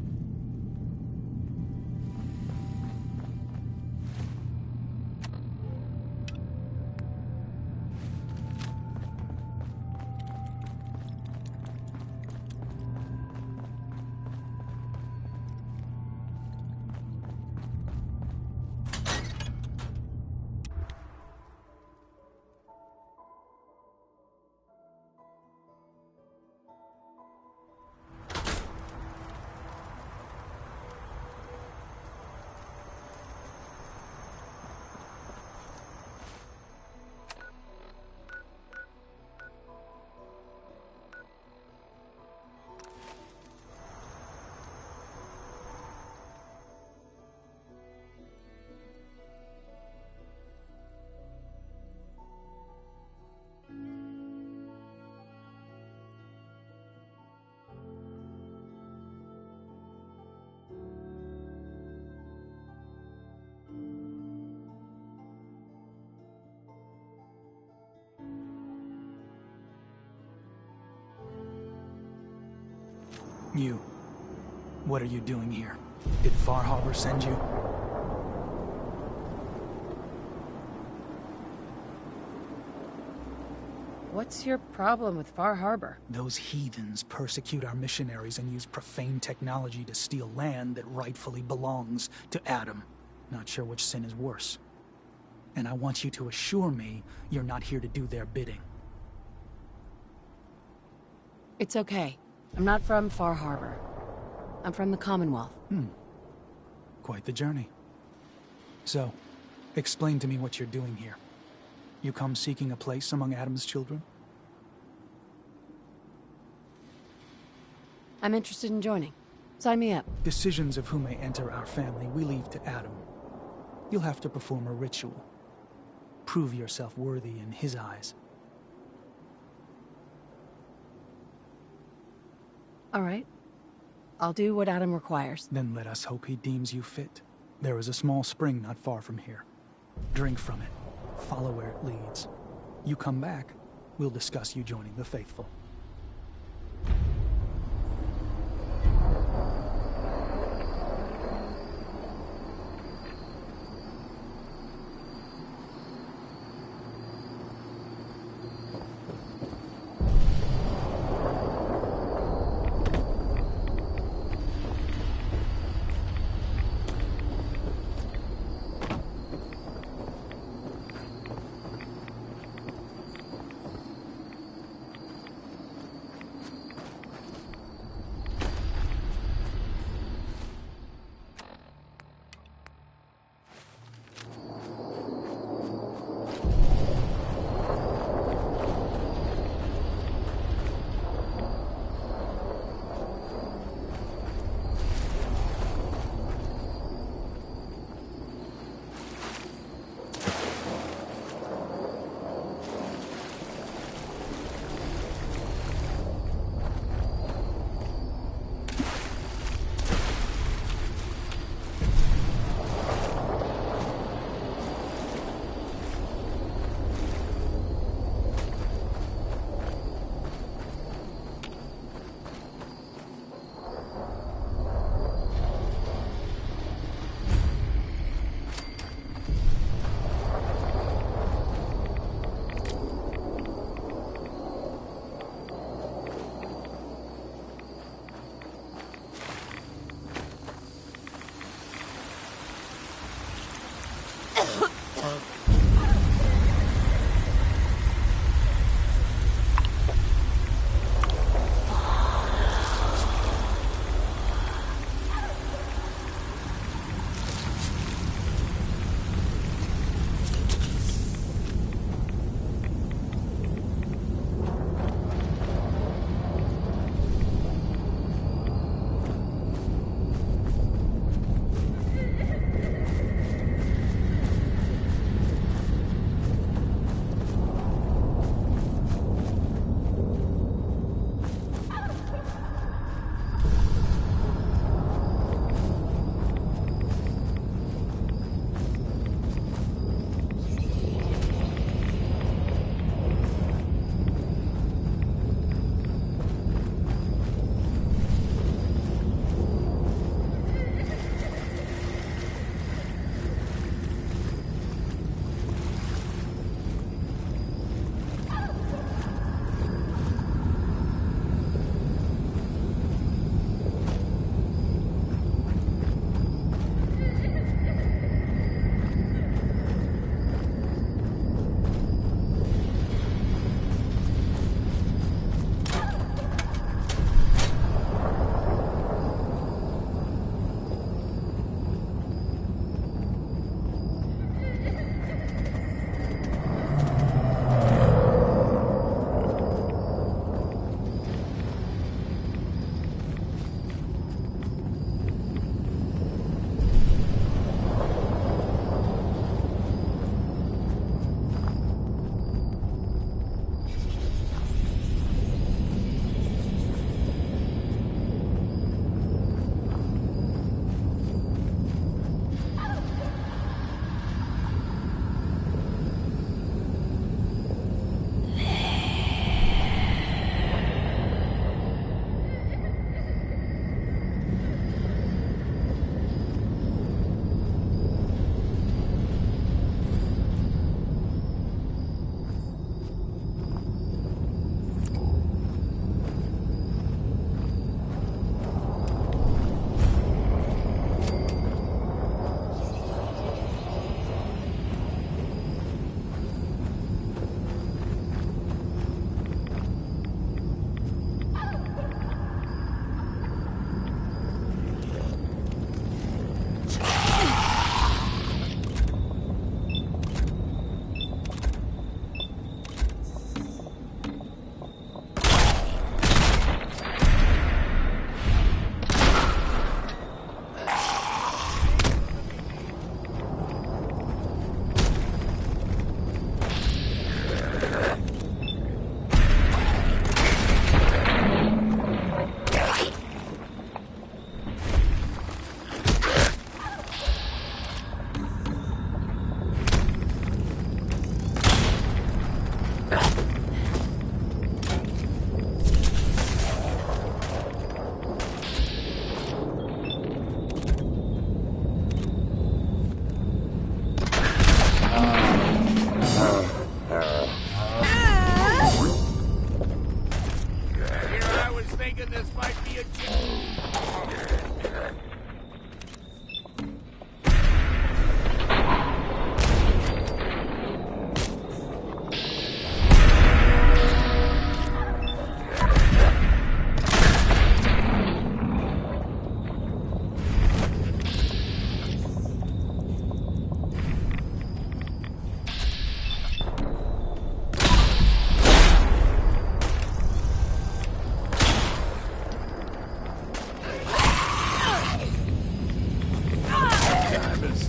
You. What are you doing here? Did Far Harbor send you? What's your problem with Far Harbor? Those heathens persecute our missionaries and use profane technology to steal land that rightfully belongs to Adam. Not sure which sin is worse. And I want you to assure me you're not here to do their bidding. It's okay. I'm not from Far Harbor. I'm from the Commonwealth. Quite the journey. So, explain to me what you're doing here. You come seeking a place among Adam's children? I'm interested in joining. Sign me up. Decisions of who may enter our family we leave to Adam. You'll have to perform a ritual. Prove yourself worthy in his eyes. All right. I'll do what Adam requires. Then let us hope he deems you fit. There is a small spring not far from here. Drink from it. Follow where it leads. You come back, we'll discuss you joining the faithful.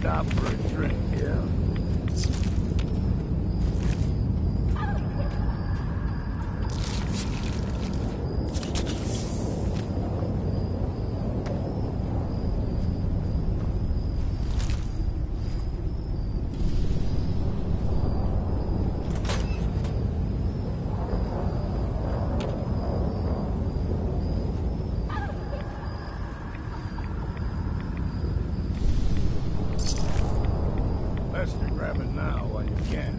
stop for a drink, yeah? Best to grab it now while you can.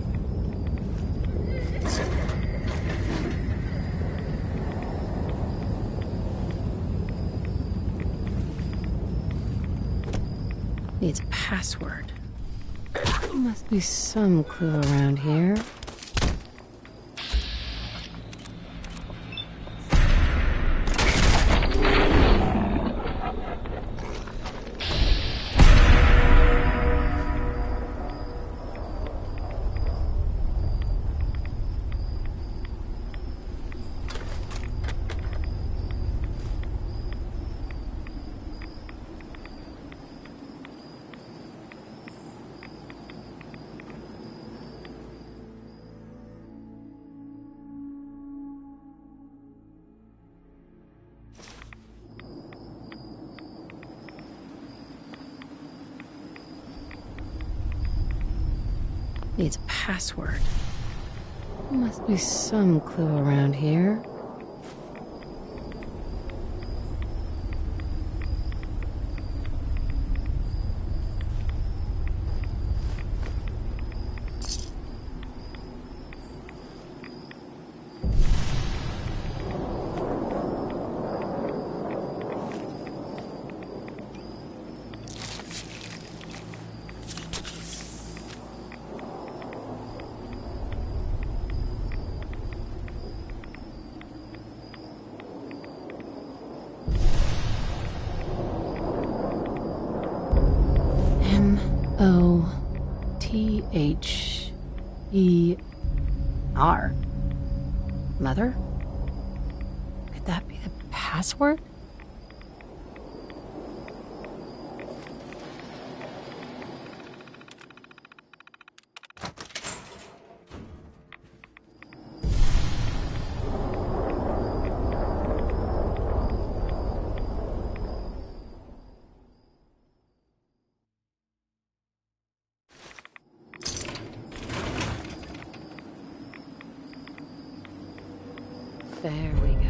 Needs a password. Must be some clue around here. Needs a password. Must be some clue around here. M-O-T-H-E-R. Mother? Could that be the password? There we go.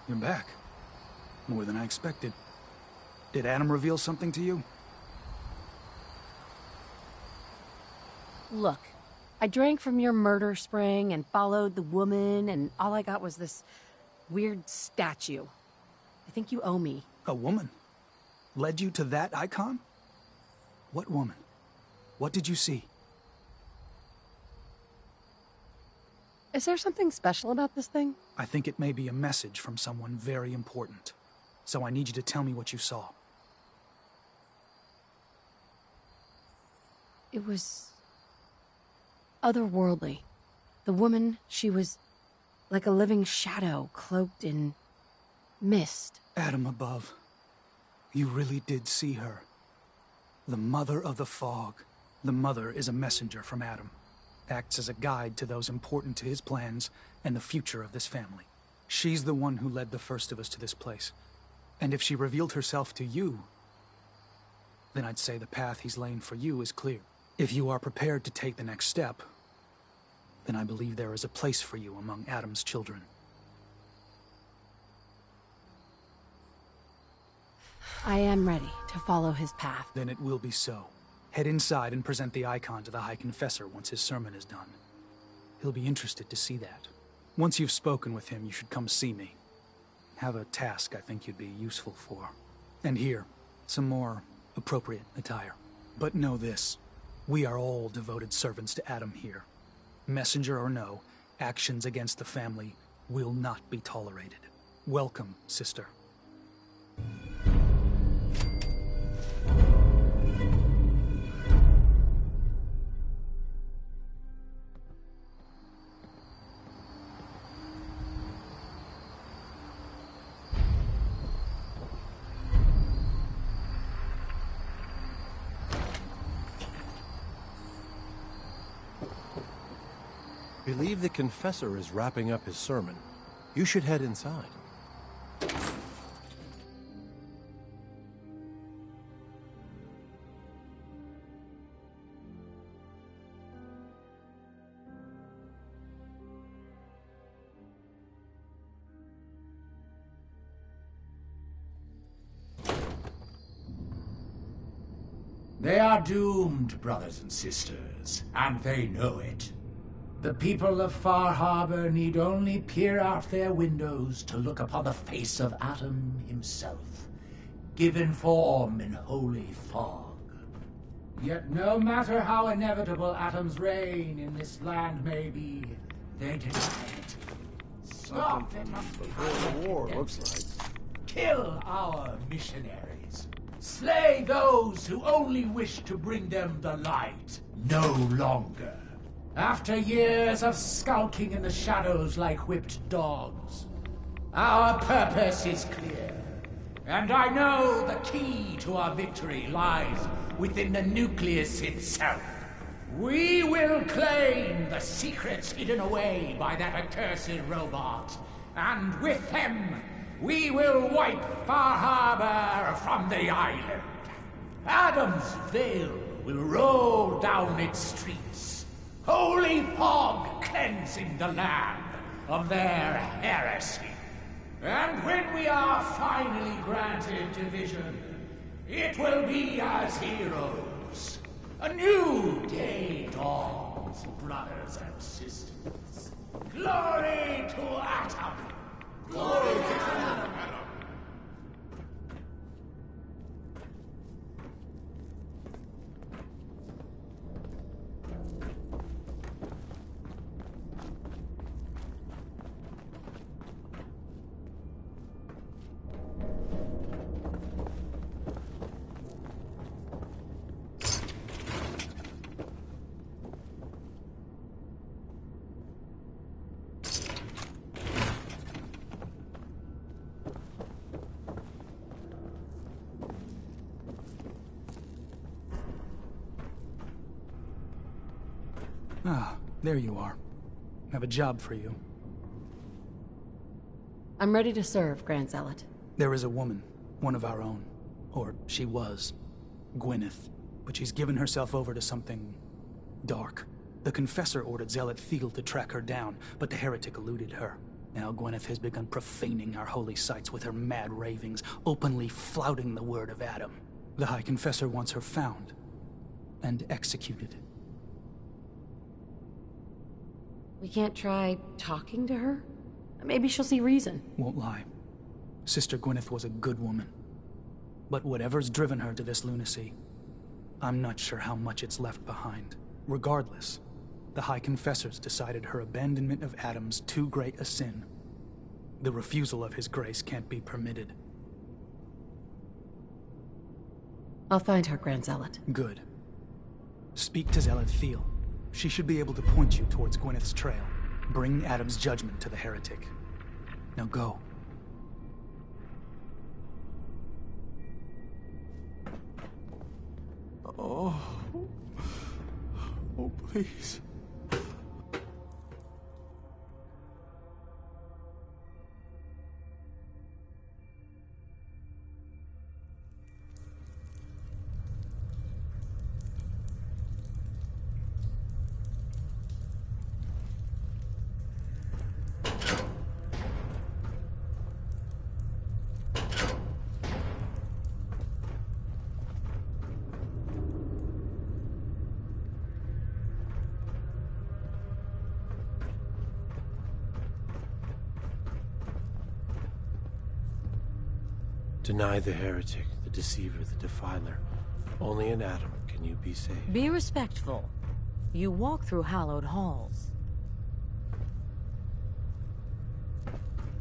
You're back. More than I expected. Did Adam reveal something to you? Look, I drank from your murder spring and followed the woman, and all I got was this weird statue. I think you owe me. A woman? Led you to that icon? What woman? What did you see? Is there something special about this thing? I think it may be a message from someone very important. So I need you to tell me what you saw. It was otherworldly. The woman, she was like a living shadow cloaked in mist. Adam above. You really did see her. The Mother of the Fog. The Mother is a messenger from Adam. Acts as a guide to those important to his plans and the future of this family. She's the one who led the first of us to this place. And if she revealed herself to you, then I'd say the path he's laying for you is clear. If you are prepared to take the next step, then I believe there is a place for you among Adam's children. I am ready to follow his path. Then it will be so. Head inside and present the icon to the High Confessor once his sermon is done. He'll be interested to see that. Once you've spoken with him, you should come see me. Have a task I think you'd be useful for. And here, some more appropriate attire. But know this, we are all devoted servants to Adam here. Messenger or no, actions against the family will not be tolerated. Welcome, sister. Believe the confessor is wrapping up his sermon. You should head inside. They are doomed, brothers and sisters, and they know it. The people of Far Harbor need only peer out their windows to look upon the face of Adam himself, given form in holy fog. Yet no matter how inevitable Adam's reign in this land may be, they deny it. Stop it before the war, looks like. Kill our missionaries. Slay those who only wish to bring them the light no longer. After years of skulking in the shadows like whipped dogs, our purpose is clear. And I know the key to our victory lies within the nucleus itself. We will claim the secrets hidden away by that accursed robot, and with them, we will wipe Far Harbor from the island. Adam's veil will roll down its streets. Holy fog cleansing the land of their heresy. And when we are finally granted division, it will be as heroes. A new day dawns, brothers and sisters. Glory to Adam! Glory to Adam! Ah, there you are. I have a job for you. I'm ready to serve, Grand Zealot. There is a woman, one of our own. Or she was. Gwyneth. But she's given herself over to something dark. The Confessor ordered Zealot Thiel to track her down, but the heretic eluded her. Now Gwyneth has begun profaning our holy sites with her mad ravings, openly flouting the word of Adam. The High Confessor wants her found and executed. We can't try talking to her? Maybe she'll see reason. Won't lie. Sister Gwyneth was a good woman. But whatever's driven her to this lunacy, I'm not sure how much it's left behind. Regardless, the High Confessors decided her abandonment of Adam's too great a sin. The refusal of his grace can't be permitted. I'll find her, Grand Zealot. Good. Speak to Zealot Thiel. She should be able to point you towards Gwyneth's trail. Bring Adam's judgment to the heretic. Now go. Oh, please. Deny the heretic, the deceiver, the defiler. Only in Adam can you be saved. Be respectful. You walk through hallowed halls.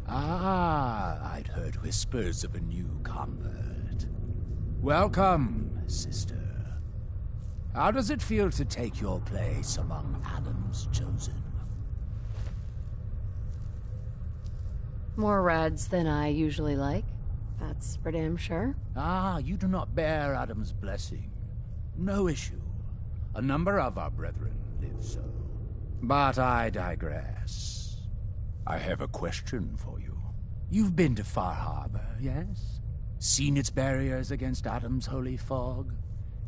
Ah, I'd heard whispers of a new convert. Welcome, sister. How does it feel to take your place among Adam's chosen? More rads than I usually like. That's for damn sure. Ah, you do not bear Adam's blessing. No issue. A number of our brethren live so. But I digress. I have a question for you. You've been to Far Harbor, yes? Seen its barriers against Adam's holy fog?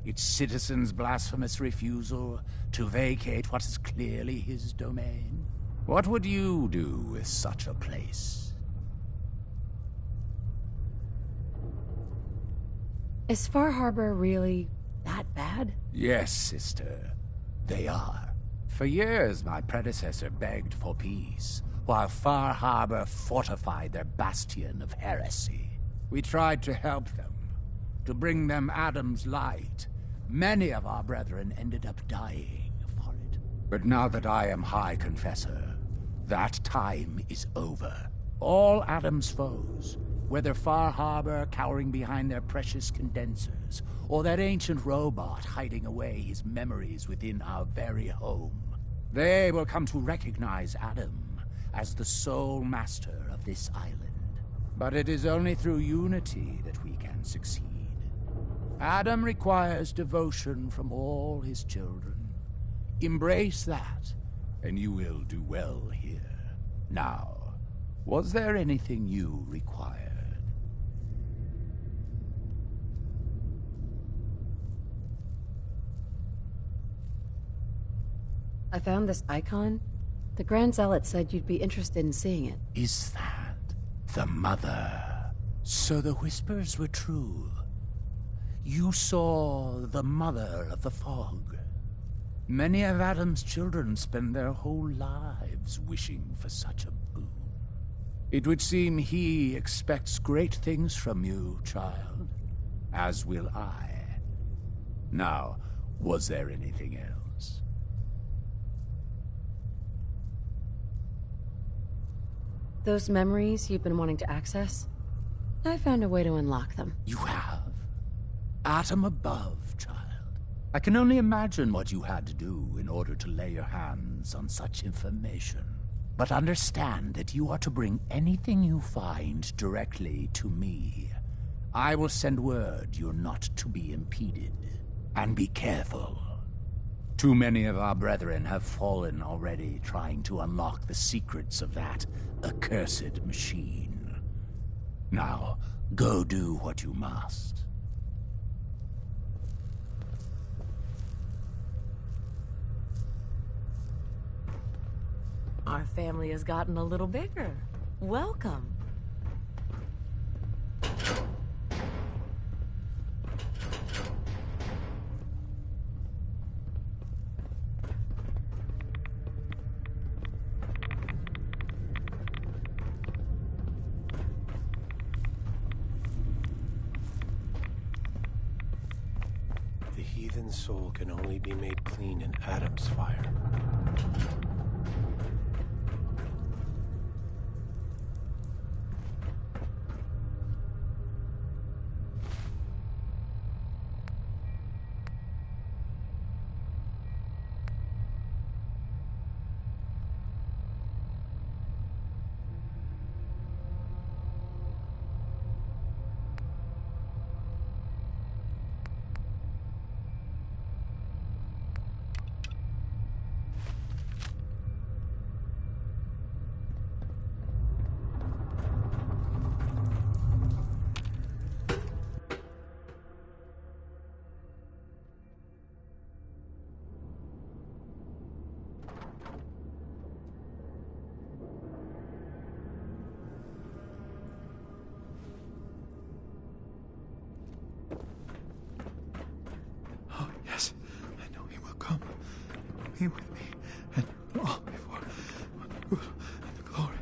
Its citizens' blasphemous refusal to vacate what is clearly his domain? What would you do with such a place? Is Far Harbor really that bad? Yes, sister. They are. For years, my predecessor begged for peace, while Far Harbor fortified their bastion of heresy. We tried to help them, to bring them Adam's light. Many of our brethren ended up dying for it. But now that I am High Confessor, that time is over. All Adam's foes, whether Far Harbor cowering behind their precious condensers, or that ancient robot hiding away his memories within our very home, they will come to recognize Adam as the sole master of this island. But it is only through unity that we can succeed. Adam requires devotion from all his children. Embrace that, and you will do well here. Now, was there anything you required? I found this icon. The Grand Zealot said you'd be interested in seeing it. Is that the mother? So the whispers were true. You saw the mother of the fog. Many of Adam's children spend their whole lives wishing for such a boon. It would seem he expects great things from you, child. As will I. Now, was there anything else? Those memories you've been wanting to access? I found a way to unlock them. You have? Atom above, child. I can only imagine what you had to do in order to lay your hands on such information. But understand that you are to bring anything you find directly to me. I will send word you're not to be impeded. And be careful. Too many of our brethren have fallen already trying to unlock the secrets of that accursed machine. Now, go do what you must. Our family has gotten a little bigger. Welcome. The heathen soul can only be made clean in Adam's fire. Yes, I know he will come. Be with me, and all before the good and the glory.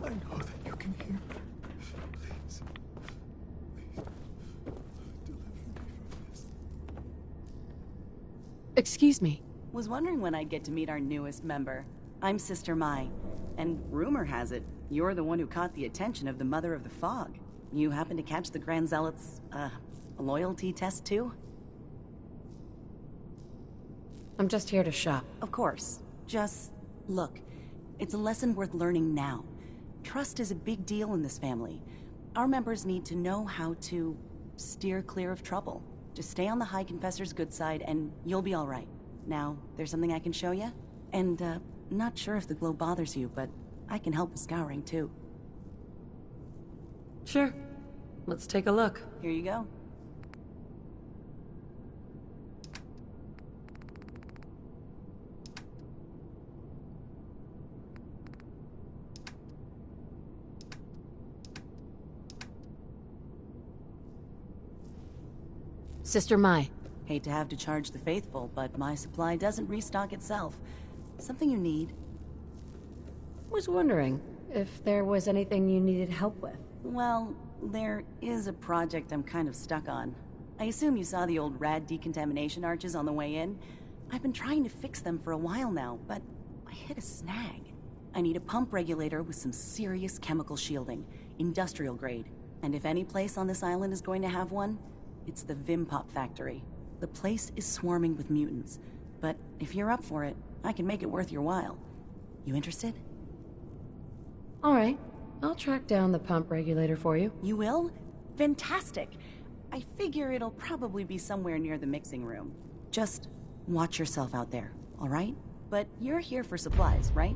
I know that you can hear me. Please, deliver me from this. Excuse me. Was wondering when I'd get to meet our newest member. I'm Sister Mai, and rumor has it, you're the one who caught the attention of the Mother of the Fog. You happen to catch the Grand Zealot's, loyalty test too? I'm just here to shop. Of course. Just, look, it's a lesson worth learning now. Trust is a big deal in this family. Our members need to know how to steer clear of trouble. Just stay on the High Confessor's good side, and you'll be all right. Now, there's something I can show you? And, not sure if the glow bothers you, but I can help with scouring, too. Sure. Let's take a look. Here you go. Sister Mai. Hate to have to charge the faithful, but my supply doesn't restock itself. Something you need? Was wondering if there was anything you needed help with. Well, there is a project I'm kind of stuck on. I assume you saw the old rad decontamination arches on the way in. I've been trying to fix them for a while now, but I hit a snag. I need a pump regulator with some serious chemical shielding, industrial grade. And if any place on this island is going to have one, it's the Vimpop factory. The place is swarming with mutants, but if you're up for it, I can make it worth your while. You interested? All right. I'll track down the pump regulator for you. You will? Fantastic. I figure it'll probably be somewhere near the mixing room. Just watch yourself out there, all right? But you're here for supplies, right?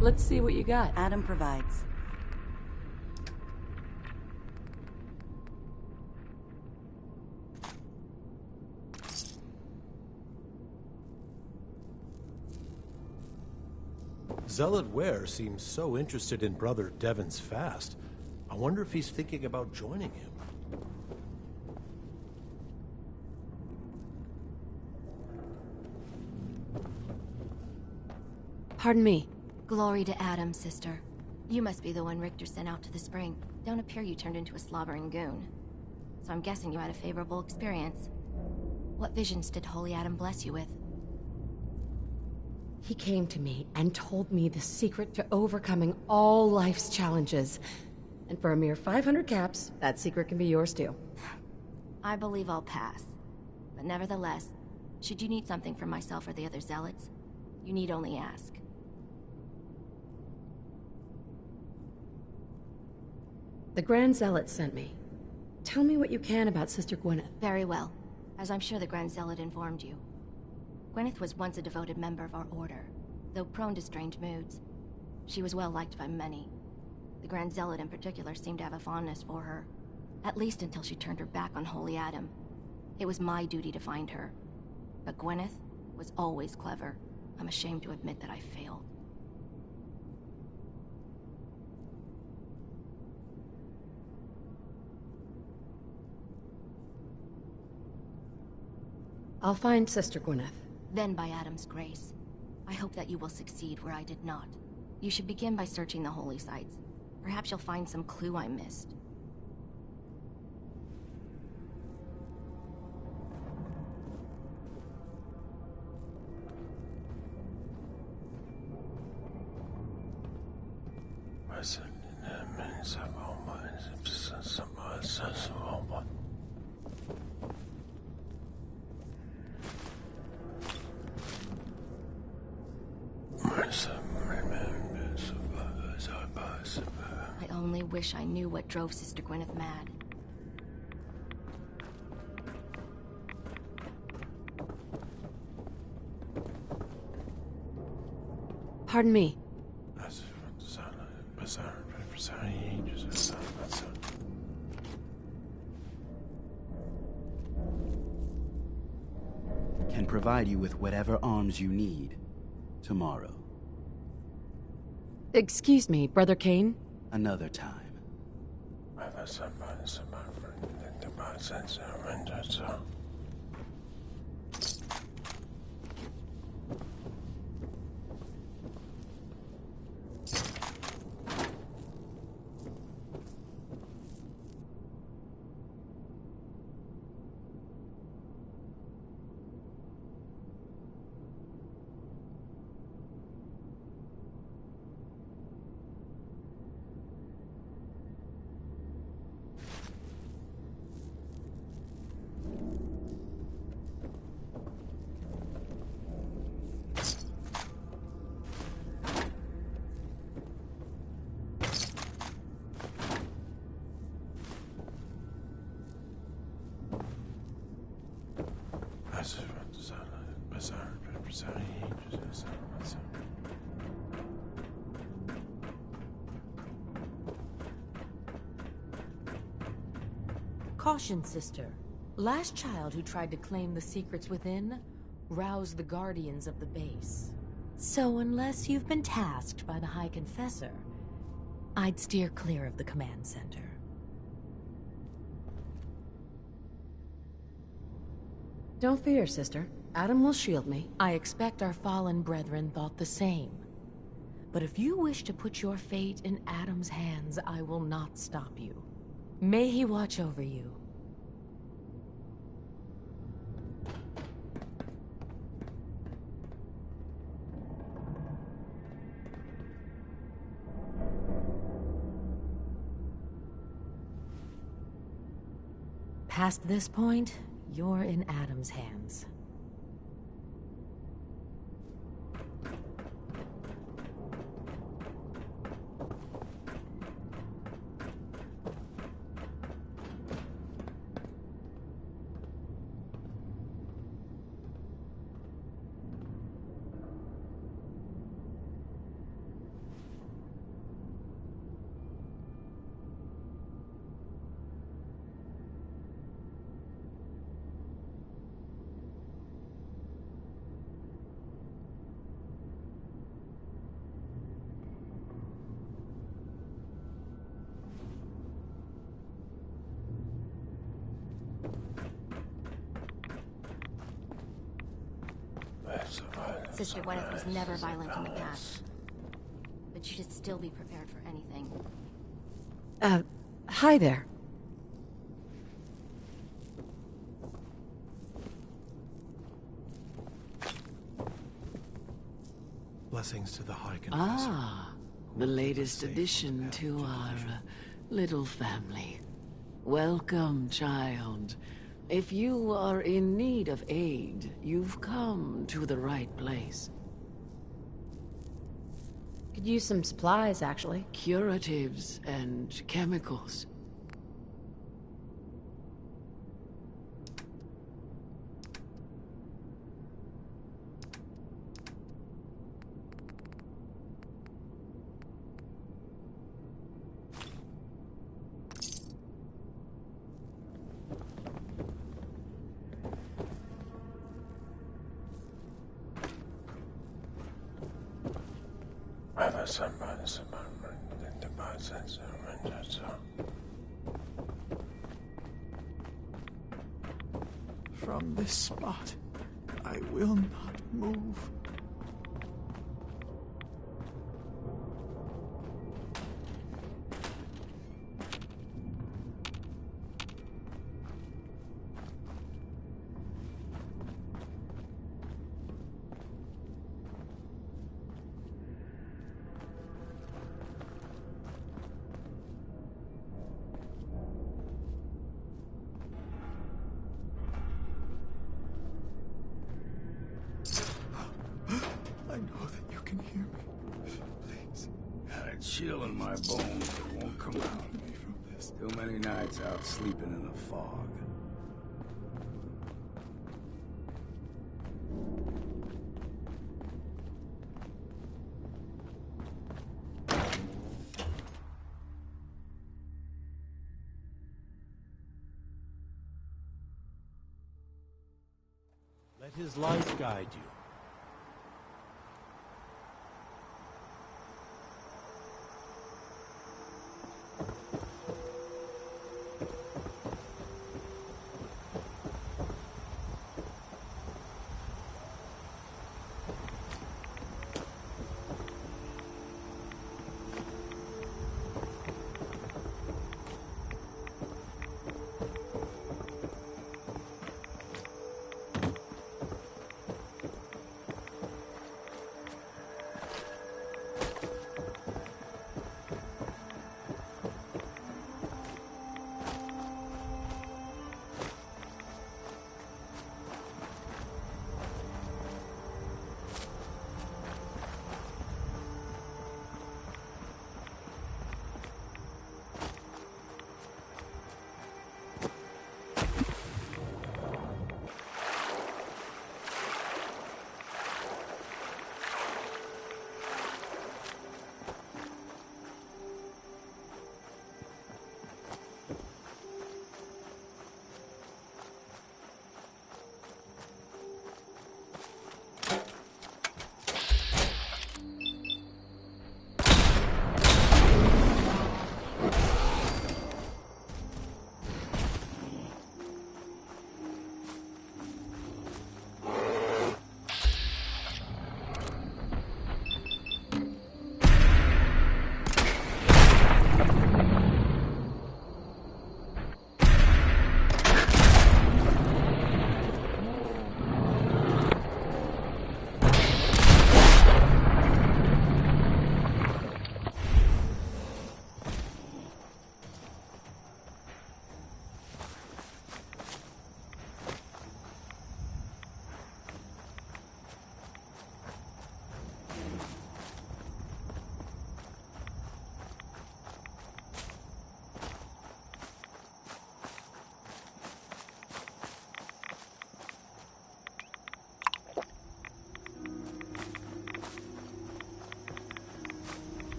Let's see what you got. Adam provides. Zealot Ware seems so interested in Brother Devon's fast. I wonder if he's thinking about joining him. Pardon me. Glory to Adam, sister. You must be the one Richter sent out to the spring. Don't appear you turned into a slobbering goon. So I'm guessing you had a favorable experience. What visions did Holy Adam bless you with? He came to me and told me the secret to overcoming all life's challenges. And for a mere 500 caps, that secret can be yours too. I believe I'll pass. But nevertheless, should you need something from myself or the other zealots, you need only ask. The Grand Zealot sent me. Tell me what you can about Sister Gwyneth. Very well, as I'm sure the Grand Zealot informed you. Gwyneth was once a devoted member of our order, though prone to strange moods. She was well liked by many, The Grand Zealot in particular seemed to have a fondness for her. At least until she turned her back on Holy Adam. It was my duty to find her. But Gwyneth was always clever. I'm ashamed to admit that I failed. I'll find Sister Gwyneth. Then by Adam's grace. I hope that you will succeed where I did not. You should begin by searching the holy sites. Perhaps you'll find some clue I missed. I only wish I knew what drove Sister Gwyneth mad. Pardon me. Can provide you with whatever arms you need tomorrow. Excuse me, Brother Kane? Another time. Caution, sister. Last child who tried to claim the secrets within roused the guardians of the base. So unless you've been tasked by the High Confessor, I'd steer clear of the command center. Don't fear, sister. Adam will shield me. I expect our fallen brethren thought the same. But if you wish to put your fate in Adam's hands, I will not stop you. May he watch over you. Past this point, you're in Adam's hands. Sister Gwyneth was never violent in the past. But you should still be prepared for anything. Hi there. Blessings to the High Confessor. Ah, the latest addition to our little family. Welcome, child. If you are in need of aid, you've come to the right place. Could use some supplies, actually. Curatives and chemicals. From this spot, I will not move. I know that you can hear me. Please. Got a chill in my bones that won't come out. Too many nights out sleeping in the fog. Let his light guide you.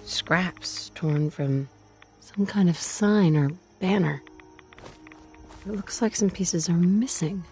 Scraps torn from some kind of sign or banner. It looks like some pieces are missing.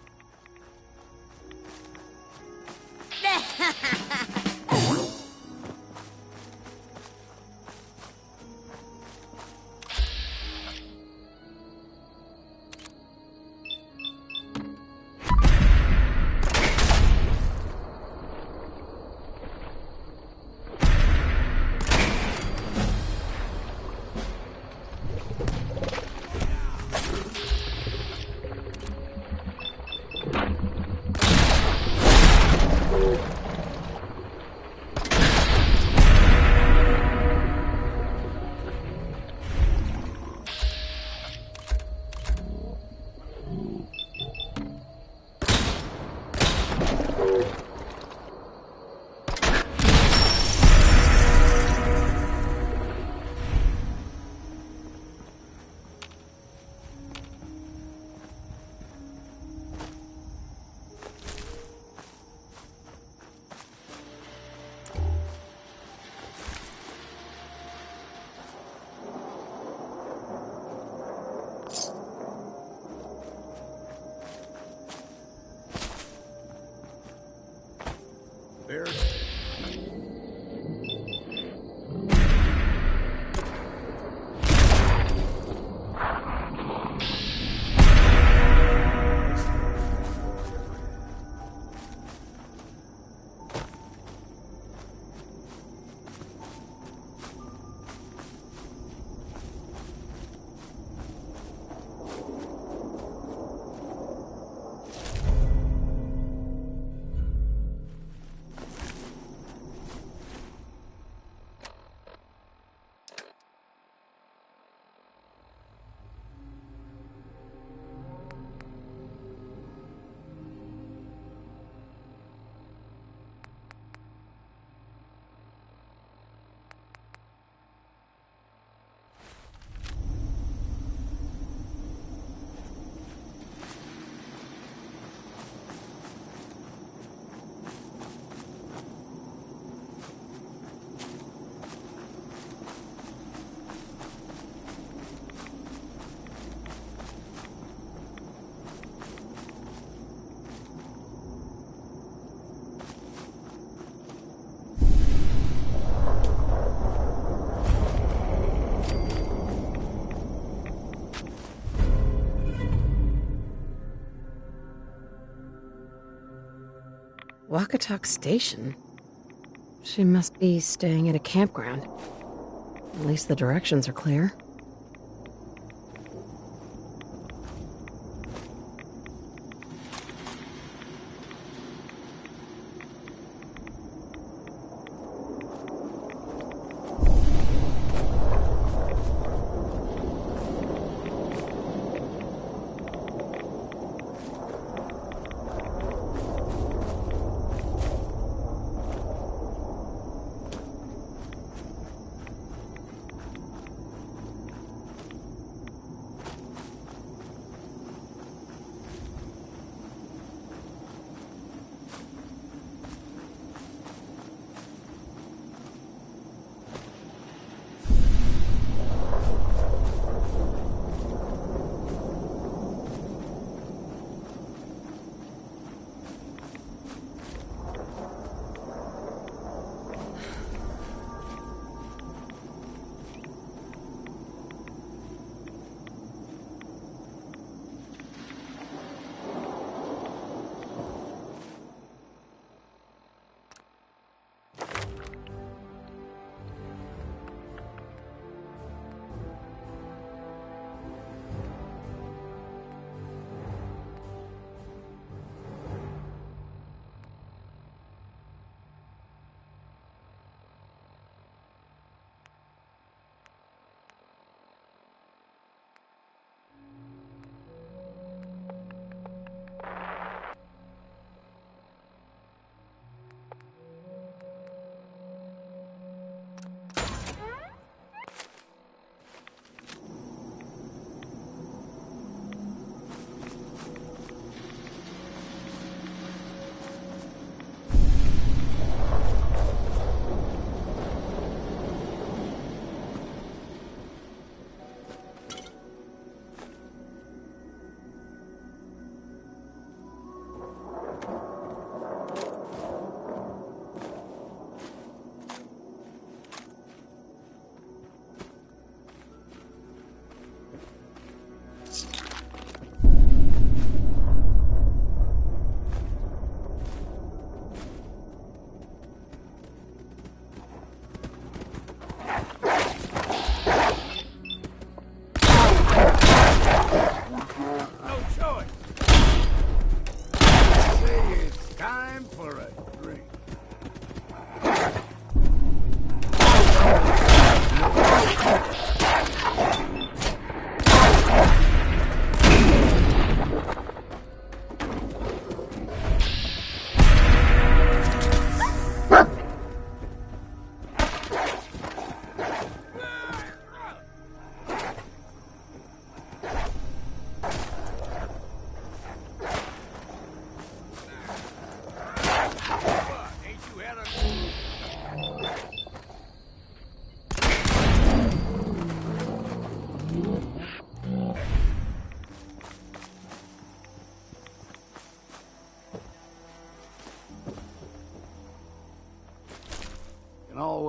Bear. Wakatok Station? She must be staying at a campground. At least the directions are clear.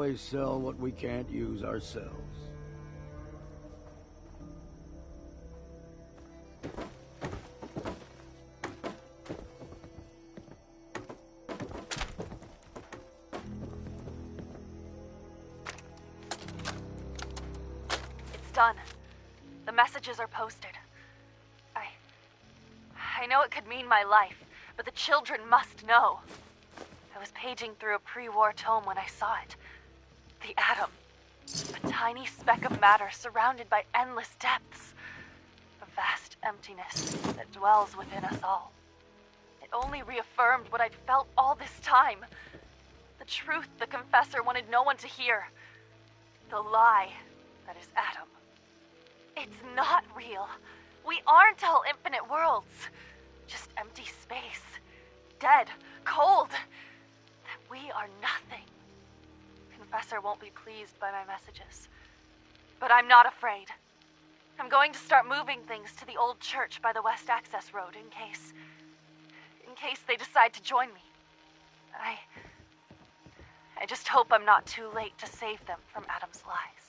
always sell what we can't use ourselves. It's done. The messages are posted. I know it could mean my life, but the children must know. I was paging through a pre-war tome when I saw it. The atom. A tiny speck of matter surrounded by endless depths. A vast emptiness that dwells within us all. It only reaffirmed what I'd felt all this time. The truth the Confessor wanted no one to hear. The lie that is Atom. It's not real. We aren't all infinite worlds. Just empty space. Dead. Cold. That we are nothing. Confessor won't be pleased by my messages. But I'm not afraid. I'm going to start moving things to the old church by the West Access Road in case they decide to join me. I just hope I'm not too late to save them from Adam's lies.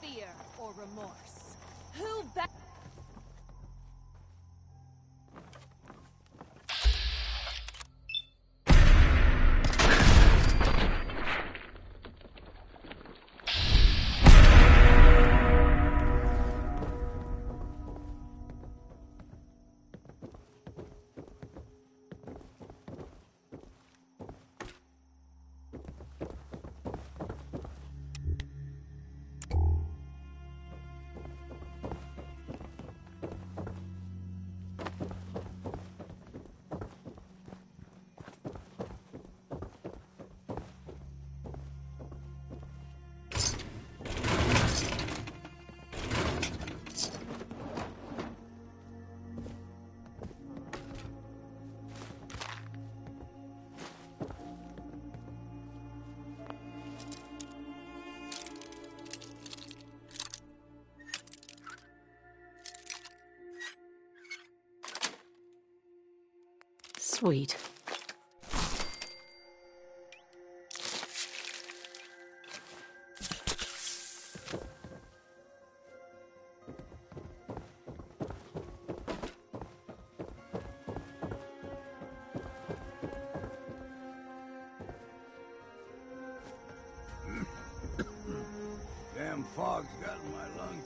Fear or remorse. Who bet? Sweet. Damn fog's got in my lungs.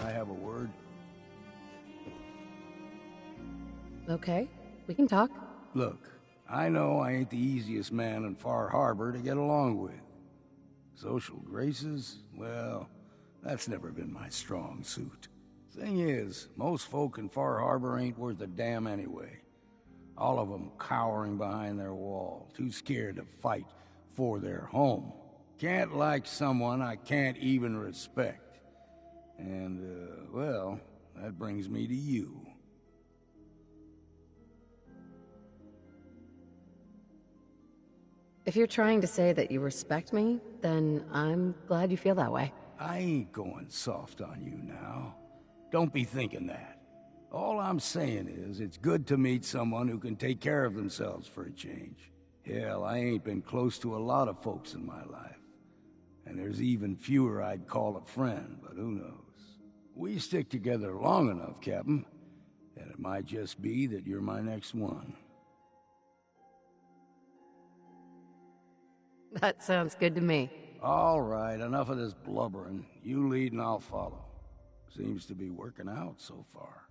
I have a word? Okay, we can talk. Look, I know I ain't the easiest man in Far Harbor to get along with. Social graces? Well, that's never been my strong suit. Thing is, most folk in Far Harbor ain't worth a damn anyway. All of them cowering behind their wall, too scared to fight for their home. Can't like someone I can't even respect. And, well, that brings me to you. If you're trying to say that you respect me, then I'm glad you feel that way. I ain't going soft on you now. Don't be thinking that. All I'm saying is, it's good to meet someone who can take care of themselves for a change. Hell, I ain't been close to a lot of folks in my life. And there's even fewer I'd call a friend, but who knows? We stick together long enough, Captain, and it might just be that you're my next one. That sounds good to me. All right, enough of this blubbering. You lead and I'll follow. Seems to be working out so far.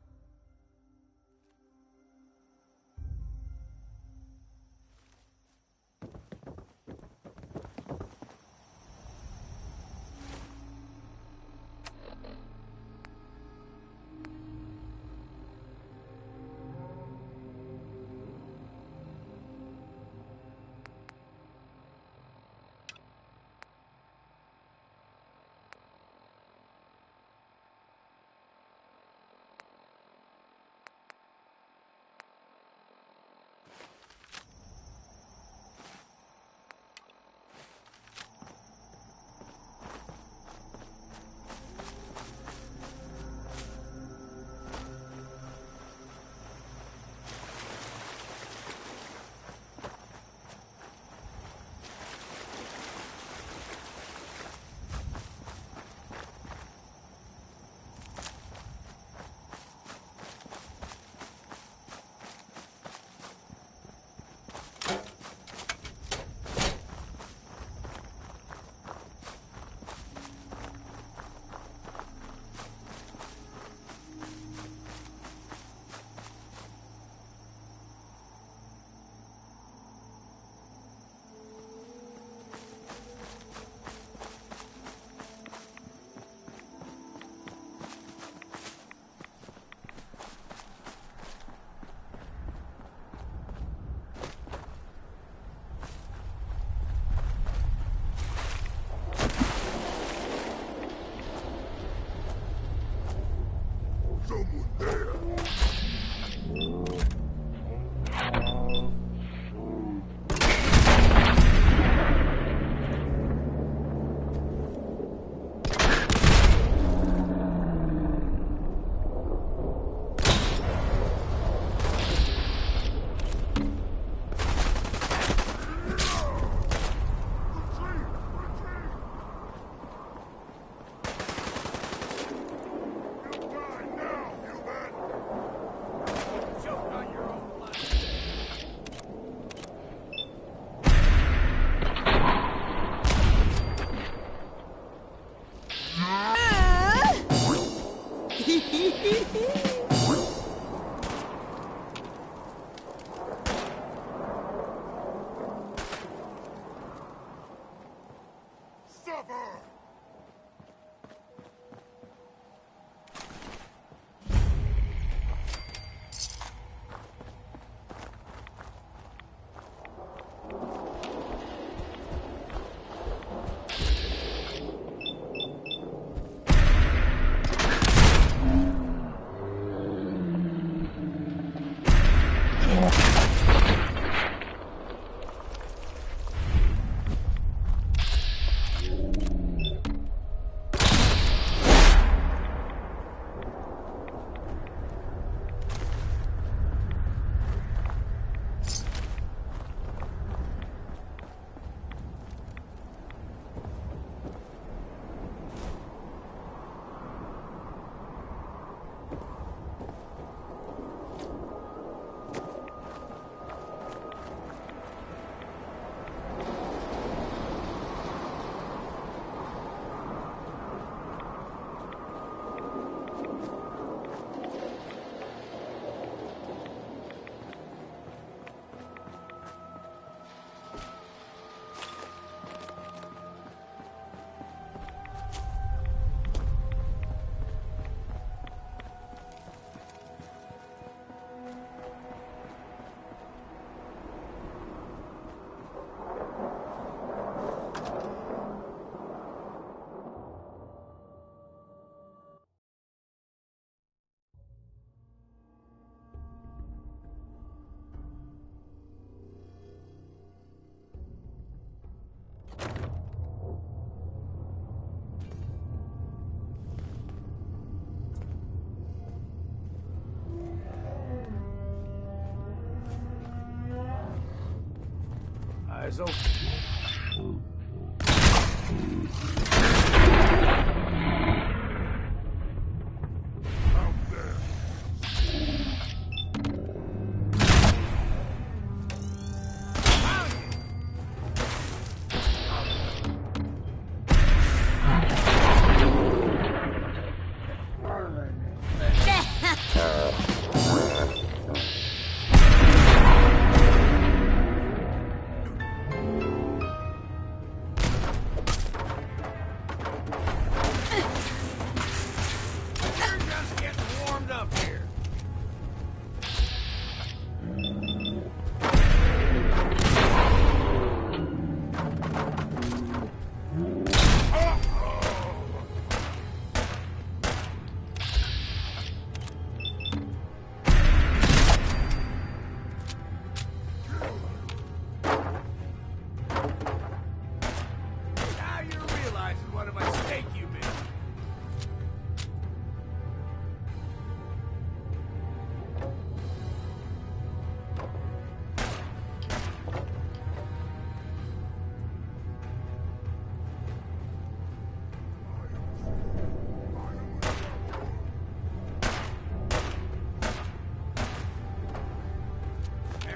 Eyes open.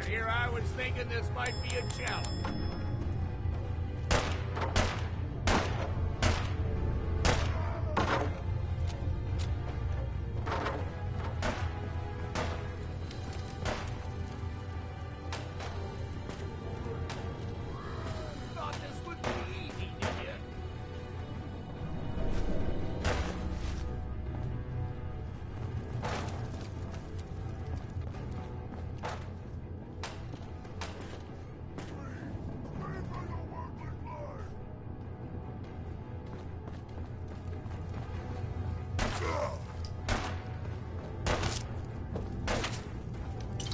Here I was thinking this might be a challenge. Thought this would be easy, did you?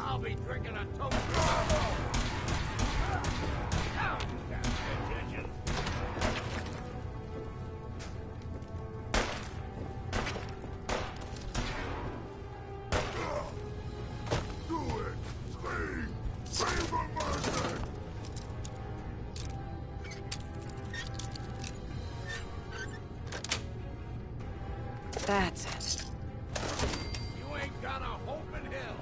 I'll be drinking a toast. Now you got my attention. Do it! Please! Save a mercy! That's it. You ain't got a hope in hell.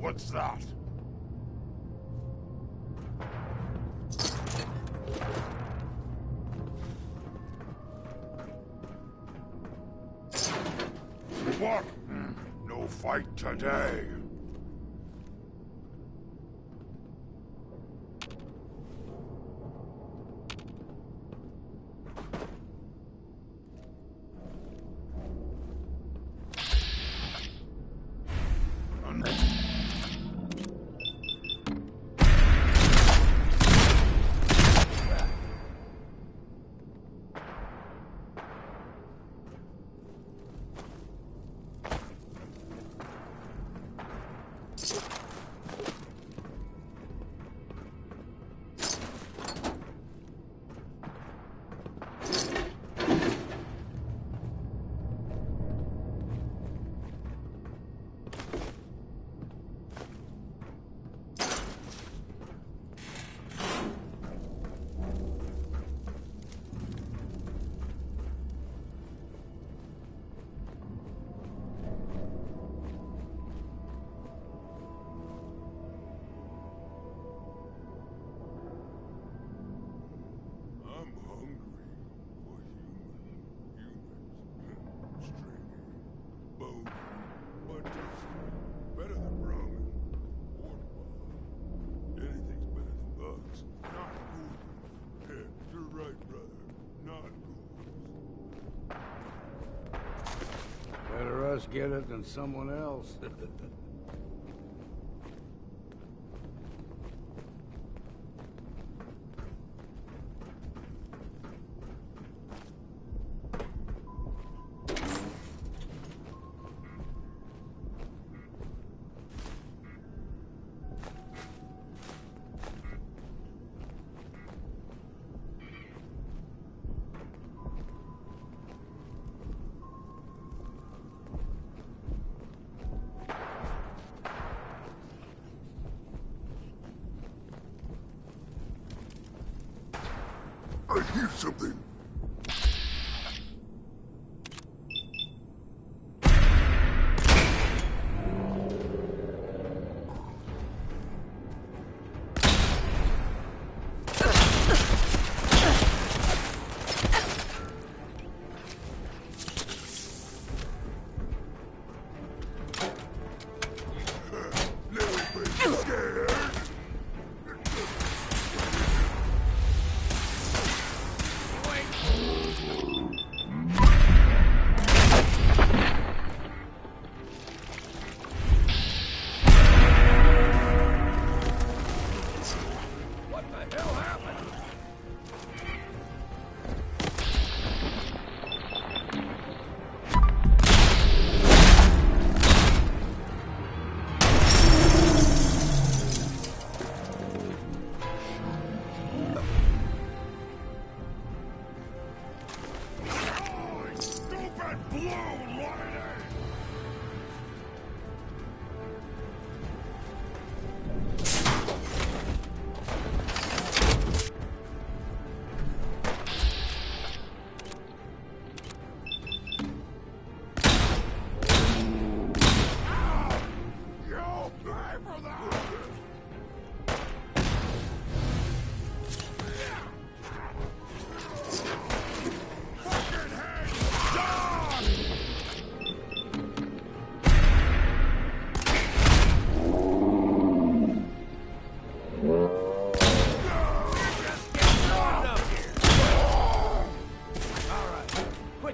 What's that? What? No fight today. us get it than someone else. I hear something.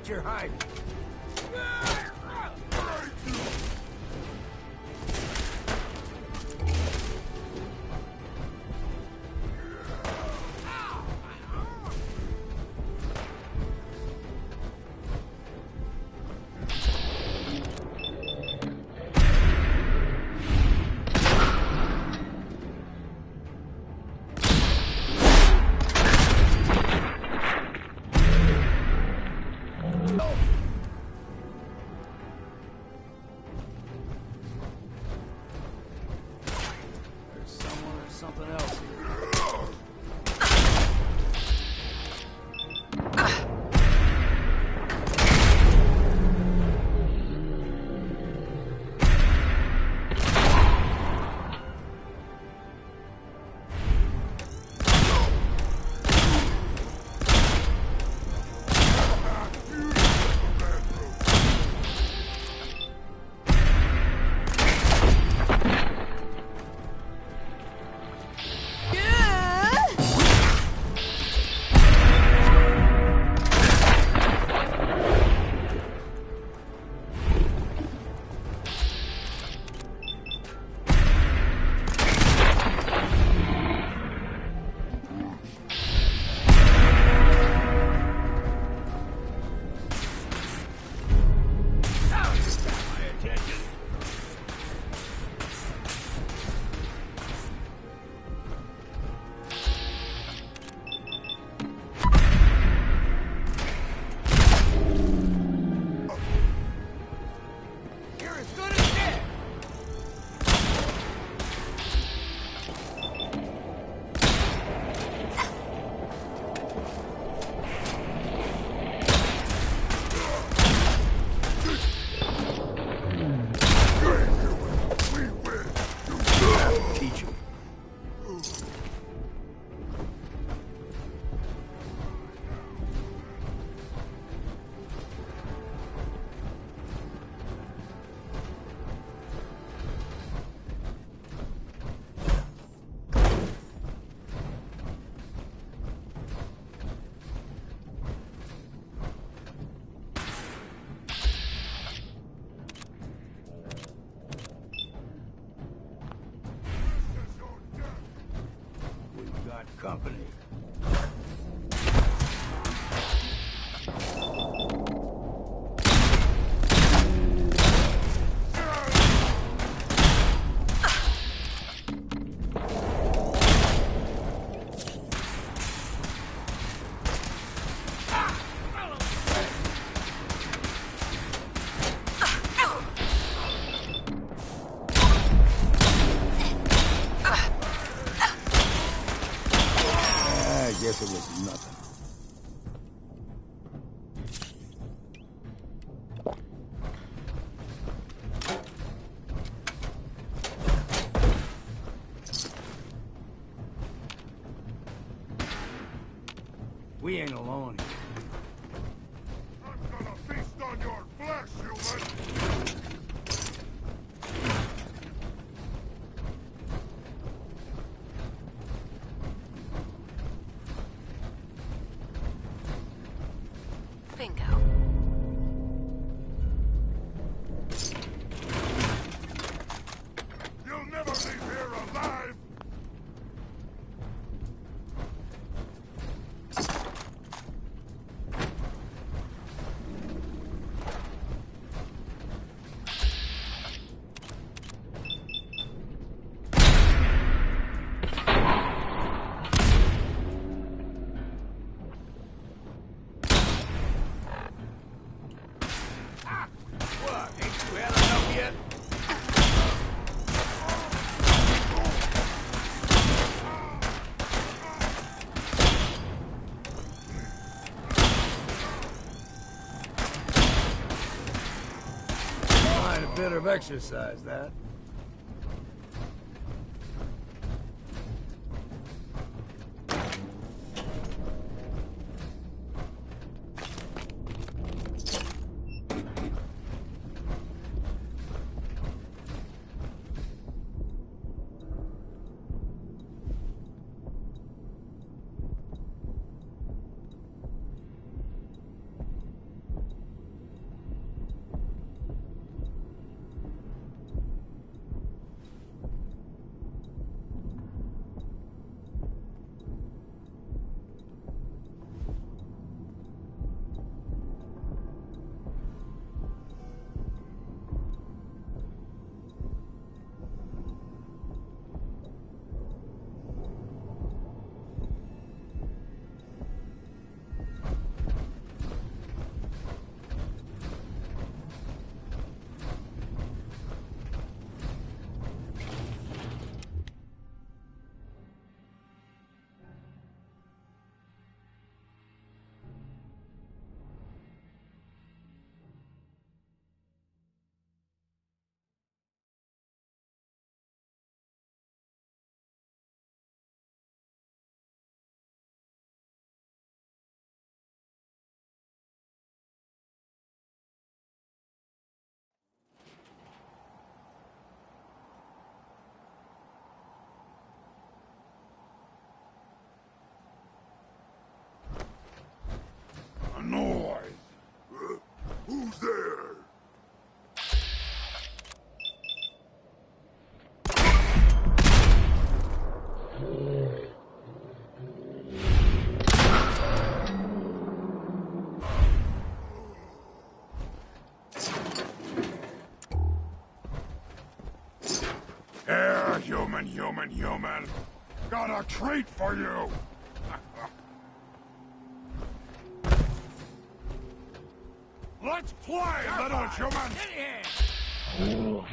You're hiding. company. I guess it was nothing. We ain't alone here. I'm gonna feast on your flesh, human! Bingo. You'll never leave here alive! What? Ain't you had enough yet? Find a bit of exercise, that. A noise! Who's there? Here, human! Got a treat for you! Let's play, little human! Win!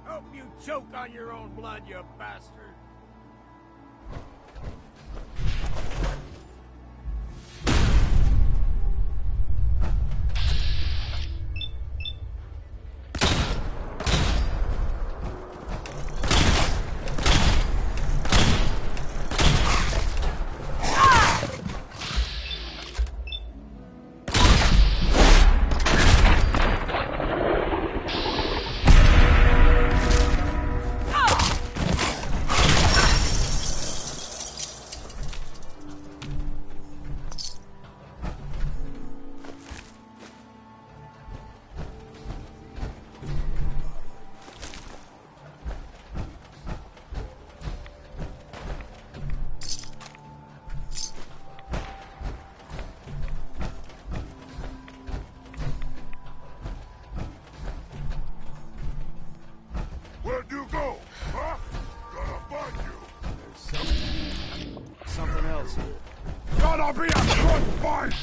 Hope you choke on your own blood, you bastard. something else here. Gonna be a good fight!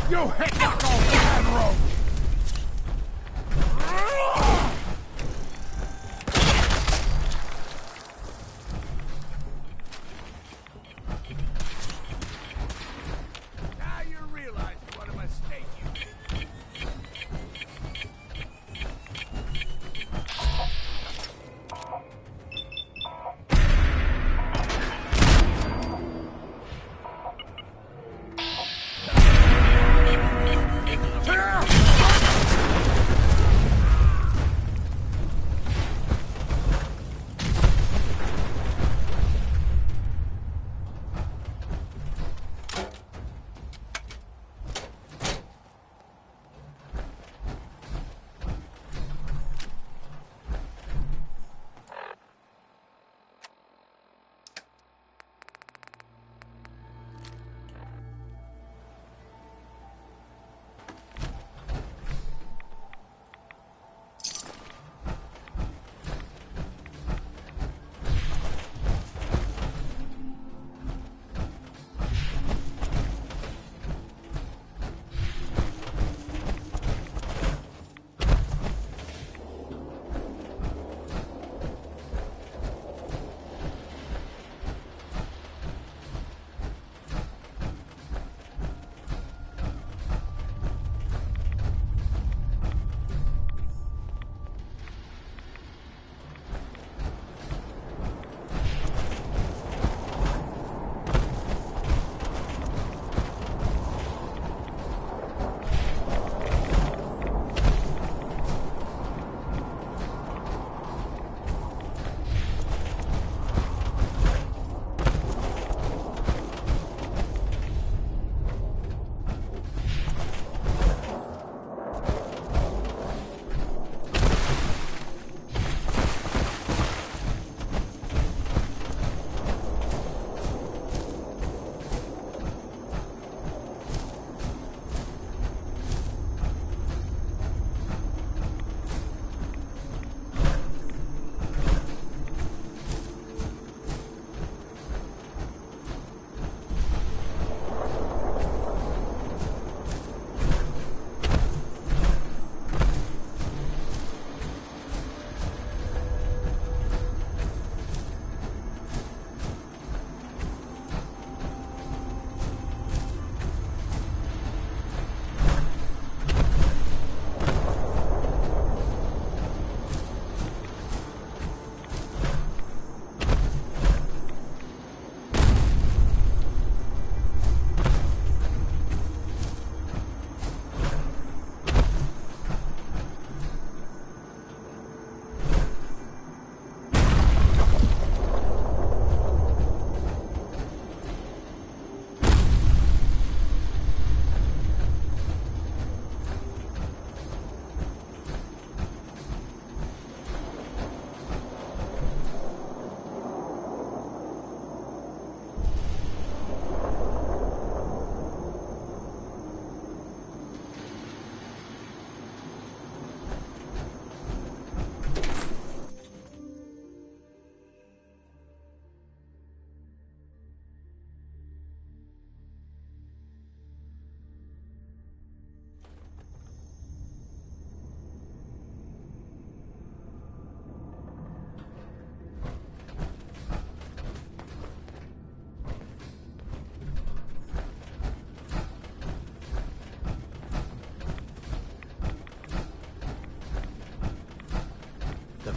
You hit the bad rope! Now you realize what a mistake you made.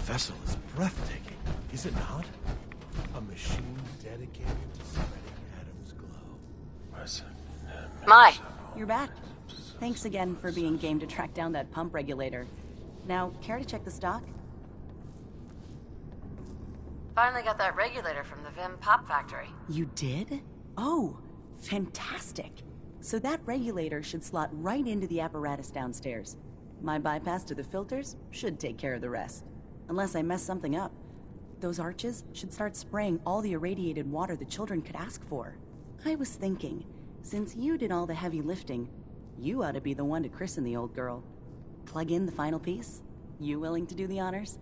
vessel is breathtaking, is it not? A machine dedicated to spreading Adam's glow. Mai! You're back. Thanks again for being game to track down that pump regulator. Now, care to check the stock? Finally got that regulator from the Vim Pop Factory. You did? Oh, fantastic. So that regulator should slot right into the apparatus downstairs. My bypass to the filters should take care of the rest. Unless I mess something up. Those arches should start spraying all the irradiated water the children could ask for. I was thinking, Since you did all the heavy lifting, you ought to be the one to christen the old girl. Plug in the final piece? You willing to do the honors?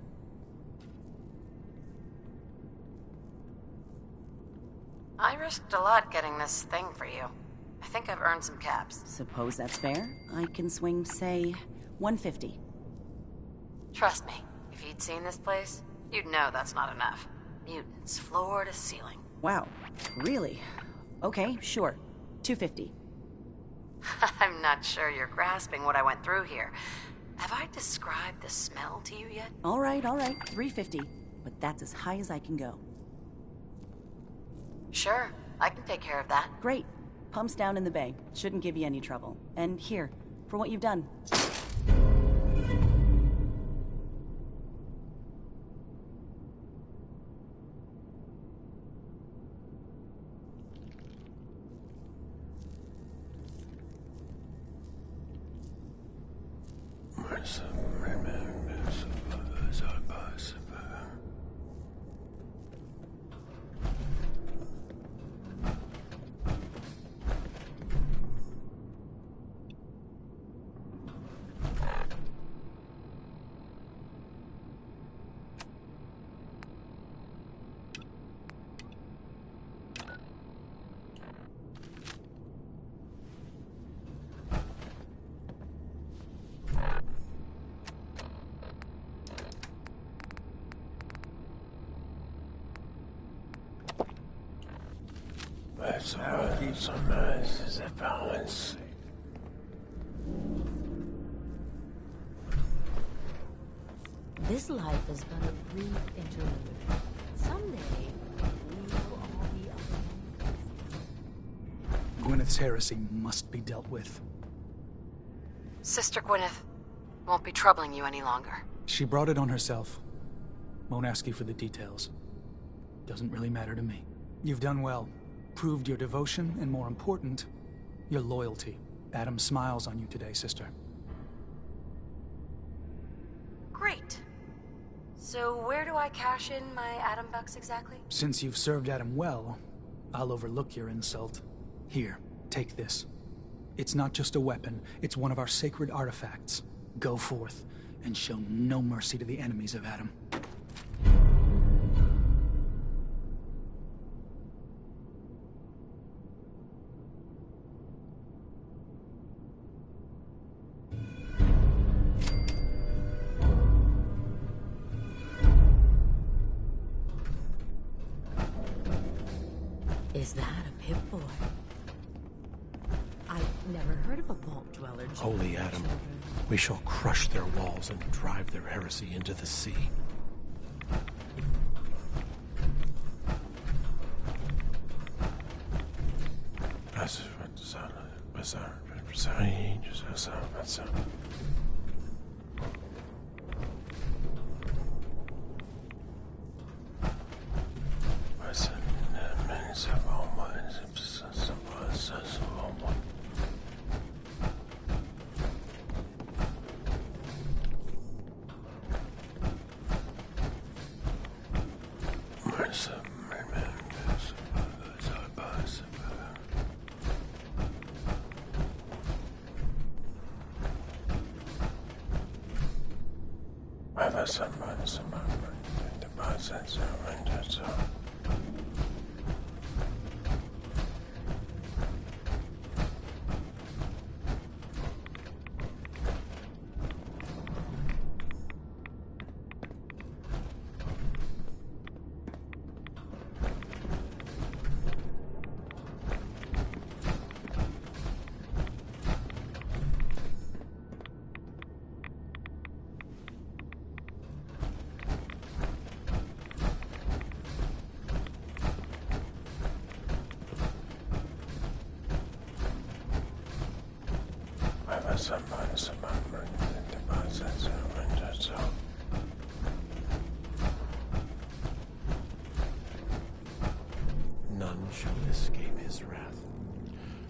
I risked a lot getting this thing for you. I think I've earned some caps. Suppose that's fair. I can swing, say, 150. Trust me, if you'd seen this place, you'd know that's not enough. Mutants, floor to ceiling. Wow, really? Okay, sure. 250. I'm not sure you're grasping what I went through here. Have I described the smell to you yet? All right, 350. But that's as high as I can go. Sure, I can take care of that. Great. Pumps down in the bay. Shouldn't give you any trouble. And here, for what you've done. This life is but a brief interlude. Someday, we will all be alone. Gwyneth's heresy must be dealt with. Sister Gwyneth won't be troubling you any longer. She brought it on herself. Won't ask you for the details. Doesn't really matter to me. You've done well. Proved your devotion, and more important, your loyalty. Adam smiles on you today, sister. Great. So where do I cash in my Adam bucks exactly? Since you've served Adam well, I'll overlook your insult. Here, take this. It's not just a weapon, it's one of our sacred artifacts. Go forth, and show no mercy to the enemies of Adam. Is that a Pip-Boy? I've never heard of a vault dweller. Holy Adam, we shall crush their walls and drive their heresy into the sea. None shall escape his wrath.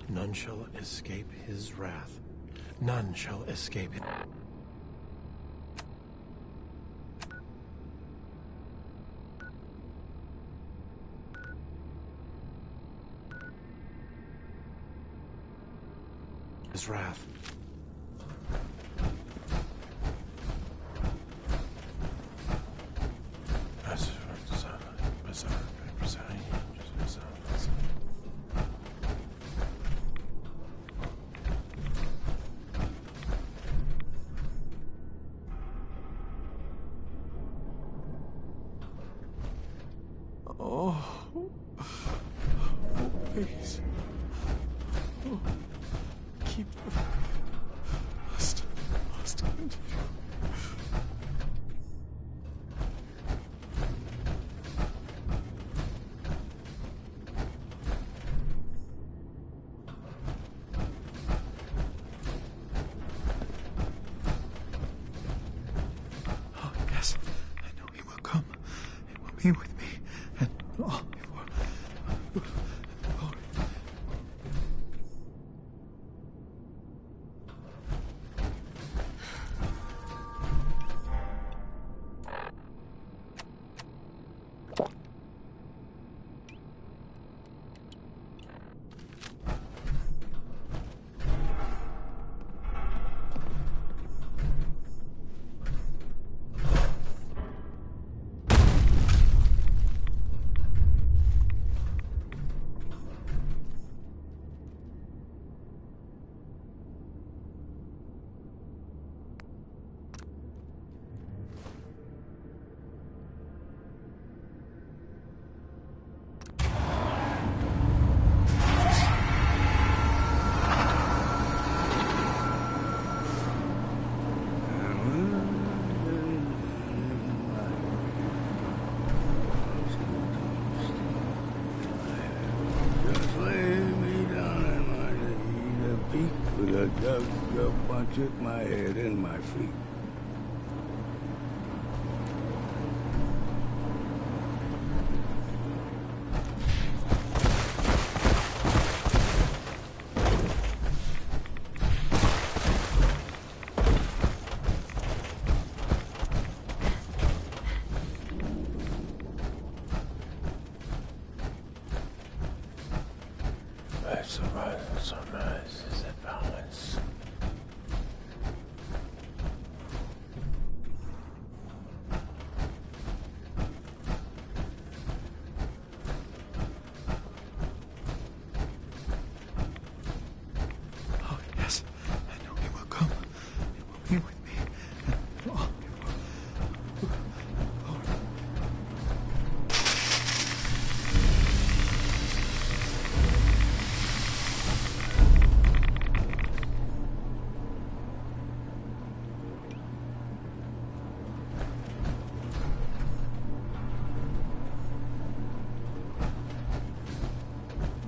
None shall escape his wrath. None shall escape it. his wrath. Oh, please. Oh, keep the must continue. Oh, yes, I know he will come. He will be with me. And all before. Oh. Just lay me down and I eat a peak with a dug up. I took my head and my feet. Sunrise is at balance. Oh, yes, I know he will come. He will be with me. And all before. Oh.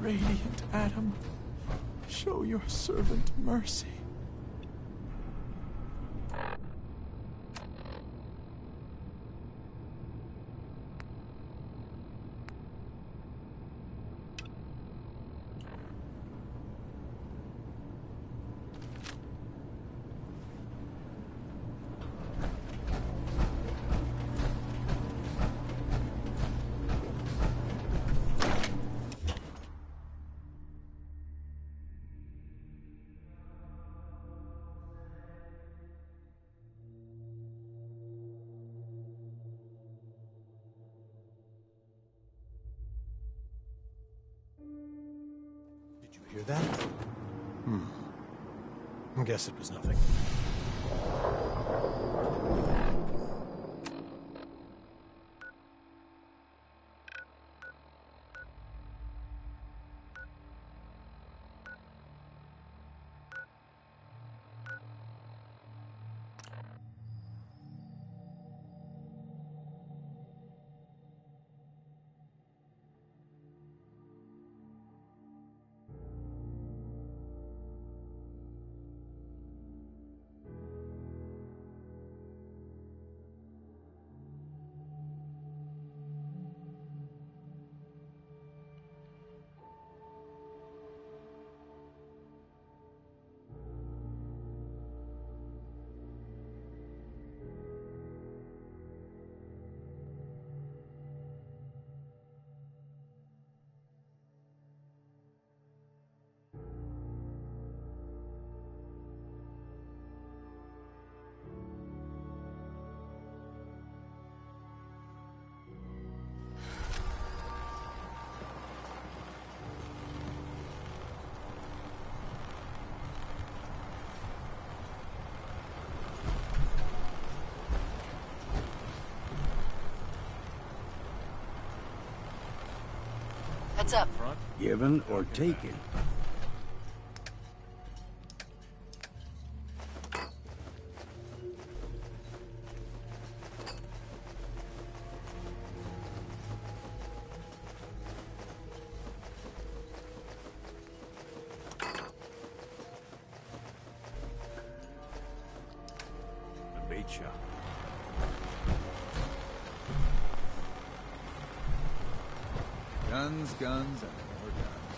Radiant Adam, show your servant mercy. Did you hear that? I guess it was nothing. What's up? Given or taken? The bait shop. Guns, guns, and more guns.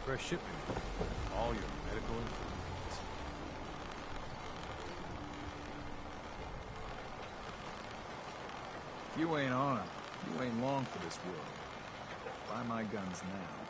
Fresh shipment. All your medical improvements. If you ain't on 'em, you ain't long for this world. Buy my guns now.